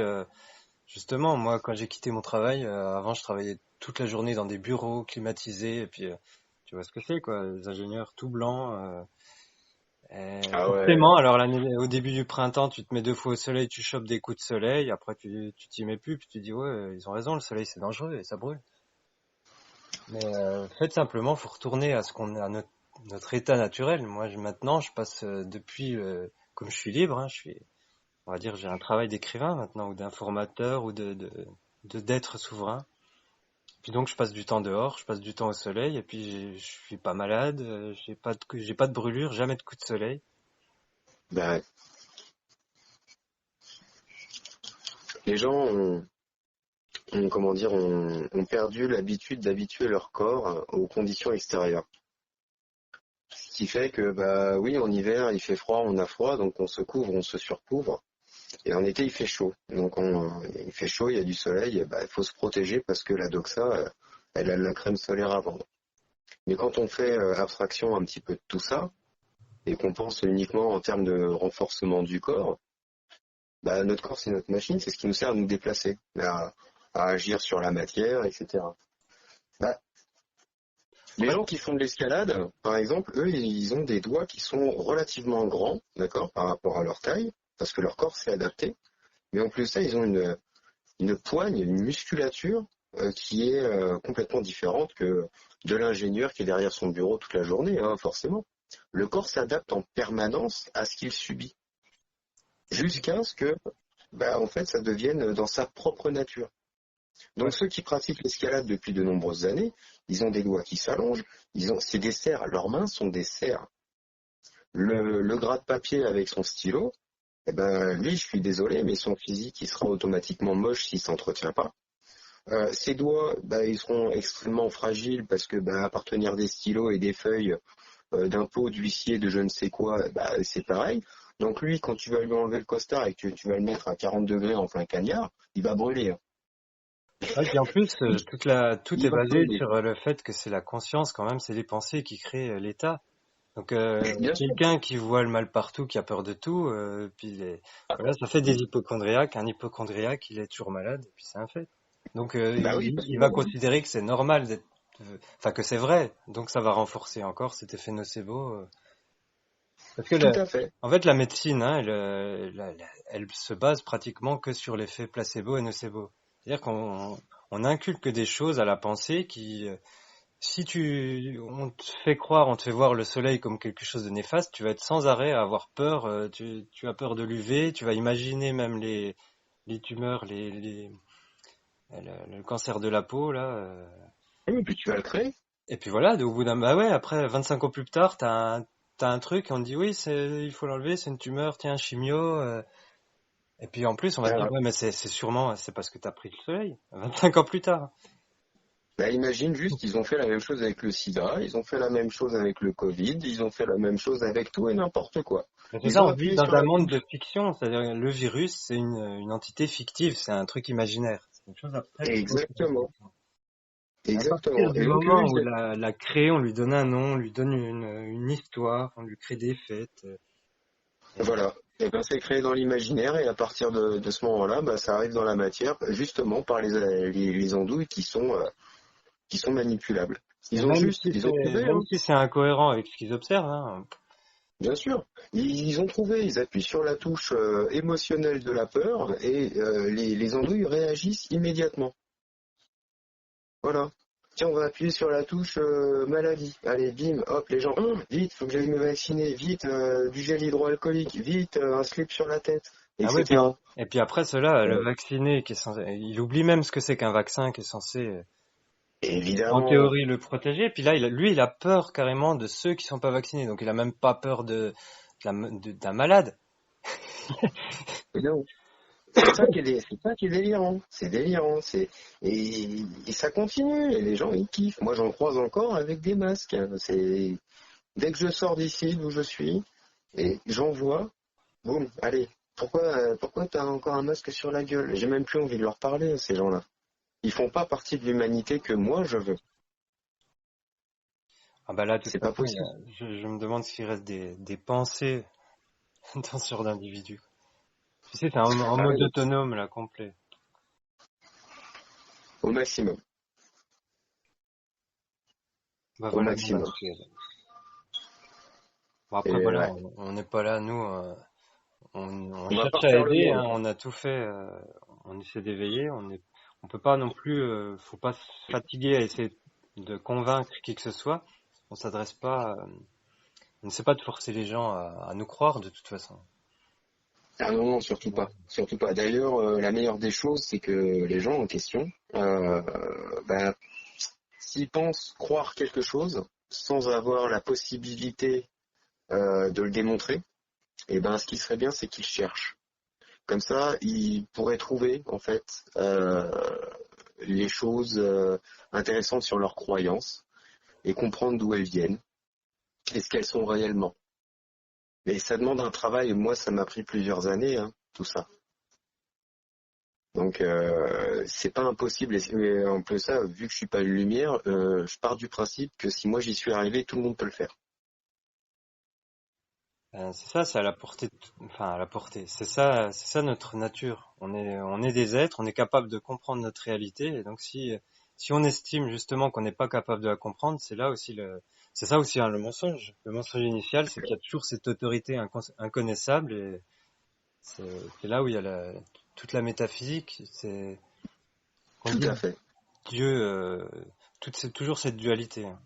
justement, moi, quand j'ai quitté mon travail, avant, je travaillais toute la journée dans des bureaux climatisés, et puis, tu vois ce que c'est, quoi, les ingénieurs tout blancs. Ah ouais. Forcément, alors au début du printemps, tu te mets 2 fois au soleil, tu chopes des coups de soleil, après tu t'y mets plus, puis tu dis ouais, ils ont raison, le soleil c'est dangereux et ça brûle. Mais faites simplement, faut retourner à ce qu'on à notre état naturel. Moi, maintenant, je passe depuis, comme je suis libre, hein, on va dire, j'ai un travail d'écrivain maintenant ou d'informateur ou d'être souverain. Puis donc, je passe du temps dehors, je passe du temps au soleil, et puis je suis pas malade, j'ai pas de brûlure, jamais de coup de soleil. Bah, les gens comment dire, ont perdu l'habitude d'habituer leur corps aux conditions extérieures. Ce qui fait que, bah oui, en hiver, il fait froid, on a froid, donc on se couvre, on se surcouvre. Et en été, il fait chaud. Donc il fait chaud, il y a du soleil, et bah, il faut se protéger parce que la doxa, elle a de la crème solaire à vendre. Mais quand on fait abstraction un petit peu de tout ça, et qu'on pense uniquement en termes de renforcement du corps, bah, notre corps, c'est notre machine, c'est ce qui nous sert à nous déplacer, à agir sur la matière, etc. Bah, les Ouais. gens qui font de l'escalade, par exemple, eux, ils ont des doigts qui sont relativement grands, d'accord, par rapport à leur taille, parce que leur corps s'est adapté. Mais en plus de ça, ils ont une poigne, une musculature qui est complètement différente que de l'ingénieur qui est derrière son bureau toute la journée, hein, forcément. Le corps s'adapte en permanence à ce qu'il subit, jusqu'à ce que, bah, en fait, ça devienne dans sa propre nature. Ouais. Donc ceux qui pratiquent l'escalade depuis de nombreuses années, ils ont des doigts qui s'allongent, c'est des serres, leurs mains sont des serres. Le gras de papier avec son stylo, eh ben, lui, je suis désolé, mais son physique, il sera automatiquement moche s'il s'entretient pas. Ses doigts, bah, ils seront extrêmement fragiles parce que bah, appartenir des stylos et des feuilles d'un pot d'huissier de je ne sais quoi, bah, c'est pareil. Donc lui, quand tu vas lui enlever le costard et que tu vas le mettre à 40 degrés en plein cagnard, il va brûler, hein. Ouais, puis en plus, tout Il est va basé brûler. sur le fait que c'est la conscience quand même, c'est les pensées qui créent l'état. Donc Mais bien sûr. quelqu'un qui voit le mal partout, qui a peur de tout, puis voilà, ça fait des hypochondriaques. Un hypochondriaque, il est toujours malade, et puis c'est un fait. Donc Bah oui, parce il que va considérer que c'est normal d'être, enfin que c'est vrai. Donc ça va renforcer encore cet effet nocebo. Parce que tout à fait. en fait, la médecine, hein, elle se base pratiquement que sur l'effet placebo et nocebo. C'est-à-dire on inculque des choses à la pensée qui, si on te fait croire, on te fait voir le soleil comme quelque chose de néfaste, tu vas être sans arrêt à avoir peur, tu as peur de l'UV, tu vas imaginer même les tumeurs, le cancer de la peau, là. Et puis tu vas le créer. Et puis voilà, au bout bah ouais, après 25 ans plus tard, t'as un truc, on te dit oui, il faut l'enlever, c'est une tumeur, tiens, chimio. Et puis en plus, on va te dire, Voilà. ouais, mais c'est sûrement, c'est parce que t'as pris le soleil, 25 ans plus tard. Bah, imagine juste, ils ont fait la même chose avec le sida, ils ont fait la même chose avec le Covid, ils ont fait la même chose avec tout et n'importe quoi. Mais c'est Ils ça, ont on vit appuyé dans sur un la monde de touche. fiction, c'est-à-dire le virus, c'est une entité fictive, c'est un truc imaginaire. C'est une chose abstraite. Exactement. Et à partir Exactement. du Et donc eux, moment où la crée, on lui donne un nom, on lui donne une histoire, on lui crée des fêtes. Et voilà. Et ben, c'est créé dans l'imaginaire et à partir de ce moment-là, bah, ça arrive dans la matière, justement par les andouilles qui sont manipulables. et Ils ont trouvé, même hein. si c'est incohérent avec ce qu'ils observent, hein, Bien sûr. Ils ont trouvé, ils appuient sur la touche émotionnelle de la peur et les andouilles réagissent immédiatement. Voilà. Tiens, on va appuyer sur la touche maladie. Allez, bim, hop, les gens, vite, faut que j'aille me vacciner, vite, du gel hydroalcoolique, vite, un slip sur la tête, ah ouais, etc. et puis après cela, le Euh, vacciné qui est censé, il oublie même ce que c'est qu'un vaccin qui est censé, en évidemment. théorie, le protéger. Puis là, lui, il a peur carrément de ceux qui sont pas vaccinés. Donc il a même pas peur d'un malade. Évidemment. C'est ça qui est délirant. C'est délirant. Et ça continue. Et les gens, ils kiffent. Moi, j'en croise encore avec des masques, hein. Dès que je sors d'ici, d'où je suis, et j'en vois, boum, allez. Pourquoi t'as encore un masque sur la gueule? J'ai même plus envie de leur parler, à ces gens-là. Ils font pas partie de l'humanité que moi je veux. Ah bah là, de toute C'est pas façon, possible. je me demande s'il reste des pensées dans ce genre d'individu. Tu sais, c'est un Ah mode oui, autonome, là, complet. au maximum, Bah au voilà, nous, on a maximum. fait. Bon, après, Et voilà, ouais, on n'est pas là, nous, on on va cherche pas à refaire le aider, monde. hein, on a tout fait, on essaie d'éveiller, on peut pas non plus, faut pas se fatiguer à essayer de convaincre qui que ce soit. On s'adresse pas, on ne sait pas de forcer les gens à nous croire de toute façon. Ah non, non, surtout pas. Surtout pas. D'ailleurs, la meilleure des choses, c'est que les gens en question, ben, s'ils pensent croire quelque chose sans avoir la possibilité de le démontrer, et ben, ce qui serait bien, c'est qu'ils cherchent. Comme ça, ils pourraient trouver, en fait, les choses intéressantes sur leurs croyances et comprendre d'où elles viennent et ce qu'elles sont réellement. Mais ça demande un travail, moi ça m'a pris plusieurs années, hein, tout ça. Donc c'est pas impossible. Et en plus ça, vu que je suis pas une lumière, je pars du principe que si moi j'y suis arrivé, tout le monde peut le faire. C'est ça, c'est à la portée, enfin à la portée. C'est ça notre nature. On est des êtres, on est capable de comprendre notre réalité. Et donc si on estime justement qu'on n'est pas capable de la comprendre, c'est ça aussi hein, le mensonge. Le mensonge initial, c'est qu'il y a toujours cette autorité inconnaissable et c'est là où il y a toute la métaphysique. C'est qu'on Tout dit à fait. Dieu, toujours cette dualité, hein.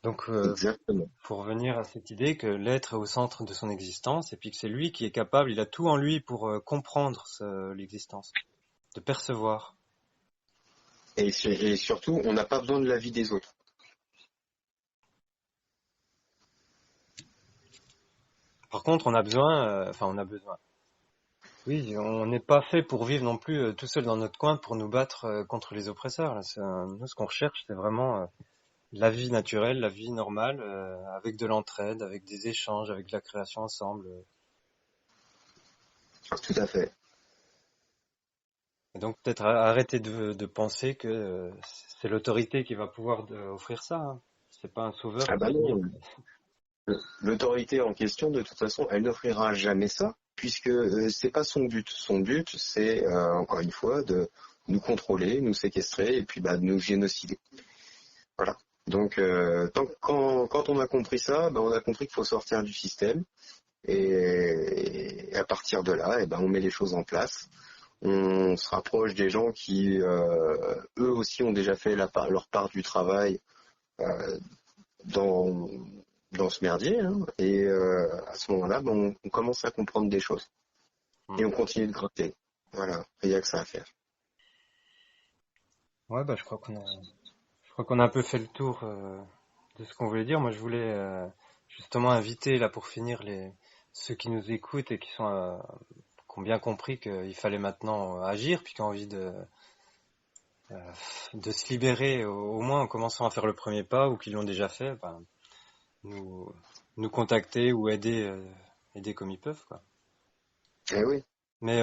Donc, Exactement. pour revenir à cette idée que l'être est au centre de son existence et puis que c'est lui qui est capable, il a tout en lui pour comprendre l'existence, de percevoir. Et surtout, on n'a pas besoin de l'avis des autres. Par contre, on a besoin. Oui, on n'est pas fait pour vivre non plus tout seul dans notre coin pour nous battre contre les oppresseurs. Là. Nous, ce qu'on recherche, c'est vraiment la vie naturelle, la vie normale, avec de l'entraide, avec des échanges, avec de la création ensemble. Tout à fait. Et donc peut-être arrêter de penser que c'est l'autorité qui va pouvoir offrir ça, hein. C'est pas un sauveur Ah qui bah va venir. non, l'autorité en question, de toute façon, elle n'offrira jamais ça, puisque c'est pas son but. Son but, c'est encore une fois de nous contrôler, nous séquestrer et puis bah, de nous génocider. Voilà. Donc, quand on a compris ça, ben, on a compris qu'il faut sortir du système. Et à partir de là, ben, on met les choses en place. On se rapproche des gens qui, eux aussi, ont déjà fait leur part du travail euh, dans, dans ce merdier. Hein. Et à ce moment-là, ben, on commence à comprendre des choses. Hmm. Et on continue de gratter. Voilà. Il n'y a que ça à faire. Ouais, bah je crois qu'on a un peu fait le tour de ce qu'on voulait dire. Moi, je voulais justement inviter là pour finir ceux qui nous écoutent et qui ont bien compris qu'il fallait maintenant agir, puis qui ont envie euh, de se libérer au moins en commençant à faire le premier pas ou qui l'ont déjà fait, ben, nous nous contacter ou aider comme ils peuvent, quoi. Eh oui. Mais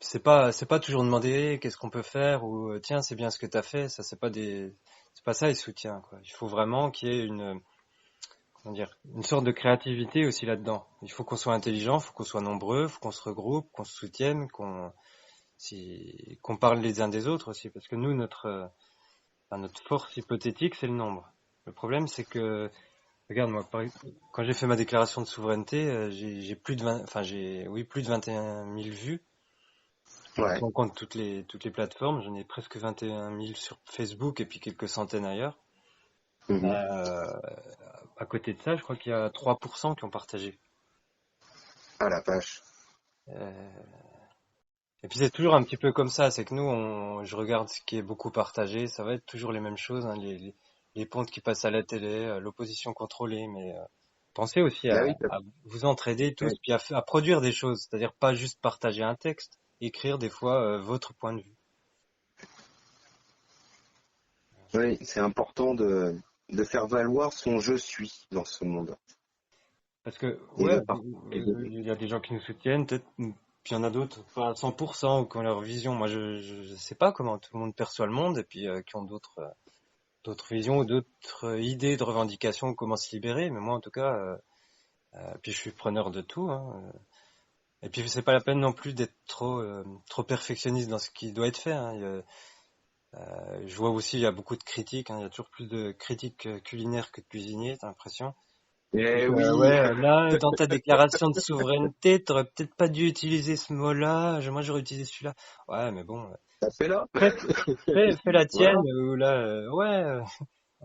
c'est pas toujours demander qu'est-ce qu'on peut faire ou tiens c'est bien ce que t'as fait. Ça c'est pas ça les soutiens quoi. Il faut vraiment qu'il y ait comment dire une sorte de créativité aussi là-dedans. Il faut qu'on soit intelligent, il faut qu'on soit nombreux, il faut qu'on se regroupe, qu'on se soutienne, qu'on parle les uns des autres aussi parce que nous enfin, notre force hypothétique c'est le nombre. Le problème c'est que regarde moi quand j'ai fait ma déclaration de souveraineté j'ai plus de 20 enfin j'ai oui plus de 21 000 vues. On Ouais. prend en compte toutes les plateformes, j'en ai presque 21 000 sur Facebook et puis quelques centaines ailleurs. Mhm. Euh, à côté de ça, je crois qu'il y a 3% qui ont partagé. Ah la vache. Euh, et puis c'est toujours un petit peu comme ça, c'est que je regarde ce qui est beaucoup partagé, ça va être toujours les mêmes choses, hein, les pontes qui passent à la télé, l'opposition contrôlée, mais pensez aussi Ah oui, à vous entraider tous, ouais. puis à produire des choses, c'est-à-dire pas juste partager un texte, écrire des fois votre point de vue. Oui, c'est important de faire valoir son je suis dans ce monde. Parce que, Et ouais, de par- et de- il y a des gens qui nous soutiennent, peut-être, puis il y en a d'autres, pas à 100%, ou qui ont leur vision. Moi, je sais pas comment tout le monde perçoit le monde, et puis qui ont d'autres. d'autres visions ou d'autres idées de revendications, comment se libérer. Mais moi, en tout cas, puis je suis preneur de tout, hein. Et puis c'est pas la peine non plus d'être trop perfectionniste dans ce qui doit être fait, hein. Je vois aussi, il y a beaucoup de critiques, hein. Il y a toujours plus de critiques culinaires que de cuisiniers, t'as l'impression. Donc, Eh oui, ouais, là, dans ta déclaration de souveraineté, t'aurais peut-être pas dû utiliser ce mot-là. Moi, j'aurais utilisé celui-là. Ouais, mais bon, ça fait là. fais, fais la tienne, Voilà, ou là, ouais.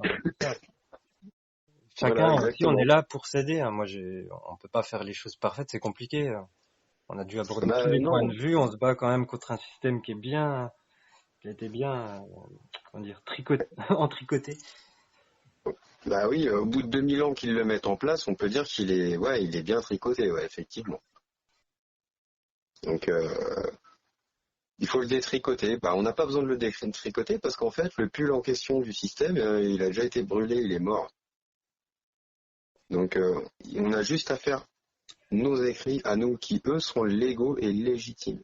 C'est ça. voilà, Chacun aussi, on est exactement. là pour s'aider, hein. On peut pas faire les choses parfaites, c'est compliqué, hein. On a dû aborder tous Bah les points non, de vue. On se bat quand même contre un système qui a été bien, comment dire, entricoté. bah oui, au bout de 2000 ans qu'ils le mettent en place, on peut dire ouais, il est bien tricoté, ouais, effectivement. Donc, il faut le détricoter. Bah, on n'a pas besoin de le détricoter parce qu'en fait, le pull en question du système, il a déjà été brûlé, il est mort. Donc, on a juste à faire nos écrits à nous qui, eux, sont légaux et légitimes.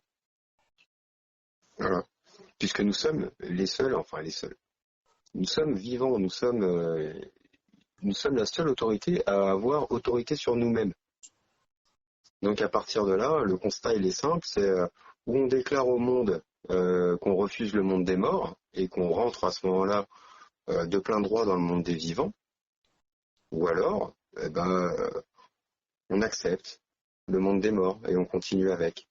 Voilà. Puisque nous sommes les seuls, enfin les seuls. Nous sommes vivants, nous sommes la seule autorité à avoir autorité sur nous-mêmes. Donc à partir de là, le constat il est simple, c'est où on déclare au monde qu'on refuse le monde des morts et qu'on rentre à ce moment-là de plein droit dans le monde des vivants, ou alors eh ben, on accepte le monde des morts et on continue avec.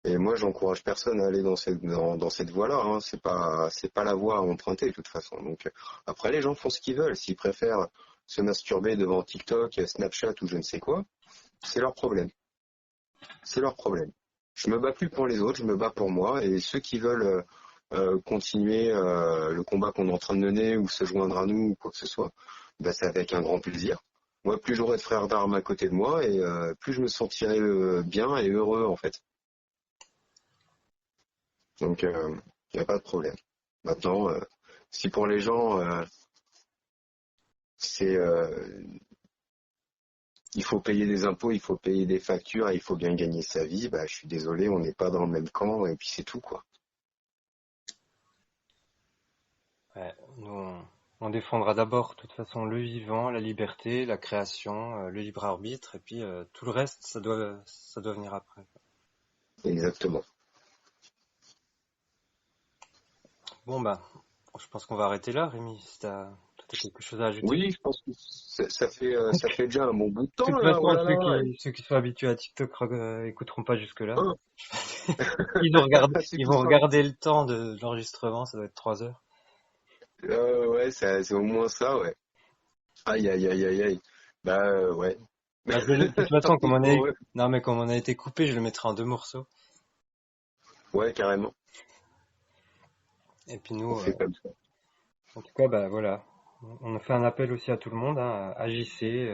Et moi, j'encourage personne à aller dans cette voie-là, hein. C'est pas la voie à emprunter de toute façon. Donc après, les gens font ce qu'ils veulent. S'ils préfèrent se masturber devant TikTok, Snapchat ou je ne sais quoi, c'est leur problème. C'est leur problème. Je me bats plus pour les autres, je me bats pour moi. Et ceux qui veulent continuer le combat qu'on est en train de mener ou se joindre à nous ou quoi que ce soit, bah, c'est avec un grand plaisir. Moi, plus j'aurai de frères d'armes à côté de moi et plus je me sentirai bien et heureux en fait. Donc, il n'y a pas de problème. Maintenant, si pour les gens, c'est, il faut payer des impôts, il faut payer des factures et il faut bien gagner sa vie, bah, je suis désolé, on n'est pas dans le même camp et puis c'est tout, quoi. Ouais, on défendra d'abord, de toute façon, le vivant, la liberté, la création, le libre arbitre, et puis tout le reste, ça doit venir après. Exactement. Bon, bah, je pense qu'on va arrêter là, Rémi, si t'as quelque chose à ajouter. Oui, je pense que ça fait déjà un bon bout de De temps, toute là, façon, voilà, là. ceux qui sont habitués à TikTok écouteront pas jusque-là. Hein. Ceux Ils qui vont sont... regarder le temps de l'enregistrement, ça doit être 3 heures. ouais, c'est au moins ça, ouais. Aïe, aïe, aïe, aïe, aïe. Bah, ouais. Bah, de toute Tant façon, pis pour eux. non, mais comme on a été coupé, je le mettrai en 2 morceaux. Ouais, carrément. Et puis On nous, fait comme ça. en tout cas, bah voilà. On a fait un appel aussi à tout le monde, hein. Agissez,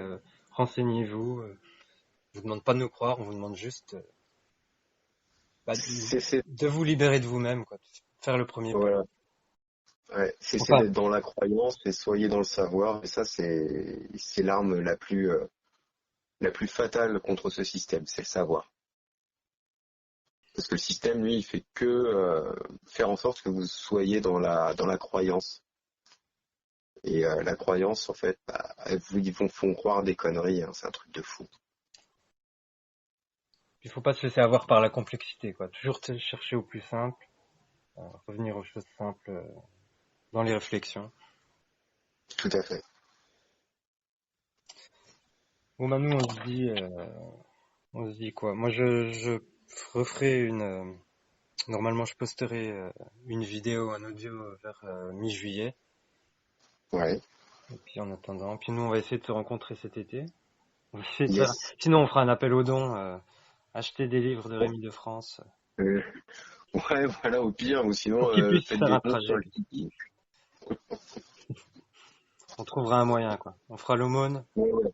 renseignez-vous. Je vous demande pas de nous croire, on vous demande juste bah, C'est, de vous libérer de vous-même, quoi. Faire le premier pas. voilà. Ouais, cessez Enfin, d'être dans la croyance et soyez dans le savoir. Et ça, c'est l'arme la plus fatale contre ce système, c'est le savoir. Parce que le système, lui, il fait que faire en sorte que vous soyez dans la croyance. Et la croyance, en fait, bah, ils vous font croire des conneries, hein, c'est un truc de fou. il faut pas se laisser avoir par la complexité, quoi. Toujours chercher au plus simple, revenir aux choses simples dans les réflexions. Tout à fait. Bon, bah nous, on se dit quoi? Moi, je referai normalement, je posterai une vidéo, un audio vers mi-juillet. Ouais. Et puis en attendant, puis nous, on va essayer de se rencontrer cet été. On va essayer de faire. Yes. Sinon, on fera un appel aux dons. Acheter des livres de Bon. Rémi de France Euh, ouais, voilà, au pire, ou pour sinon, qu'ils puissent faites faire des un dons sur trajet. le Tipeee. On trouvera un moyen, quoi. On fera l'aumône. Ouais, ouais.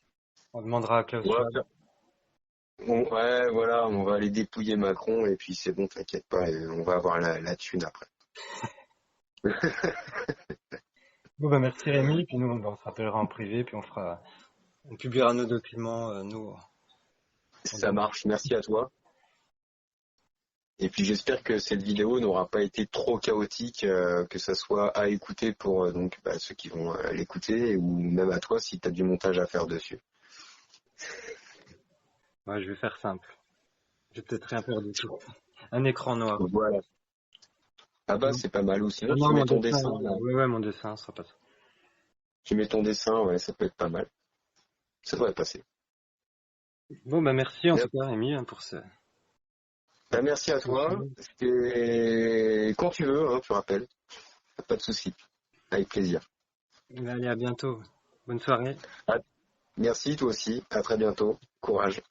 On demandera à Klaus On va Schwab. faire- ouais, voilà, on va aller dépouiller Macron et puis c'est bon, t'inquiète pas, et on va avoir la thune après. Bon, bah, merci Rémi. Puis nous, on se rappellera en privé. Puis on publiera nos documents, nous. Ça marche, merci à toi. Et puis j'espère que cette vidéo n'aura pas été trop chaotique, que ça soit à écouter pour donc ceux qui vont l'écouter, ou même à toi si tu as du montage à faire dessus. Ouais, je vais faire simple. Je vais peut-être rien faire du tout. Un écran noir. Voilà. Ah bah Non, c'est pas mal, ou sinon non, tu mon mets ton dessin. dessin, là. Ouais, mon dessin, ça passe. Tu mets ton dessin, ouais, ça peut être pas mal. Ça devrait passer. Bon, bah merci en tout cas, Rémi, hein, pour ce. Bah, merci à toi. Et quand tu veux, hein, tu rappelles. Pas de souci. Avec plaisir. Allez, à bientôt. Bonne soirée. Ah, merci toi aussi. À très bientôt. Courage.